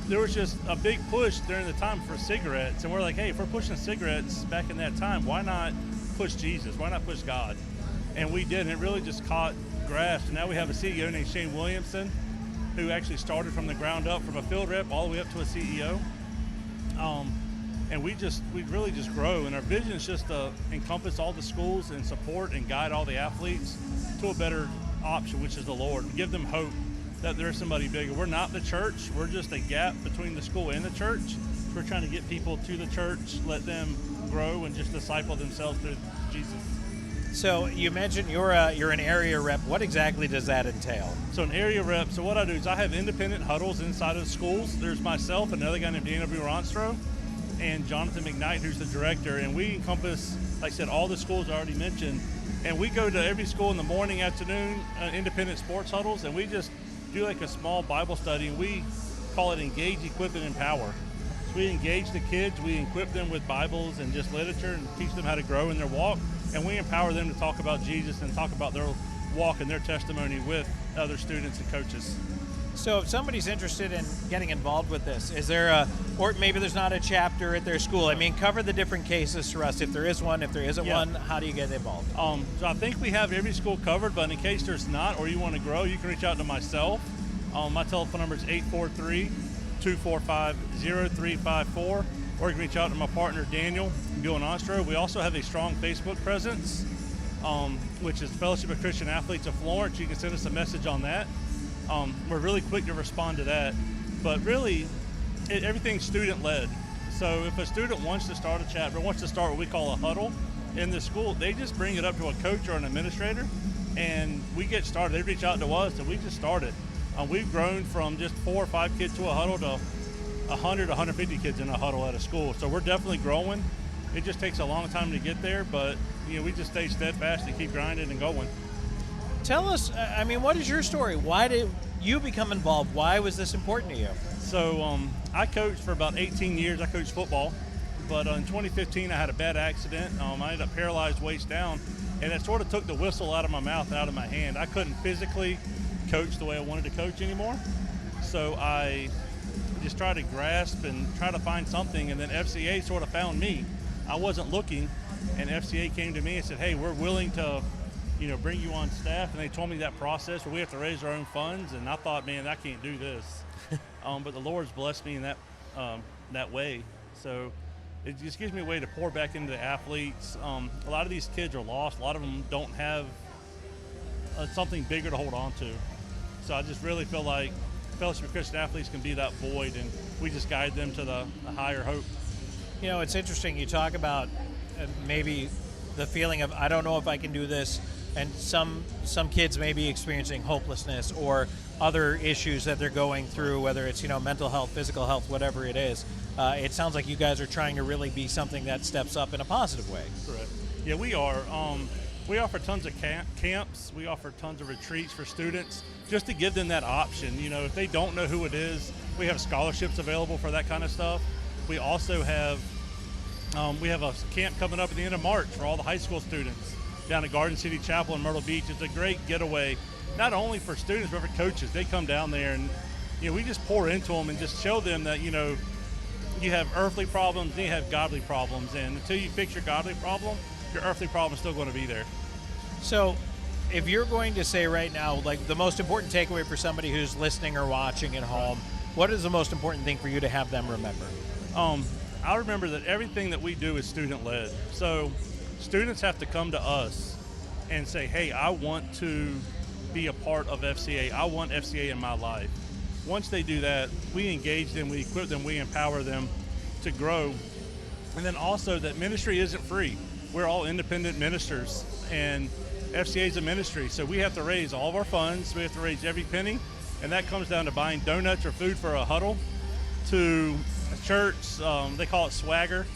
there was just a big push during the time for cigarettes. And we're like, hey, if we're pushing cigarettes back in that time, why not push Jesus? Why not push God? And we did, and it really just caught grasp. Now we have a CEO named Shane Williamson, who actually started from the ground up, from a field rep all the way up to a CEO. And we really just grow. And our vision is just to encompass all the schools and support and guide all the athletes to a better option, which is the Lord, and give them hope that there's somebody bigger. We're not the church. We're just a gap between the school and the church. We're trying to get people to the church, let them grow and just disciple themselves through Jesus. So you mentioned you're an area rep. What exactly does that entail? So an area rep, so what I do is I have independent huddles inside of the schools. There's myself, another guy named Daniel Ronstro, and Jonathan McKnight, who's the director. And we encompass, like I said, all the schools I already mentioned. And we go to every school in the morning, afternoon, independent sports huddles, and we just do like a small Bible study, and we call it Engage, Equip, and Empower. So we engage the kids, we equip them with Bibles and just literature and teach them how to grow in their walk, and we empower them to talk about Jesus and talk about their walk and their testimony with other students and coaches. So if somebody's interested in getting involved with this, is there or maybe there's not a chapter at their school? I mean, cover the different cases for us. If there is one, if there isn't one, how do you get involved? So I think we have every school covered, but in case there's not, or you want to grow, you can reach out to myself. My telephone number is 843-245-0354, or you can reach out to my partner, Daniel Nostro. We also have a strong Facebook presence, which is Fellowship of Christian Athletes of Florence. You can send us a message on that. We're really quick to respond to that, but really everything's student-led. So if a student wants to start a chapter, wants to start what we call a huddle in the school, they just bring it up to a coach or an administrator, and we get started. They reach out to us, and we just started. We've grown from just 4 or 5 kids to a huddle to 100, 150 kids in a huddle at a school. So we're definitely growing. It just takes a long time to get there, but we just stay steadfast and keep grinding and going. Tell us, I mean, what is your story? Why did you become involved? Why was this important to you? So I coached for about 18 years. I coached football, but in 2015 I had a bad accident. I ended up paralyzed waist down, and it sort of took the whistle out of my mouth and out of my hand. I couldn't physically coach the way I wanted to coach anymore, so I just tried to grasp and try to find something, and then FCA sort of found me. I wasn't looking, and FCA came to me and said, hey, we're willing to bring you on staff, and they told me that process where we have to raise our own funds, and I thought, man, I can't do this. But the Lord's blessed me in that way. So it just gives me a way to pour back into the athletes. A lot of these kids are lost. A lot of them don't have something bigger to hold on to. So I just really feel like Fellowship of Christian Athletes can be that void, and we just guide them to the higher hope. It's interesting. You talk about maybe the feeling of, I don't know if I can do this, and some kids may be experiencing hopelessness or other issues that they're going through, whether it's mental health, physical health, whatever it is. It sounds like you guys are trying to really be something that steps up in a positive way. Correct. Yeah, we are. We offer tons of camps. We offer tons of retreats for students just to give them that option. If they don't know who it is, we have scholarships available for that kind of stuff. We also have a camp coming up at the end of March for all the high school students down at Garden City Chapel in Myrtle Beach. It's a great getaway, not only for students, but for coaches. They come down there, and we just pour into them and just show them that, you have earthly problems and you have godly problems. And until you fix your godly problem, your earthly problem is still going to be there. So if you're going to say right now, like, the most important takeaway for somebody who's listening or watching at home, what is the most important thing for you to have them remember? I remember that everything that we do is student-led. So students have to come to us and say, hey, I want to be a part of FCA. I want FCA in my life. Once they do that, we engage them, we equip them, we empower them to grow. And then also that ministry isn't free. We're all independent ministers, and FCA is a ministry. So we have to raise all of our funds. We have to raise every penny, and that comes down to buying donuts or food for a huddle, to a church, they call it swagger,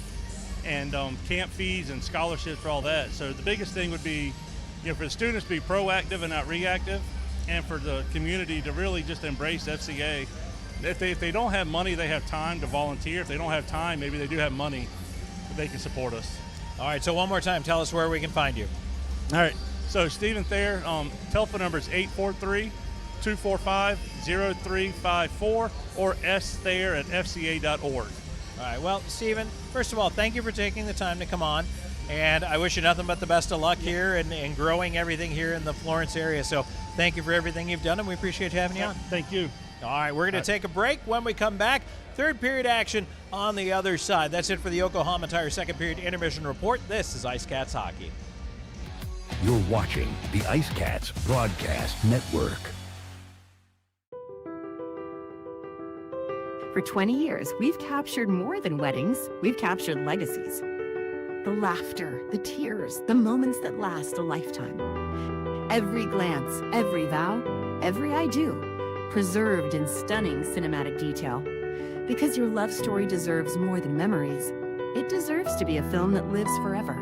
and camp fees and scholarships for all that. So the biggest thing would be, for the students to be proactive and not reactive, and for the community to really just embrace FCA. If they don't have money, they have time to volunteer. If they don't have time, maybe they do have money, they can support us. All right, so one more time, tell us where we can find you. All right, so Stephen Thayer, telephone number is 843-245-0354 or sthayer@fca.org. All right, well, Stephen, first of all, thank you for taking the time to come on, and I wish you nothing but the best of luck here and growing everything here in the Florence area. So thank you for everything you've done, and we appreciate having you on. Thank you. All right, we're going to take a break. When we come back, third period action on the other side. That's it for the Yokohama Tire second period intermission report. This is IceCats Hockey. You're watching the IceCats Broadcast Network. For 20 years, we've captured more than weddings. We've captured legacies. The laughter, the tears, the moments that last a lifetime. Every glance, every vow, every I do, preserved in stunning cinematic detail. Because your love story deserves more than memories. It deserves to be a film that lives forever.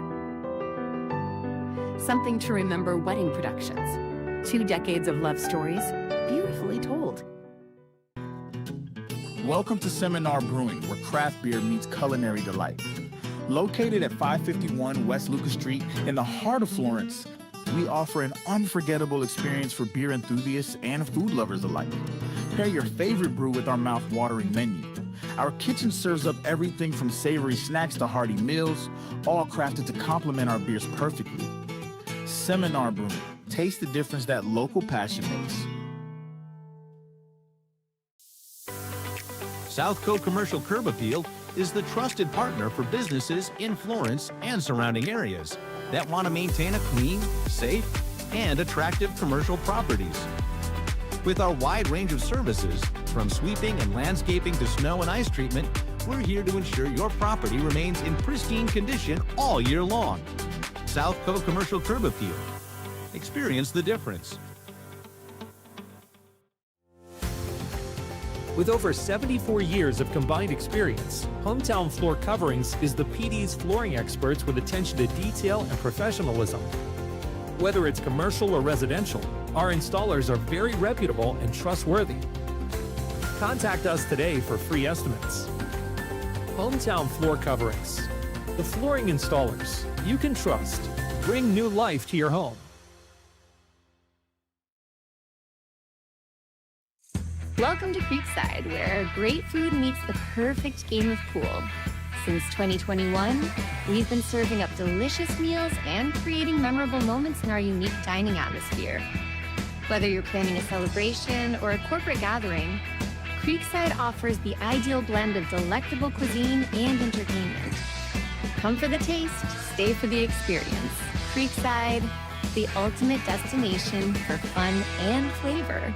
Something to remember wedding productions. 2 decades of love stories, beautifully told. Welcome to Seminar Brewing, where craft beer meets culinary delight. Located at 551 West Lucas Street in the heart of Florence, we offer an unforgettable experience for beer enthusiasts and food lovers alike. Pair your favorite brew with our mouth-watering menu. Our kitchen serves up everything from savory snacks to hearty meals, all crafted to complement our beers perfectly. Seminar Brewing. Taste the difference that local passion makes. Southco Commercial Curb Appeal is the trusted partner for businesses in Florence and surrounding areas that want to maintain a clean, safe, and attractive commercial properties. With our wide range of services, from sweeping and landscaping to snow and ice treatment, we're here to ensure your property remains in pristine condition all year long. Southco Commercial Curb Appeal. Experience the difference. With over 74 years of combined experience, Hometown Floor Coverings is the PD's flooring experts with attention to detail and professionalism. Whether it's commercial or residential, our installers are very reputable and trustworthy. Contact us today for free estimates. Hometown Floor Coverings, the flooring installers you can trust. Bring new life to your home. Welcome to Creekside, where great food meets the perfect game of pool. Since 2021, we've been serving up delicious meals and creating memorable moments in our unique dining atmosphere. Whether you're planning a celebration or a corporate gathering, Creekside offers the ideal blend of delectable cuisine and entertainment. Come for the taste, stay for the experience. Creekside, the ultimate destination for fun and flavor.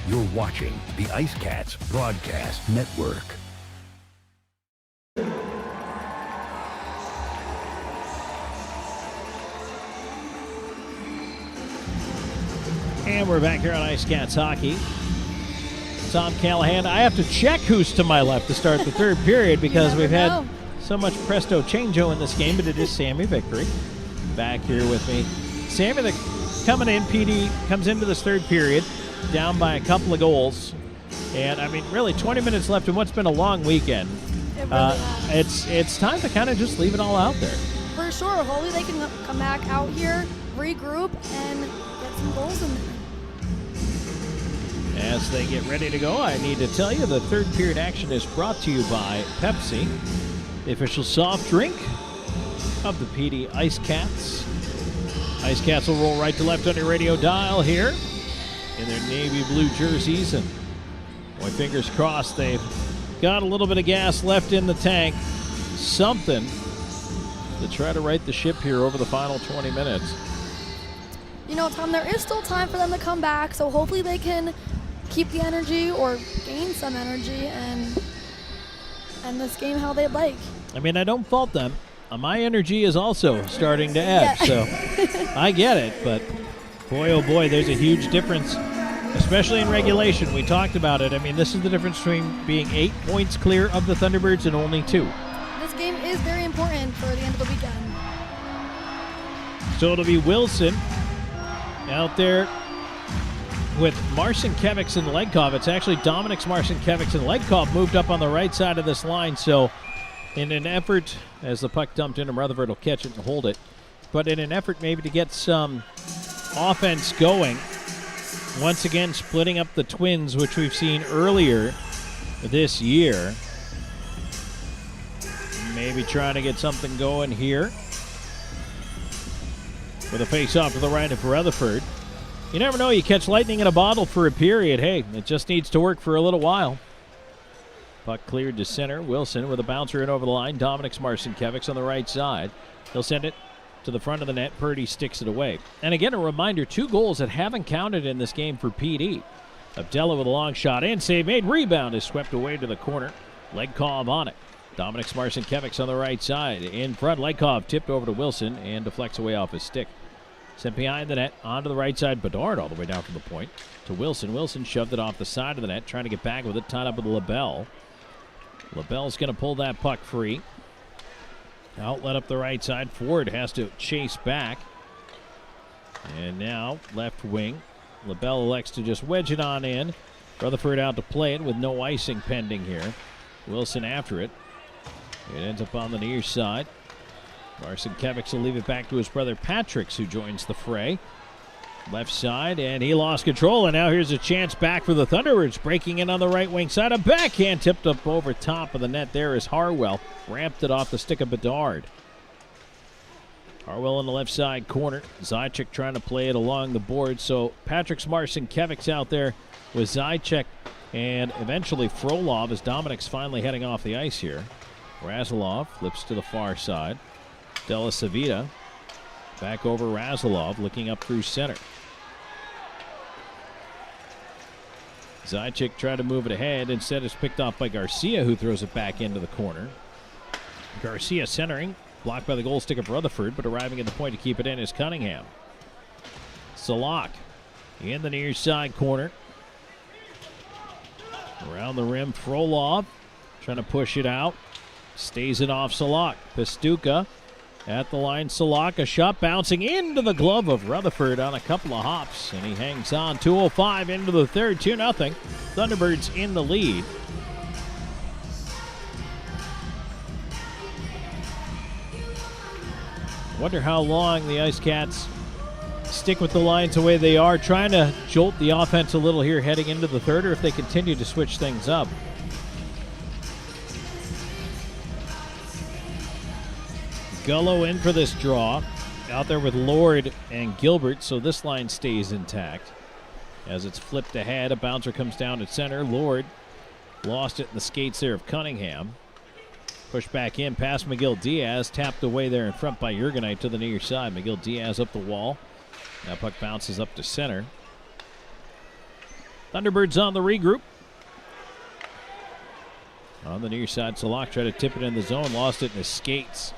You're watching the IceCats Broadcast Network. And we're back here on IceCats Hockey. Tom Callahan. I have to check who's to my left to start the third period because we've had so much presto changeo in this game, but it is Sammy Victory back here with me. Sammy, coming in, PD comes into this third period down by a couple of goals. And, I mean, really 20 minutes left in what's been a long weekend. It's time to kind of just leave it all out there. For sure. Hopefully they can come back out here, regroup, and get some goals in there. As they get ready to go, I need to tell you the third period action is brought to you by Pepsi, the official soft drink of the PD IceCats. IceCats will roll right to left on your radio dial here in their navy blue jerseys, and boy, fingers crossed they've got a little bit of gas left in the tank, something to try to right the ship here over the final 20 minutes. You know, Tom, there is still time for them to come back, so hopefully they can keep the energy or gain some energy and end this game how they'd like. I mean, I don't fault them. My energy is also starting to ebb, so I get it, but boy, oh boy, there's a huge difference, especially in regulation. We talked about it. I mean, this is the difference between being 8 points clear of the Thunderbirds and only 2. This game is very important for the end of the weekend. So it'll be Wilson out there with Marcinkiewicz and Legkov. It's actually Dominik's Marcinkiewicz and Legkov moved up on the right side of this line. So in an effort, as the puck dumped in, Rutherford will catch it and hold it. But in an effort maybe to get some offense going, once again splitting up the Twins, which we've seen earlier this year. Maybe trying to get something going here with a face-off to the right of Rutherford. You never know, you catch lightning in a bottle for a period. Hey, it just needs to work for a little while. Puck cleared to center. Wilson with a bouncer in over the line. Dominik's Marcinkiewicz on the right side. He'll send it to the front of the net. Purdy sticks it away. And again, a reminder, 2 goals that haven't counted in this game for PD. Abdella with a long shot in. Save made. Rebound is swept away to the corner. Legkov on it. Dominic Marcinkiewicz on the right side. In front, Lekov tipped over to Wilson and deflects away off his stick. Sent behind the net, onto the right side. Bedard all the way down from the point to Wilson. Wilson shoved it off the side of the net, trying to get back with it, tied up with LaBelle. LaBelle's going to pull that puck free. Outlet up the right side. Ford has to chase back. And now, left wing. LaBelle elects to just wedge it on in. Rutherford out to play it with no icing pending here. Wilson after it. It ends up on the near side. Marcinkiewicz will leave it back to his brother Patrick, who joins the fray. Left side, and he lost control, and now here's a chance back for the Thunderbirds. Breaking in on the right wing side. A backhand tipped up over top of the net there as Harwell ramped it off the stick of Bedard. Harwell in the left side corner. Zajac trying to play it along the board, so Patrick Marcinkiewicz out there with Zajac and eventually Frolov as Dominic's finally heading off the ice here. Razilov flips to the far side. Della Savita back over Razilov, looking up through center. Zajac tried to move it ahead. Instead, it's picked off by Garcia, who throws it back into the corner. Garcia centering, blocked by the goal stick of Rutherford, but arriving at the point to keep it in is Cunningham. Salak in the near side corner. Around the rim, Frolov trying to push it out. Stays it off Salak. Pastuca at the line. Salak, a shot bouncing into the glove of Rutherford on a couple of hops, and he hangs on. 2:05 into the third, 2-0. Thunderbirds in the lead. Wonder how long the IceCats stick with the lines the way they are, trying to jolt the offense a little here heading into the third, or if they continue to switch things up. Gullo in for this draw. Out there with Lord and Gilbert, so this line stays intact. As it's flipped ahead, a bouncer comes down at center. Lord lost it in the skates there of Cunningham. Pushed back in past McGill Diaz, tapped away there in front by Jurgenite to the near side. McGill Diaz up the wall. That puck bounces up to center. Thunderbirds on the regroup. On the near side, Salak tried to tip it in the zone, lost it in his skates.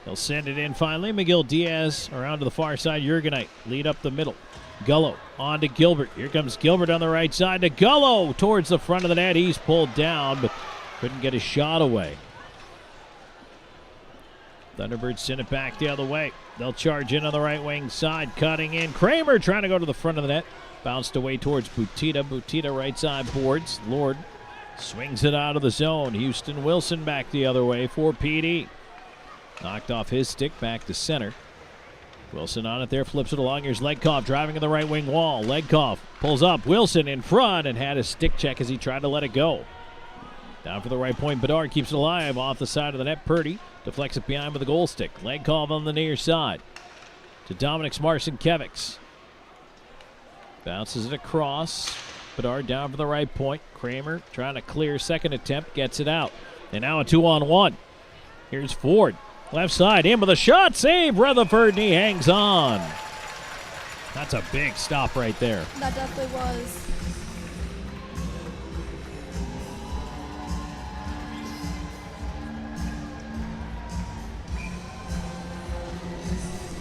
He'll send it in finally. McGill Diaz around to the far side. Jurgenite lead up the middle. Gullo on to Gilbert. Here comes Gilbert on the right side to Gullo towards the front of the net. He's pulled down, but couldn't get his shot away. Thunderbirds send it back the other way. They'll charge in on the right wing side. Cutting in. Kramer trying to go to the front of the net. Bounced away towards Butita. Butita right side boards. Lord swings it out of the zone. Houston Wilson back the other way for PD. Knocked off his stick back to center. Wilson on it there, flips it along. Here's Legkov driving in the right wing wall. Legkov pulls up. Wilson in front and had a stick check as he tried to let it go. Down for the right point. Bedard keeps it alive off the side of the net. Purdy deflects it behind with the goal stick. Legkov on the near side to Dominic Marcinkiewicz. Bounces it across. Bedard down for the right point. Kramer trying to clear. Second attempt. Gets it out. And now a 2-on-1. Here's Ford. Left side, in with a shot, save Rutherford, and he hangs on. That's a big stop right there. That definitely was.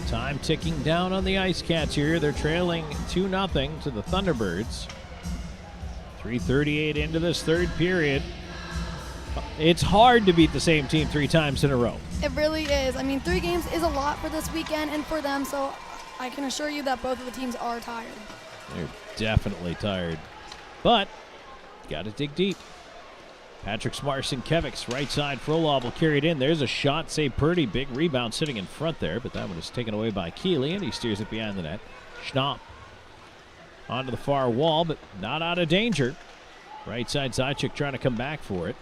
Time ticking down on the IceCats here. They're trailing 2-0 to the Thunderbirds. 3:38 into this third period. It's hard to beat the same team 3 times in a row. It really is. I mean, 3 games is a lot for this weekend and for them, so I can assure you that both of the teams are tired. They're definitely tired. But, got to dig deep. Patrick Marcinkiewicz, right side. Frolov will carry it in. There's a shot. Save Purdy. Big rebound sitting in front there, but that one is taken away by Keeley, and he steers it behind the net. Schnapp onto the far wall, but not out of danger. Right side, Zajac trying to come back for it.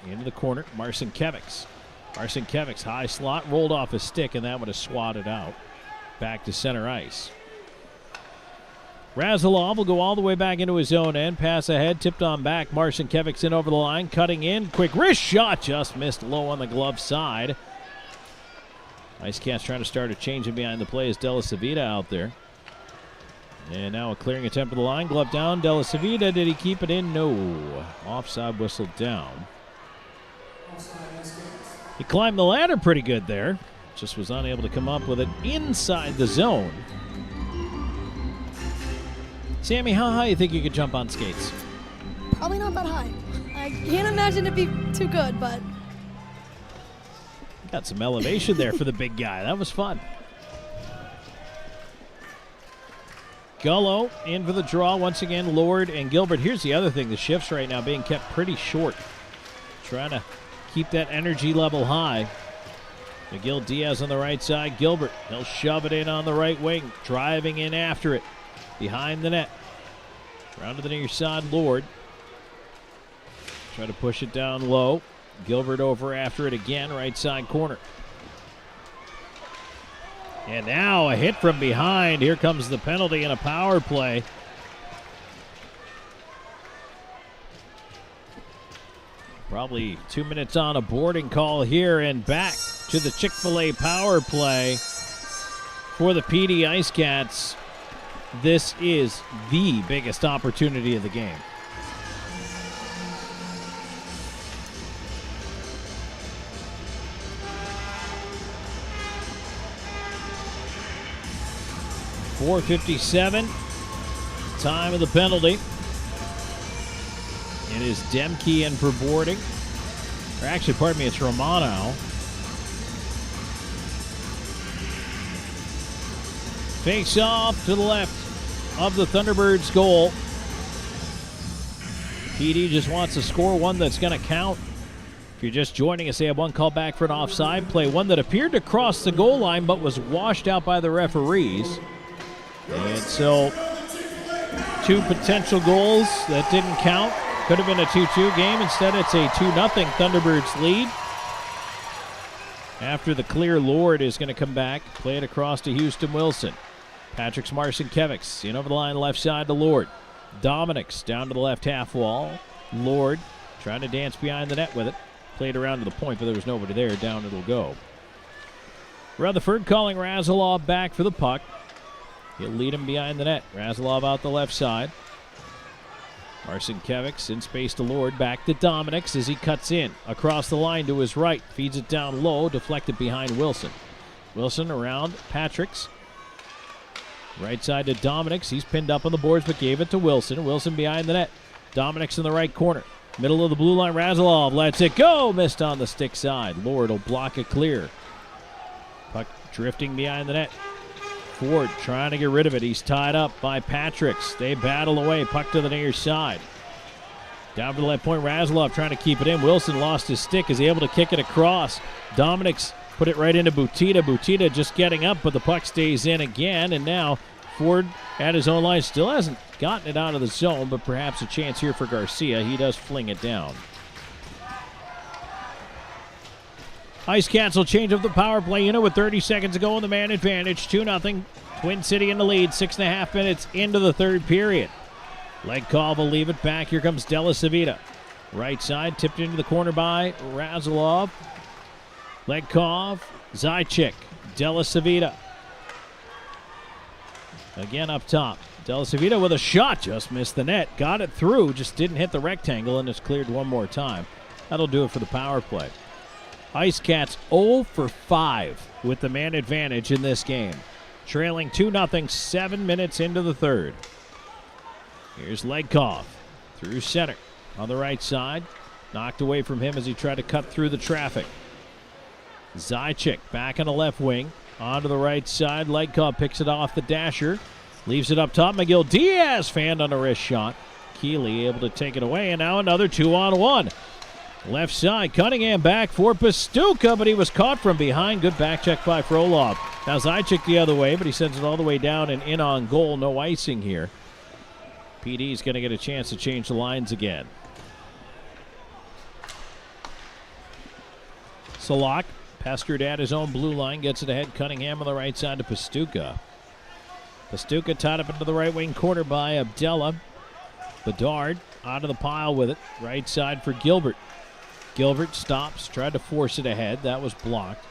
Into the corner, Marcinkiewicz. Marcinkiewicz, high slot, rolled off his stick, and that one is swatted out. Back to center ice. Razilov will go all the way back into his own end. Pass ahead, tipped on back. Marcinkiewicz in over the line, cutting in. Quick wrist shot, just missed low on the glove side. IceCats trying to start a change in behind the play as Della Savita out there. And now a clearing attempt at the line. Glove down, Della Savita. Did he keep it in? No. Offside whistle down. He climbed the ladder pretty good there. Just was unable to come up with it inside the zone. Sammy, how high do you think you could jump on skates? Probably not that high. I can't imagine it'd be too good, but Got some elevation there for the big guy. That was fun. Gullo in for the draw once again. Lord and Gilbert. Here's the other thing. The shifts right now being kept pretty short. Trying to keep that energy level high. Miguel Diaz on the right side. Gilbert, he'll shove it in on the right wing. Driving in after it. Behind the net. Round to the near side, Lord. Try to push it down low. Gilbert over after it again. Right side corner. And now a hit from behind. Here comes the penalty and a power play. Probably 2 minutes on a boarding call here, and back to the Chick-fil-A power play for the PD IceCats. This is the biggest opportunity of the game. .457, time of the penalty. It is Demke in for boarding. Or actually, pardon me, it's Romano. Face off to the left of the Thunderbirds' goal. PD just wants to score one that's going to count. If you're just joining us, they have one call back for an offside play, one that appeared to cross the goal line but was washed out by the referees. And so, two potential goals that didn't count. Could have been a 2-2 game. Instead, it's a 2-0 Thunderbirds lead. After the clear, Lord is going to come back. Play it across to Houston Wilson. Patrick Marcinkiewicz in over the line left side to Lord. Dominics down to the left half wall. Lord trying to dance behind the net with it. Played around to the point, but there was nobody there. Down it'll go. Rutherford calling Razalov back for the puck. He'll lead him behind the net. Razalov out the left side. Marcinkiewicz in space to Lord. Back to Dominics as he cuts in. Across the line to his right. Feeds it down low. Deflected behind Wilson. Wilson around Patrick's. Right side to Dominics. He's pinned up on the boards but gave it to Wilson. Wilson behind the net. Dominics in the right corner. Middle of the blue line. Razalov lets it go. Missed on the stick side. Lord will block it clear. Puck drifting behind the net. Ford trying to get rid of it. He's tied up by Patricks. They battle away. Puck to the near side. Down to the left point. Razalov trying to keep it in. Wilson lost his stick. Is he able to kick it across? Dominics put it right into Butita. Butita just getting up, but the puck stays in again. And now Ford at his own line still hasn't gotten it out of the zone, but perhaps a chance here for Garcia. He does fling it down. IceCats will change up the power play unit with 30 seconds to go on the man advantage. 2-0. Twin City in the lead. 6.5 minutes into the third period. Legkov will leave it back. Here comes Della Savita. Right side, tipped into the corner by Razalov. Legkov, Zajic, Della Savita. Again up top. Della Savita with a shot. Just missed the net. Got it through. Just didn't hit the rectangle, and it's cleared one more time. That'll do it for the power play. IceCats 0 for 5 with the man advantage in this game. Trailing 2-0, 7 minutes into the third. Here's Legkov through center on the right side. Knocked away from him as he tried to cut through the traffic. Zajic back on the left wing. Onto the right side. Legkov picks it off the dasher. Leaves it up top. Miguel Diaz fanned on a wrist shot. Keeley able to take it away, and now another 2-on-1. Left side, Cunningham back for Pastuca, but he was caught from behind. Good back check by Frolov. Now Zajic the other way, but he sends it all the way down and in on goal. No icing here. PD's going to get a chance to change the lines again. Salak pestered at his own blue line, gets it ahead. Cunningham on the right side to Pastuca. Pastuca tied up into the right wing corner by Abdella. Bedard out of the pile with it. Right side for Gilbert. Gilbert stops, tried to force it ahead. That was blocked.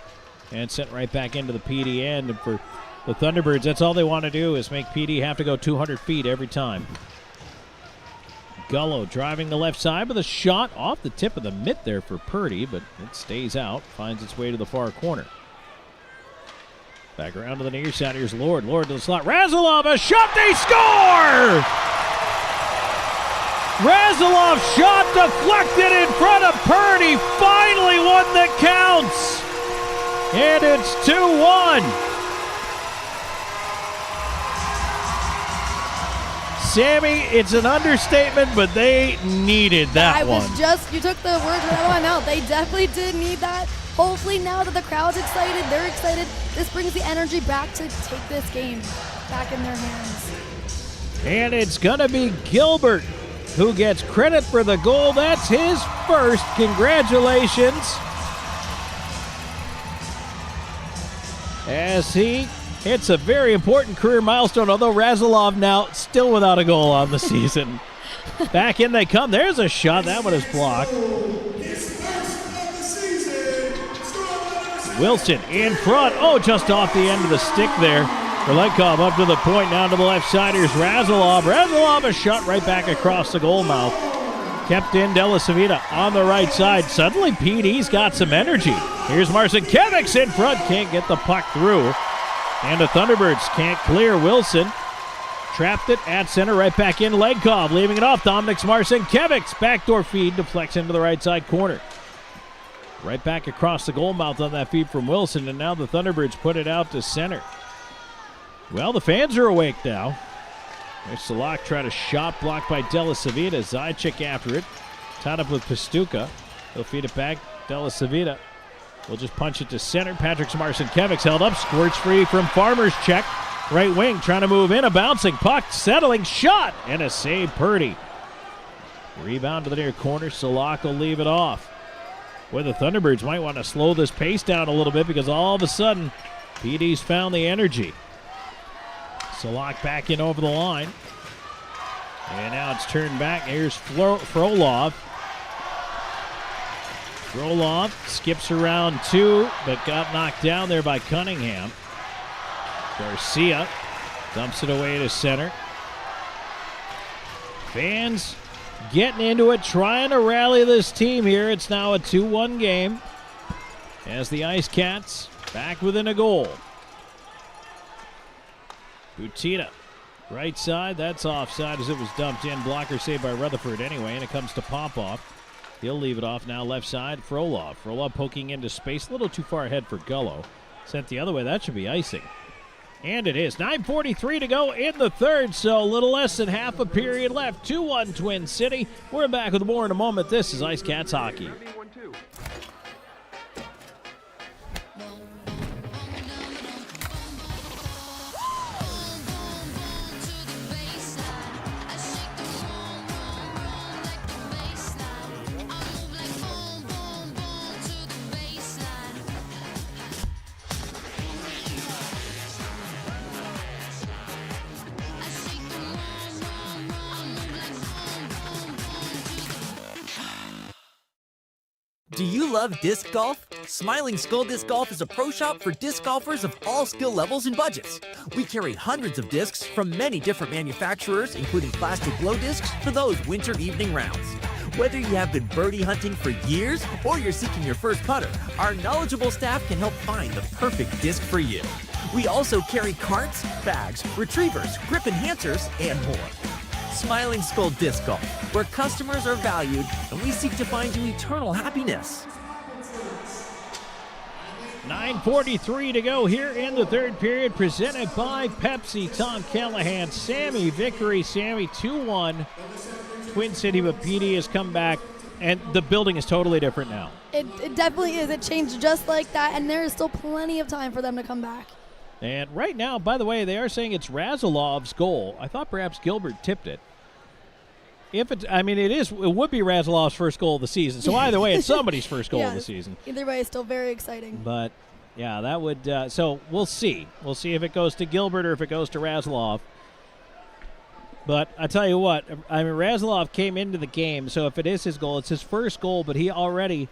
And sent right back into the PD end. And for the Thunderbirds, that's all they want to do is make PD have to go 200 feet every time. Gullo driving the left side with a shot off the tip of the mitt there for Purdy, but it stays out, finds its way to the far corner. Back around to the near side. Here's Lord. Lord to the slot. Razilov, a shot. They score! Razilov shot deflected in front of Purdy. Finally one that counts. And it's 2-1. Sammy, it's an understatement, but they needed that one. You took the words right out of my mouth. They definitely did need that. Hopefully now that the crowd's excited, they're excited, this brings the energy back to take this game back in their hands. And it's going to be Gilbert who gets credit for the goal. That's his first. Congratulations. As he hits a very important career milestone, although Razilov now still without a goal on the season. Back in they come. There's a shot. That one is blocked. Wilson in front. Oh, just off the end of the stick there. Lenkov up to the point, down to the left side. Here's Razilov. Razilov, a shot right back across the goal mouth. Kept in Della Savita on the right side. Suddenly PD's got some energy. Here's Marcinkiewicz in front. Can't get the puck through. And the Thunderbirds can't clear. Wilson trapped it at center. Right back in. Lenkov leaving it off. Dominik's Marcinkiewicz. Backdoor feed deflects into the right side corner. Right back across the goal mouth on that feed from Wilson, and now the Thunderbirds put it out to center. Well, the fans are awake now. There's Salak trying to shot, blocked by Della Savita. Zajac after it. Tied up with Pastuca. He'll feed it back. Della Savita will just punch it to center. Patrick Marcinkiewicz held up. Squirts free from Farmer's check. Right wing trying to move in. A bouncing puck. Settling shot. And a save Purdy. Rebound to the near corner. Salak will leave it off. Well, the Thunderbirds might want to slow this pace down a little bit because all of a sudden, PD's found the energy. Salak back in over the line. And now it's turned back. Here's Frolov. Frolov skips around two, but got knocked down there by Cunningham. Garcia dumps it away to center. Fans getting into it, trying to rally this team here. It's now a 2-1 game as the IceCats back within a goal. Butita, right side. That's offside as it was dumped in. Blocker saved by Rutherford anyway, and it comes to Popoff. He'll leave it off now left side. Frolov. Frolov poking into space. A little too far ahead for Gullo. Sent the other way. That should be icing. And it is. 9:43 to go in the third, so a little less than half a period left. 2-1 Twin City. We're back with more in a moment. This is IceCats Hockey. Do you love disc golf? Smiling Skull Disc Golf is a pro shop for disc golfers of all skill levels and budgets. We carry hundreds of discs from many different manufacturers, including plastic glow discs for those winter evening rounds. Whether you have been birdie hunting for years or you're seeking your first putter, our knowledgeable staff can help find the perfect disc for you. We also carry carts, bags, retrievers, grip enhancers, and more. Smiling Skull Disc Golf, where customers are valued and we seek to find you eternal happiness. 9:43 to go here in the third period, presented by Pepsi. Tom Callahan, Sammy Vickery. Sammy 2-1. Twin City, but PD has come back, and the building is totally different now. It definitely is. It changed just like that, and there is still plenty of time for them to come back. And right now, by the way, they are saying it's Razilov's goal. I thought perhaps Gilbert tipped it. It would be Razilov's first goal of the season. So either way, it's somebody's first goal of the season. Either way, it's still very exciting. But yeah, that would. So we'll see. We'll see if it goes to Gilbert or if it goes to Razilov. But I tell you what, Razilov came into the game, so if it is his goal, it's his first goal. But he already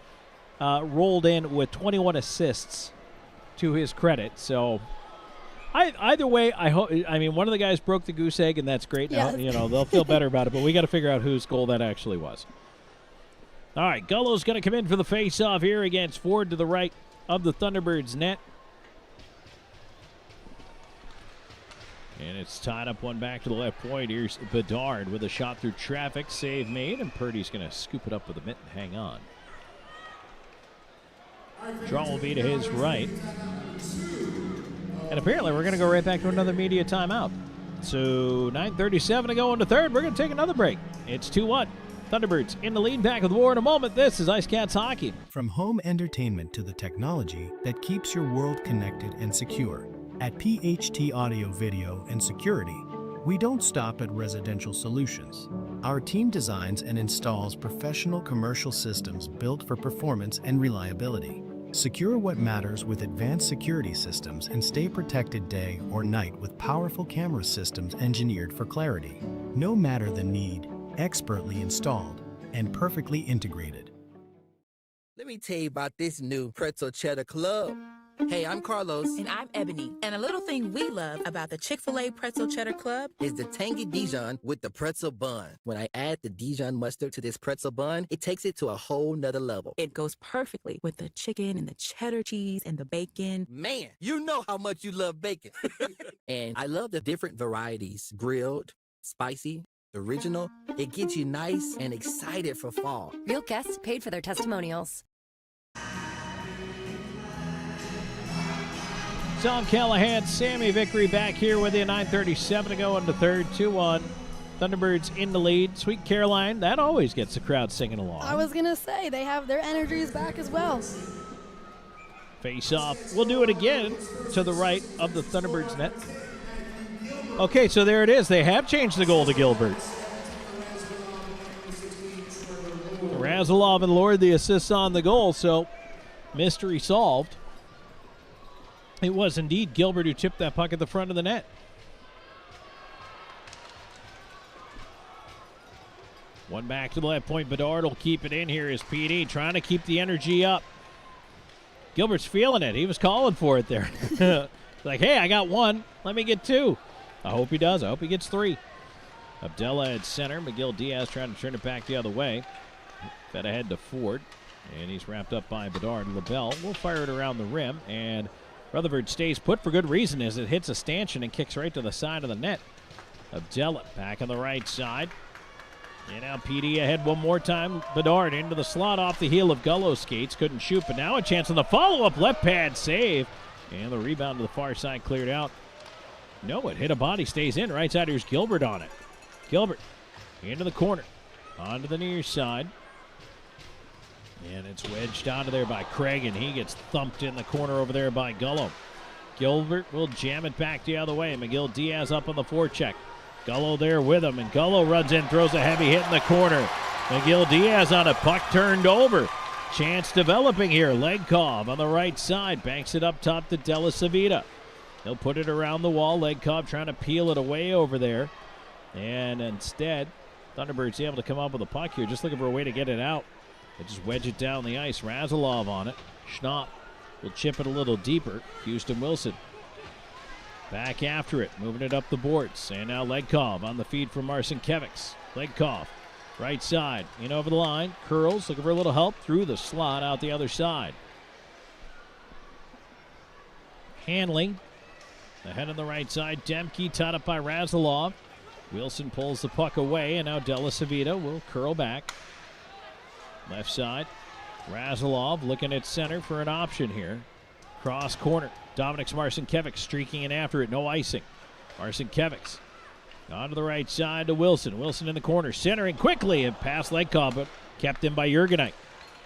rolled in with 21 assists to his credit. So Either way, I mean, one of the guys broke the goose egg, and that's great. Now, Yes. they'll feel better about it, but we got to figure out whose goal that actually was. All right, Gullo's going to come in for the face-off here against Ford to the right of the Thunderbirds net. And it's tied up one back to the left point. Here's Bedard with a shot through traffic. Save made, and Purdy's going to scoop it up with a mitt and hang on. Draw will be to his right. And apparently we're going to go right back to another media timeout. So 9:37 to go into third. We're going to take another break. It's 2-1. Thunderbirds in the lead, back with more in a moment. This is IceCats Hockey. From home entertainment to the technology that keeps your world connected and secure. At PHT Audio Video and Security, we don't stop at residential solutions. Our team designs and installs professional commercial systems built for performance and reliability. Secure what matters with advanced security systems and stay protected day or night with powerful camera systems engineered for clarity. No matter the need, expertly installed and perfectly integrated. Let me tell you about this new Pretzel Cheddar Club. Hey, I'm Carlos. And I'm Ebony. And a little thing we love about the Chick-fil-A Pretzel Cheddar Club is the tangy Dijon with the pretzel bun. When I add the Dijon mustard to this pretzel bun, it takes it to a whole nother level. It goes perfectly with the chicken and the cheddar cheese and the bacon. Man, you know how much you love bacon. And I love the different varieties. Grilled, spicy, original. It gets you nice and excited for fall. Real guests paid for their testimonials. Tom Callahan, Sammy Vickery back here with you. 9:37 to go into third, 2-1. Thunderbirds in the lead. Sweet Caroline, that always gets the crowd singing along. I was going to say, they have their energies back as well. Face off. We'll do it again to the right of the Thunderbirds net. Okay, so there it is. They have changed the goal to Gilbert. Razilov and Lord the assists on the goal, so mystery solved. It was indeed Gilbert who tipped that puck at the front of the net. One back to the left point. Bedard will keep it in here as PD trying to keep the energy up. Gilbert's feeling it. He was calling for it there. Like, hey, I got one. Let me get two. I hope he does. I hope he gets three. Abdella at center. McGill Diaz trying to turn it back the other way. Fed ahead to Ford. And he's wrapped up by Bedard. LaBelle will fire it around the rim. And Rutherford stays put for good reason as it hits a stanchion and kicks right to the side of the net. Abdella back on the right side. And now PD ahead one more time. Bedard into the slot off the heel of Gullo's skates. Couldn't shoot, but now a chance on the follow-up. Left pad save. And the rebound to the far side cleared out. No, it hit a body, stays in. Right side, here's Gilbert on it. Gilbert into the corner. Onto the near side. And it's wedged out of there by Craig, and he gets thumped in the corner over there by Gullo. Gilbert will jam it back the other way. McGill Diaz up on the forecheck. Gullo there with him, and Gullo runs in, throws a heavy hit in the corner. McGill Diaz on a puck turned over. Chance developing here. Legkov on the right side. Banks it up top to Della Savita. He'll put it around the wall. Legkov trying to peel it away over there. And instead, Thunderbirds able to come up with a puck here, just looking for a way to get it out. They just wedge it down the ice. Razilov on it. Schnapp will chip it a little deeper. Houston Wilson back after it, moving it up the boards. And now Legkov on the feed from Marcinkiewicz. Legkov, right side, in over the line. Curls, looking for a little help through the slot out the other side. Handling ahead on the right side. Demke tied up by Razilov. Wilson pulls the puck away, and now Della Savita will curl back. Left side, Razilov looking at center for an option here. Cross corner, Dominic Marcinkiewicz streaking in after it, no icing. Marcinkiewicz on to the right side to Wilson. Wilson in the corner, centering quickly and past Legkov, but kept in by Jurgenite.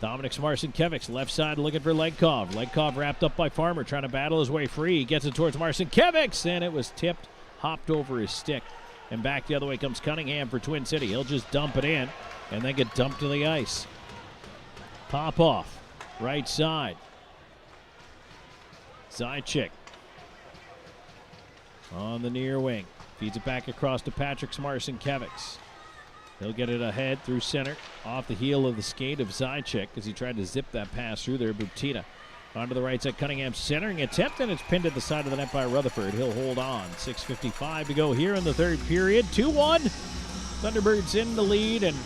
Dominic Marcinkiewicz left side looking for Legkov. Legkov wrapped up by Farmer, trying to battle his way free. He gets it towards Marcinkiewicz, and it was tipped, hopped over his stick. And back the other way comes Cunningham for Twin City. He'll just dump it in and then get dumped to the ice. Pop off, right side. Zajac on the near wing. Feeds it back across to Patrick Marcinkiewicz. He'll get it ahead through center, off the heel of the skate of Zajac as he tried to zip that pass through there. Butita Onto the right side, Cunningham centering attempt, and it's pinned at the side of the net by Rutherford. He'll hold on. 6:55 to go here in the third period. 2-1. Thunderbirds in the lead, and,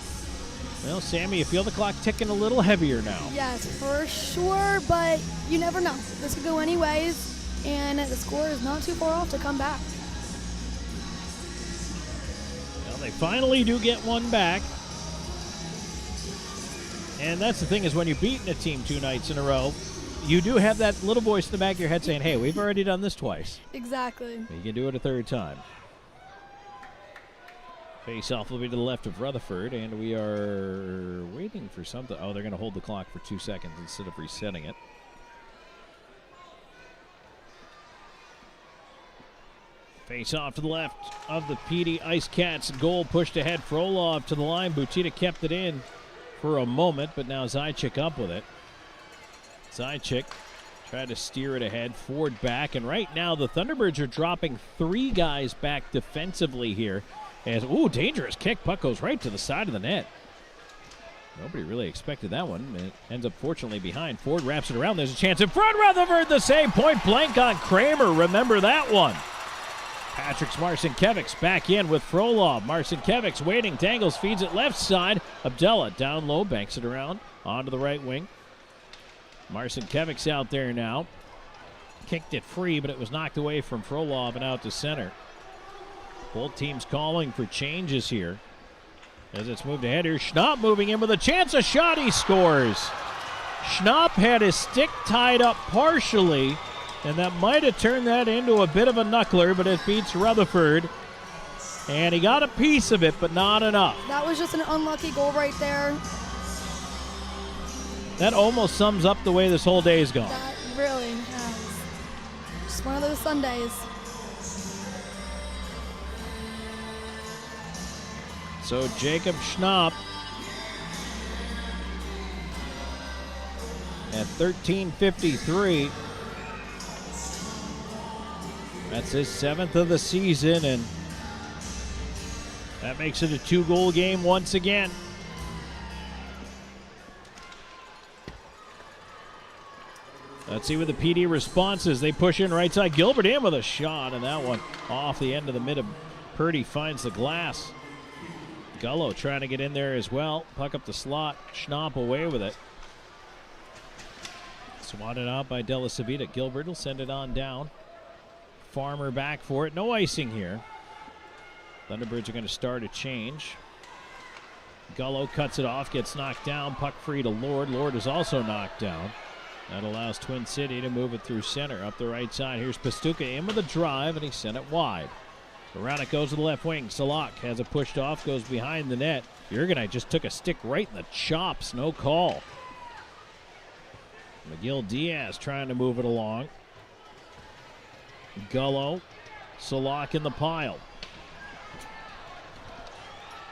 well, Sammy, you feel the clock ticking a little heavier now. Yes, for sure, but you never know. This could go anyways, and the score is not too far off to come back. Well, they finally do get one back. And that's the thing, is when you're beating a team 2 nights in a row, you do have that little voice in the back of your head saying, hey, we've already done this twice. Exactly. You can do it a third time. Face-off will be to the left of Rutherford, and we are waiting for something. Oh, they're going to hold the clock for 2 seconds instead of resetting it. Face-off to the left of the PD IceCats. Goal pushed ahead. Frolov to the line. Butita kept it in for a moment, but now Zajic up with it. Zajic tried to steer it ahead, Ford back, and right now the Thunderbirds are dropping 3 guys back defensively here. As, ooh, dangerous kick. Puck goes right to the side of the net. Nobody really expected that one. It ends up fortunately behind. Ford wraps it around. There's a chance in front. Rutherford the save. Point blank on Kramer. Remember that one. Patrick Marcinkiewicz back in with Frolov. Marcinkiewicz waiting. Tangles, feeds it left side. Abdullah down low, banks it around onto the right wing. Marcinkiewicz out there now. Kicked it free, but it was knocked away from Frolov and out to center. Both teams calling for changes here. As it's moved ahead here, Schnapp moving in with a chance. A shot, he scores. Schnapp had his stick tied up partially, and that might have turned that into a bit of a knuckler, but it beats Rutherford. And he got a piece of it, but not enough. That was just an unlucky goal right there. That almost sums up the way this whole day is going. That really has. Just one of those Sundays. So Jacob Schnapp at 13:53. That's his 7th of the season, and that makes it a 2-goal game once again. Let's see what the PD response is. They push in right side. Gilbert in with a shot, and that one off the end of the mid. Purdy finds the glass. Gullo trying to get in there as well. Puck up the slot. Schnapp away with it. Swatted out by Della Savita. Gilbert will send it on down. Farmer back for it. No icing here. Thunderbirds are going to start a change. Gullo cuts it off, gets knocked down. Puck free to Lord. Lord is also knocked down. That allows Twin City to move it through center. Up the right side, here's Pastuca in with a drive, and he sent it wide. Around it goes to the left wing. Salak has it pushed off, goes behind the net. Jurgenite just took a stick right in the chops. No call. McGill Diaz trying to move it along. Gullo. Salak in the pile.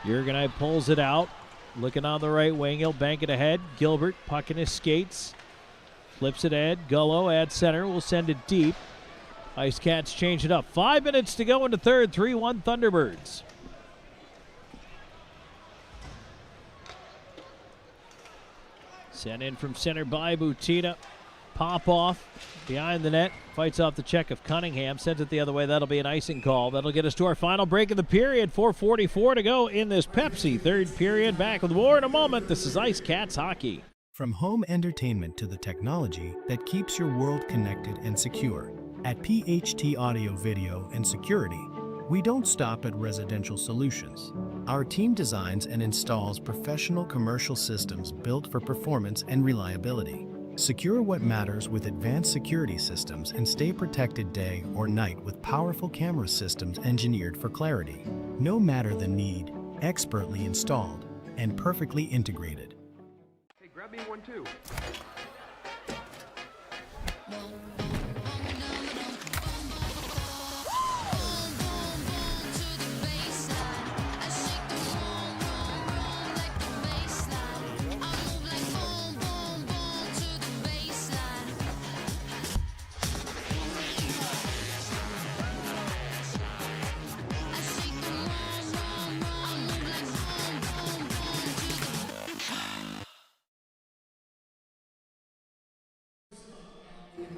Jurgenite pulls it out. Looking on the right wing. He'll bank it ahead. Gilbert, puck in his skates. Flips it ahead. Gullo at center. Will send it deep. IceCats change it up. 5 minutes to go into third. 3-1 Thunderbirds. Sent in from center by Butita. Pop off behind the net. Fights off the check of Cunningham. Sends it the other way. That'll be an icing call. That'll get us to our final break of the period. 4:44 to go in this Pepsi third period. Back with more in a moment. This is IceCats Hockey. From home entertainment to the technology that keeps your world connected and secure. At PHT Audio Video and Security, we don't stop at residential solutions. Our team designs and installs professional commercial systems built for performance and reliability. Secure what matters with advanced security systems and stay protected day or night with powerful camera systems engineered for clarity. No matter the need, expertly installed and perfectly integrated. Hey, grab me one too.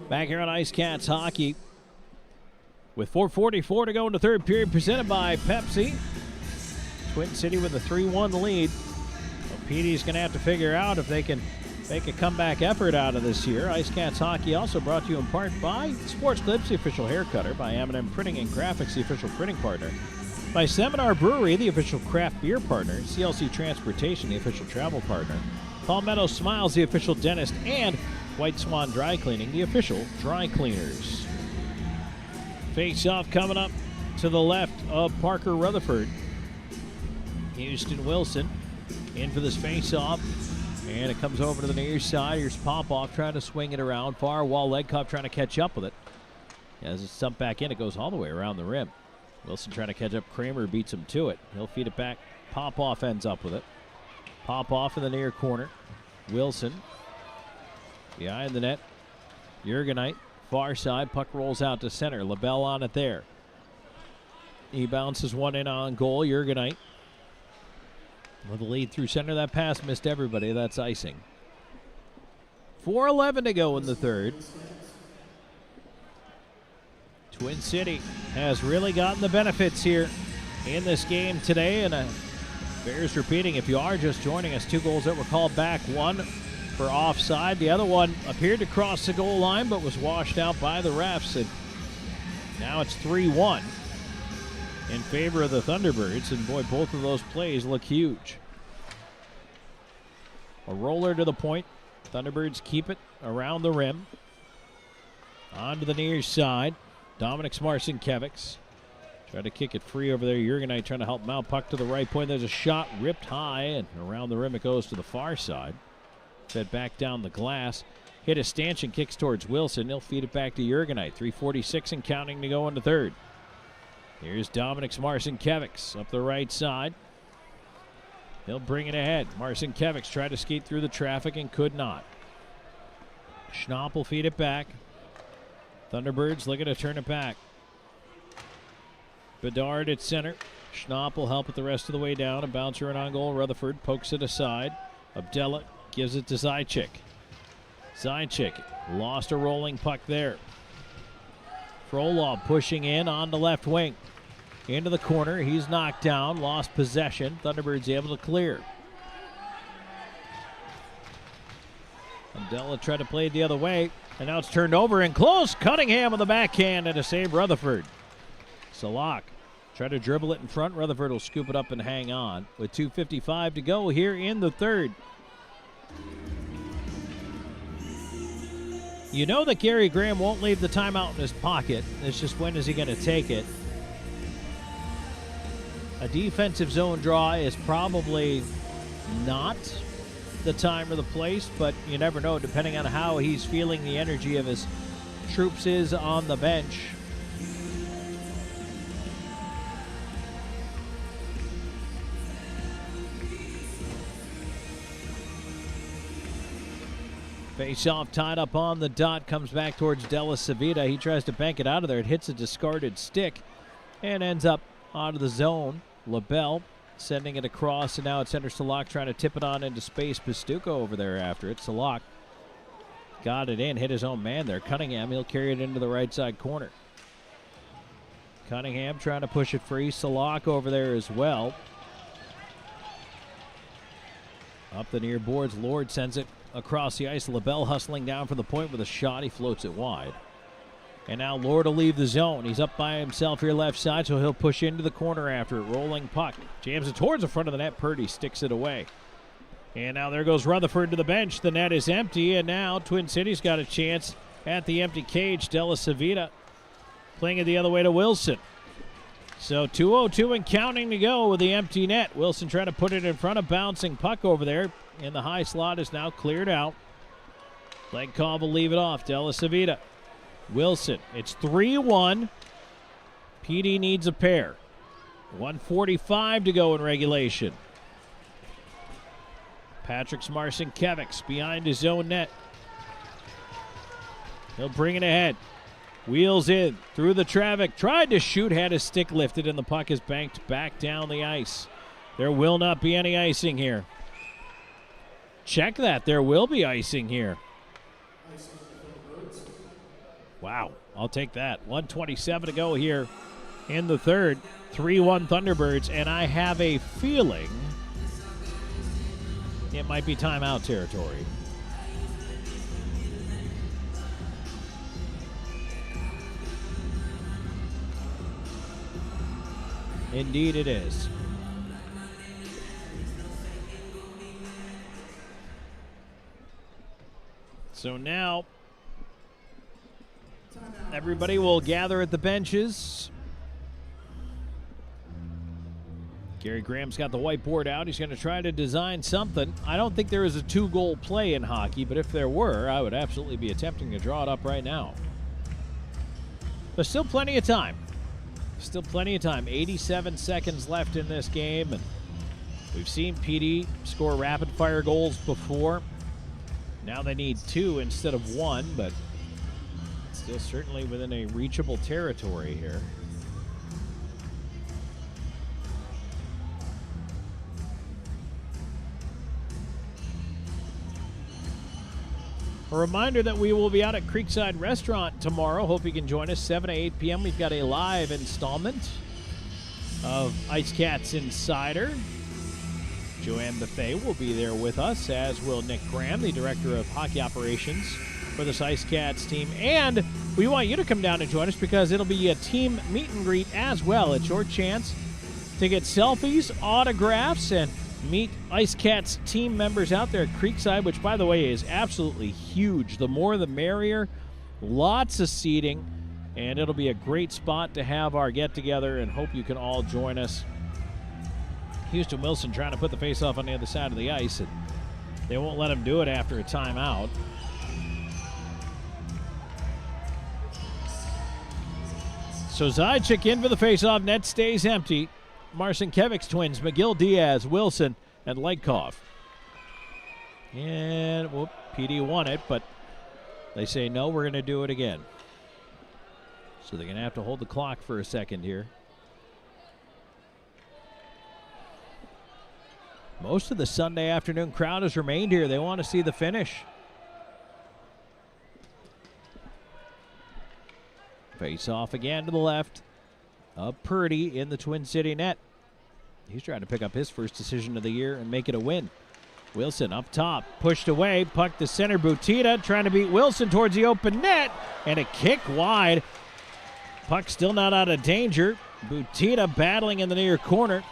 Back here on IceCats hockey with 4:44 to go in the third period, presented by Pepsi. Twin City with a 3-1 lead. Well, PD's going to have to figure out if they can make a comeback effort out of this year. IceCats hockey also brought to you in part by Sports Clips, the official hair cutter, by M&M Printing and Graphics, the official printing partner, by Seminar Brewery, the official craft beer partner, CLC Transportation, the official travel partner, Palmetto Smiles, the official dentist, and White Swan Dry Cleaning, the official dry cleaners. Face-off coming up to the left of Parker Rutherford. Houston Wilson in for this face-off, and it comes over to the near side. Here's Popoff trying to swing it around. Far wall, Legkov trying to catch up with it. As it's dumped back in, it goes all the way around the rim. Wilson trying to catch up. Kramer beats him to it. He'll feed it back. Popoff ends up with it. Popoff in the near corner. Wilson behind the net. Jurgenite, far side. Puck rolls out to center. LaBelle on it there. He bounces one in on goal. Jurgenite with the lead through center. That pass missed everybody. That's icing. 4:11 to go in the third. Twin City has really gotten the benefits here in this game today, and bears repeating, if you are just joining us, 2 goals that were called back, one for offside. The other one appeared to cross the goal line but was washed out by the refs, and now it's 3-1 in favor of the Thunderbirds, and boy, both of those plays look huge. A roller to the point. Thunderbirds keep it around the rim. On to the near side. Dominic Smarcinkiewicz tried to kick it free over there. Jurgenite trying to help him out. Puck to the right point. There's a shot ripped high, and around the rim it goes to the far side. Fed back down the glass. Hit a stanchion, kicks towards Wilson. He'll feed it back to Jurgenite. 3:46 and counting to go in the third. Here's Dominic Smarcinkiewicz up the right side. He'll bring it ahead. Marcinkiewicz tried to skate through the traffic and could not. Schnapp will feed it back. Thunderbirds looking to turn it back. Bedard at center. Schnapp will help it the rest of the way down. A bouncer in on goal. Rutherford pokes it aside. Abdella gives it to Zajic. Zajic lost a rolling puck there. Frolov pushing in on the left wing. Into the corner. He's knocked down. Lost possession. Thunderbirds able to clear. Abdella tried to play it the other way. And now it's turned over and close. Cunningham on the backhand and a save Rutherford. Salak tried to dribble it in front. Rutherford will scoop it up and hang on with 2:55 to go here in the third. You know that Gary Graham won't leave the timeout in his pocket. It's just when is he going to take it? A defensive zone draw is probably not the time or the place, but you never know depending on how he's feeling the energy of his troops is on the bench. Face-off tied up on the dot, comes back towards Della Savita. He tries to bank it out of there. It hits a discarded stick and ends up out of the zone. LaBelle sending it across, and now it's center. Salak trying to tip it on into space. Pastuca over there after it. Salak got it in, hit his own man there. Cunningham, he'll carry it into the right side corner. Cunningham trying to push it free. Salak over there as well. Up the near boards, Lord sends it across the ice. LaBelle hustling down from the point with a shot. He floats it wide. And now Lord will leave the zone. He's up by himself here left side, so he'll push into the corner after it. Rolling puck. Jams it towards the front of the net. Purdy sticks it away. And now there goes Rutherford to the bench. The net is empty, and now Twin City's got a chance at the empty cage. Della Savita playing it the other way to Wilson. So 2:02 and counting to go with the empty net. Wilson trying to put it in front of bouncing puck over there. And the high slot is now cleared out. Legkov will leave it off. Della Savita. Wilson. It's 3-1. PD needs a pair. 1:45 to go in regulation. Patrick Smarcinkiewicz behind his own net. He'll bring it ahead. Wheels in through the traffic. Tried to shoot, had his stick lifted, and the puck is banked back down the ice. There will not be any icing here. Check that. There will be icing here. Wow, I'll take that. 1:27 to go here in the third. 3-1 Thunderbirds, and I have a feeling it might be timeout territory. Indeed it is. So now everybody will gather at the benches. Gary Graham's got the whiteboard out. He's going to try to design something. I don't think there is a 2-goal play in hockey, but if there were, I would absolutely be attempting to draw it up right now. There's still plenty of time. Still plenty of time. 87 seconds left in this game. And we've seen PD score rapid-fire goals before. Now they need 2 instead of 1, but still certainly within a reachable territory here. A reminder that we will be out at Creekside Restaurant tomorrow. Hope you can join us, 7 to 8 p.m. We've got a live installment of IceCats Insider. Joanne Buffet will be there with us, as will Nick Graham, the Director of Hockey Operations for this IceCats team. And we want you to come down and join us because it'll be a team meet and greet as well. It's your chance to get selfies, autographs, and meet IceCats team members out there at Creekside, which, by the way, is absolutely huge. The more the merrier. Lots of seating, and it'll be a great spot to have our get-together, and hope you can all join us. Houston Wilson trying to put the face-off on the other side of the ice, and they won't let him do it after a timeout. So Zajac in for the face-off. Net stays empty. Marcinkiewicz twins, McGill, Diaz, Wilson, and Legkov. And, whoop, PD won it, but they say, no, we're going to do it again. So they're going to have to hold the clock for a second here. Most of the Sunday afternoon crowd has remained here. They want to see the finish. Face off again to the left of Purdy in the Twin City net. He's trying to pick up his first decision of the year and make it a win. Wilson up top, pushed away, puck to center. Butita trying to beat Wilson towards the open net, and a kick wide. Puck still not out of danger. Butita battling in the near corner.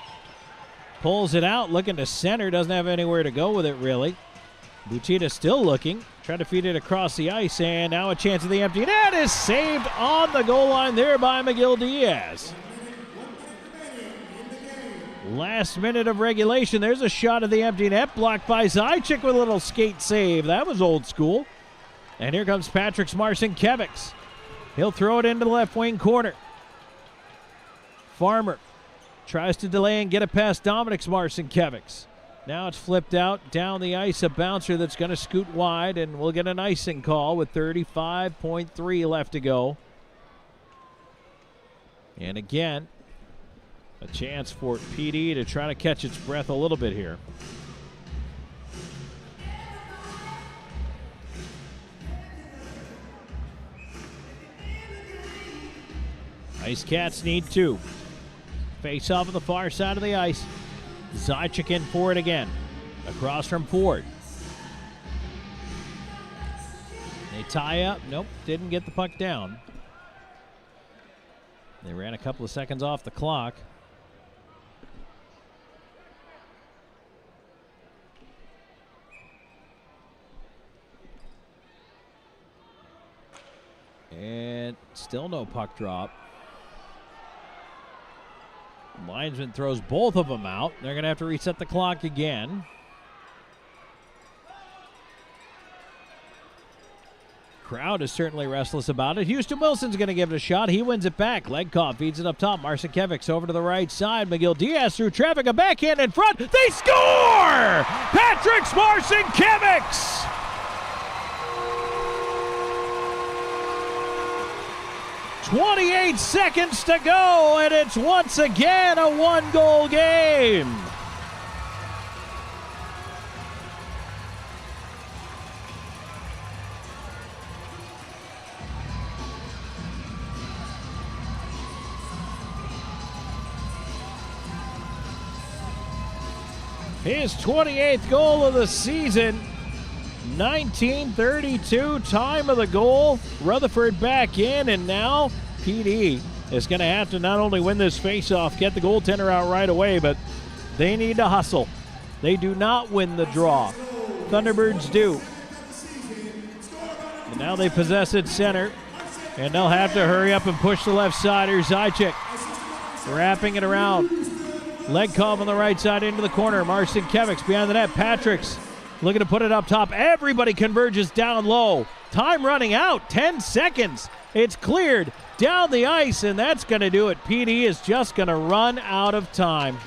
Pulls it out, looking to center. Doesn't have anywhere to go with it, really. Butita still looking. Trying to feed it across the ice, and now a chance of the empty net is saved on the goal line there by McGill Diaz. Last minute of regulation. There's a shot of the empty net, blocked by Zajac with a little skate save. That was old school. And here comes Patrick Marcinkiewicz. He'll throw it into the left wing corner. Farmer tries to delay and get it past Dominic Marcinkiewicz. Now it's flipped out down the ice, a bouncer that's going to scoot wide, and we'll get an icing call with 35.3 left to go. And again, a chance for PD to try to catch its breath a little bit here. IceCats need 2. Face off on the far side of the ice. Zajac in for it again. Across from Ford. They tie up. Nope, didn't get the puck down. They ran a couple of seconds off the clock. And still no puck drop. Linesman throws both of them out. They're going to have to reset the clock again. Crowd is certainly restless about it. Houston Wilson's going to give it a shot. He wins it back. Legkov feeds it up top. Marcinkiewicz over to the right side. McGill Diaz through traffic. A backhand in front. They score! Patrick Marcinkiewicz! .28 seconds to go, and it's once again a 1-goal game. His 28th goal of the season. 1932 time of the goal. Rutherford back in, and now PD is going to have to not only win this faceoff, get the goaltender out right away, but they need to hustle. They do not win the draw. Thunderbirds do. And now they possess it center, and they'll have to hurry up and push the left sider. Zychek wrapping it around. Legkov on the right side into the corner. Marcinkiewicz behind the net. Patrick's looking to put it up top. Everybody converges down low. Time running out. 10 seconds. It's cleared down the ice, and that's going to do it. PD is just going to run out of time.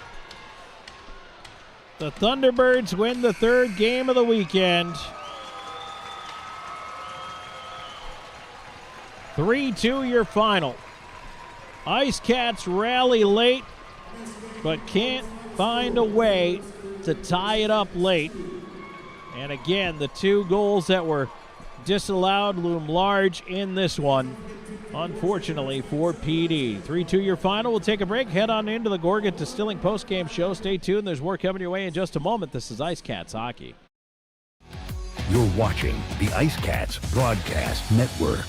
The Thunderbirds win the third game of the weekend. 3-2 your final. IceCats rally late, but can't find a way to tie it up late. And again, the 2 goals that were disallowed loom large in this one, unfortunately for PD. 3-2 your final. We'll take a break, head on into the Gorgat Distilling postgame show. Stay tuned. There's more coming your way in just a moment. This is IceCats Hockey. You're watching the IceCats Broadcast Network.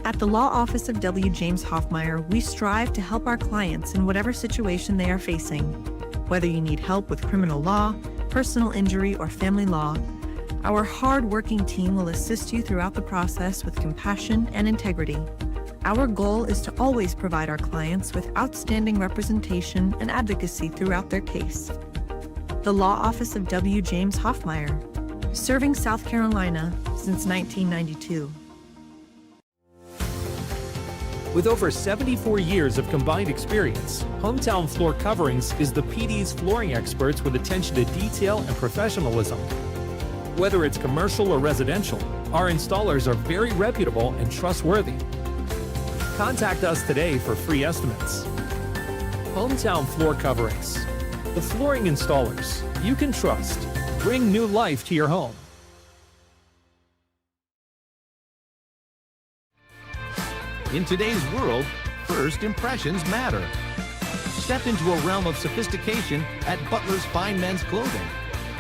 At the Law Office of W. James Hoffmeyer, we strive to help our clients in whatever situation they are facing. Whether you need help with criminal law, personal injury, or family law, our hard-working team will assist you throughout the process with compassion and integrity. Our goal is to always provide our clients with outstanding representation and advocacy throughout their case. The Law Office of W. James Hoffmeyer, serving South Carolina since 1992. With over 74 years of combined experience, Hometown Floor Coverings is the PD's flooring experts with attention to detail and professionalism. Whether it's commercial or residential, our installers are very reputable and trustworthy. Contact us today for free estimates. Hometown Floor Coverings, the flooring installers you can trust. Bring new life to your home. In today's world, first impressions matter. Step into a realm of sophistication at Butler's Fine Men's Clothing.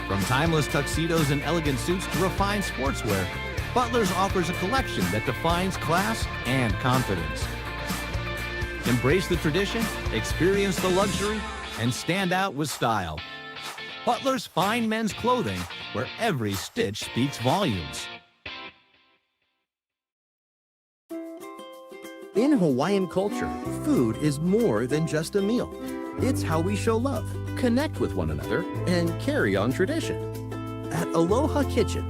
From timeless tuxedos and elegant suits to refined sportswear, Butler's offers a collection that defines class and confidence. Embrace the tradition, experience the luxury, and stand out with style. Butler's Fine Men's Clothing, where every stitch speaks volumes. In Hawaiian culture, food is more than just a meal. It's how we show love, connect with one another, and carry on tradition. At Aloha Kitchen,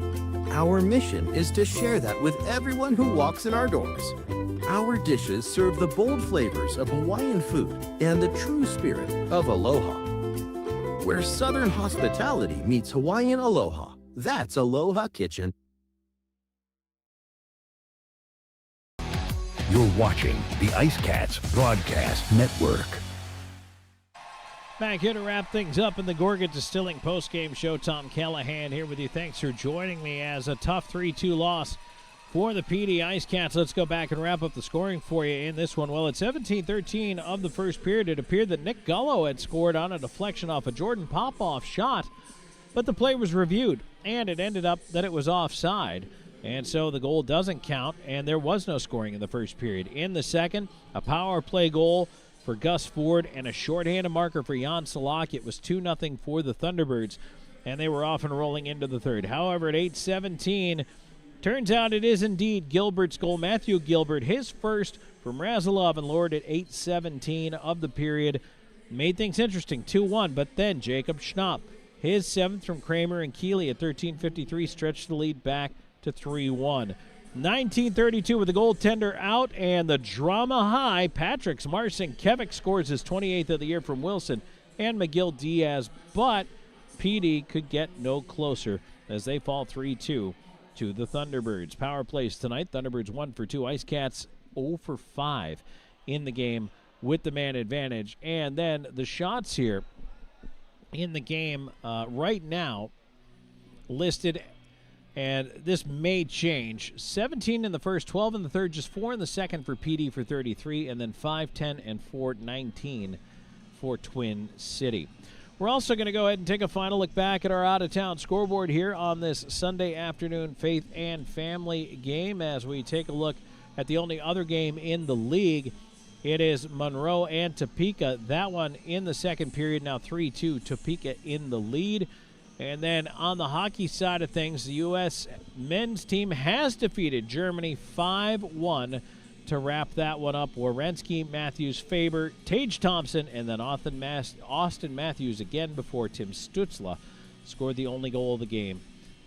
our mission is to share that with everyone who walks in our doors. Our dishes serve the bold flavors of Hawaiian food and the true spirit of aloha. Where Southern hospitality meets Hawaiian aloha, that's Aloha Kitchen. You're watching the IceCats Broadcast Network. Back here to wrap things up in the Gorgat Distilling postgame show. Tom Callahan here with you. Thanks for joining me as a tough 3-2 loss for the PD IceCats. Let's go back and wrap up the scoring for you in this one. Well, at 17-13 of the first period, it appeared that Nick Gullo had scored on a deflection off a Jordan Popoff shot, but the play was reviewed, and it ended up that it was offside. And so the goal doesn't count, and there was no scoring in the first period. In the second, a power play goal for Gus Ford and a shorthanded marker for Jan Salak. It was 2-0 for the Thunderbirds, and they were off and rolling into the third. However, at 8:17, turns out it is indeed Gilbert's goal. Matthew Gilbert, his first from Razilov and Lord at 8:17 of the period. Made things interesting, 2-1, but then Jacob Schnapp, his seventh from Kramer and Keeley at 13:53, stretched the lead back to 3-1. 19:32 with the goaltender out and the drama high. Patrick's Marcinkiewicz scores his 28th of the year from Wilson and McGill Diaz, but PD could get no closer as they fall 3-2 to the Thunderbirds. Power plays tonight. Thunderbirds 1 for 2. IceCats 0 for 5 in the game with the man advantage. And then the shots here in the game right now listed, and this may change. 17 in the first, 12 in the third, just 4 in the second for PD for 33, and then 5, 10, and 4, 19 for Twin City. We're also going to go ahead and take a final look back at our out-of-town scoreboard here on this Sunday afternoon Faith and Family game as we take a look at the only other game in the league. It is Monroe and Topeka. That one in the second period, now 3-2, Topeka in the lead. And then on the hockey side of things, the U.S. men's team has defeated Germany 5-1 to wrap that one up. Werenski, Matthews, Faber, Tage Thompson, and then Austin Matthews again before Tim Stutzla scored the only goal of the game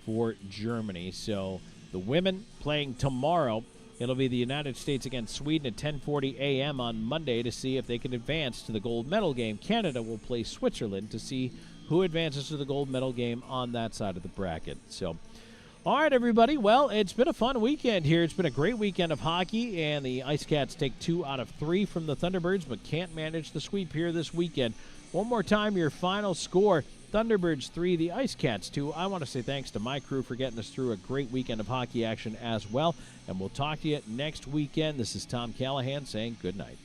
for Germany. So the women playing tomorrow. It'll be the United States against Sweden at 10:40 a.m. on Monday to see if they can advance to the gold medal game. Canada will play Switzerland to see who advances to the gold medal game on that side of the bracket. So, all right, everybody. Well, it's been a fun weekend here. It's been a great weekend of hockey, and the IceCats take 2 out of 3 from the Thunderbirds, but can't manage the sweep here this weekend. One more time, your final score. Thunderbirds 3, the IceCats 2. I want to say thanks to my crew for getting us through a great weekend of hockey action as well. And we'll talk to you next weekend. This is Tom Callahan saying good night.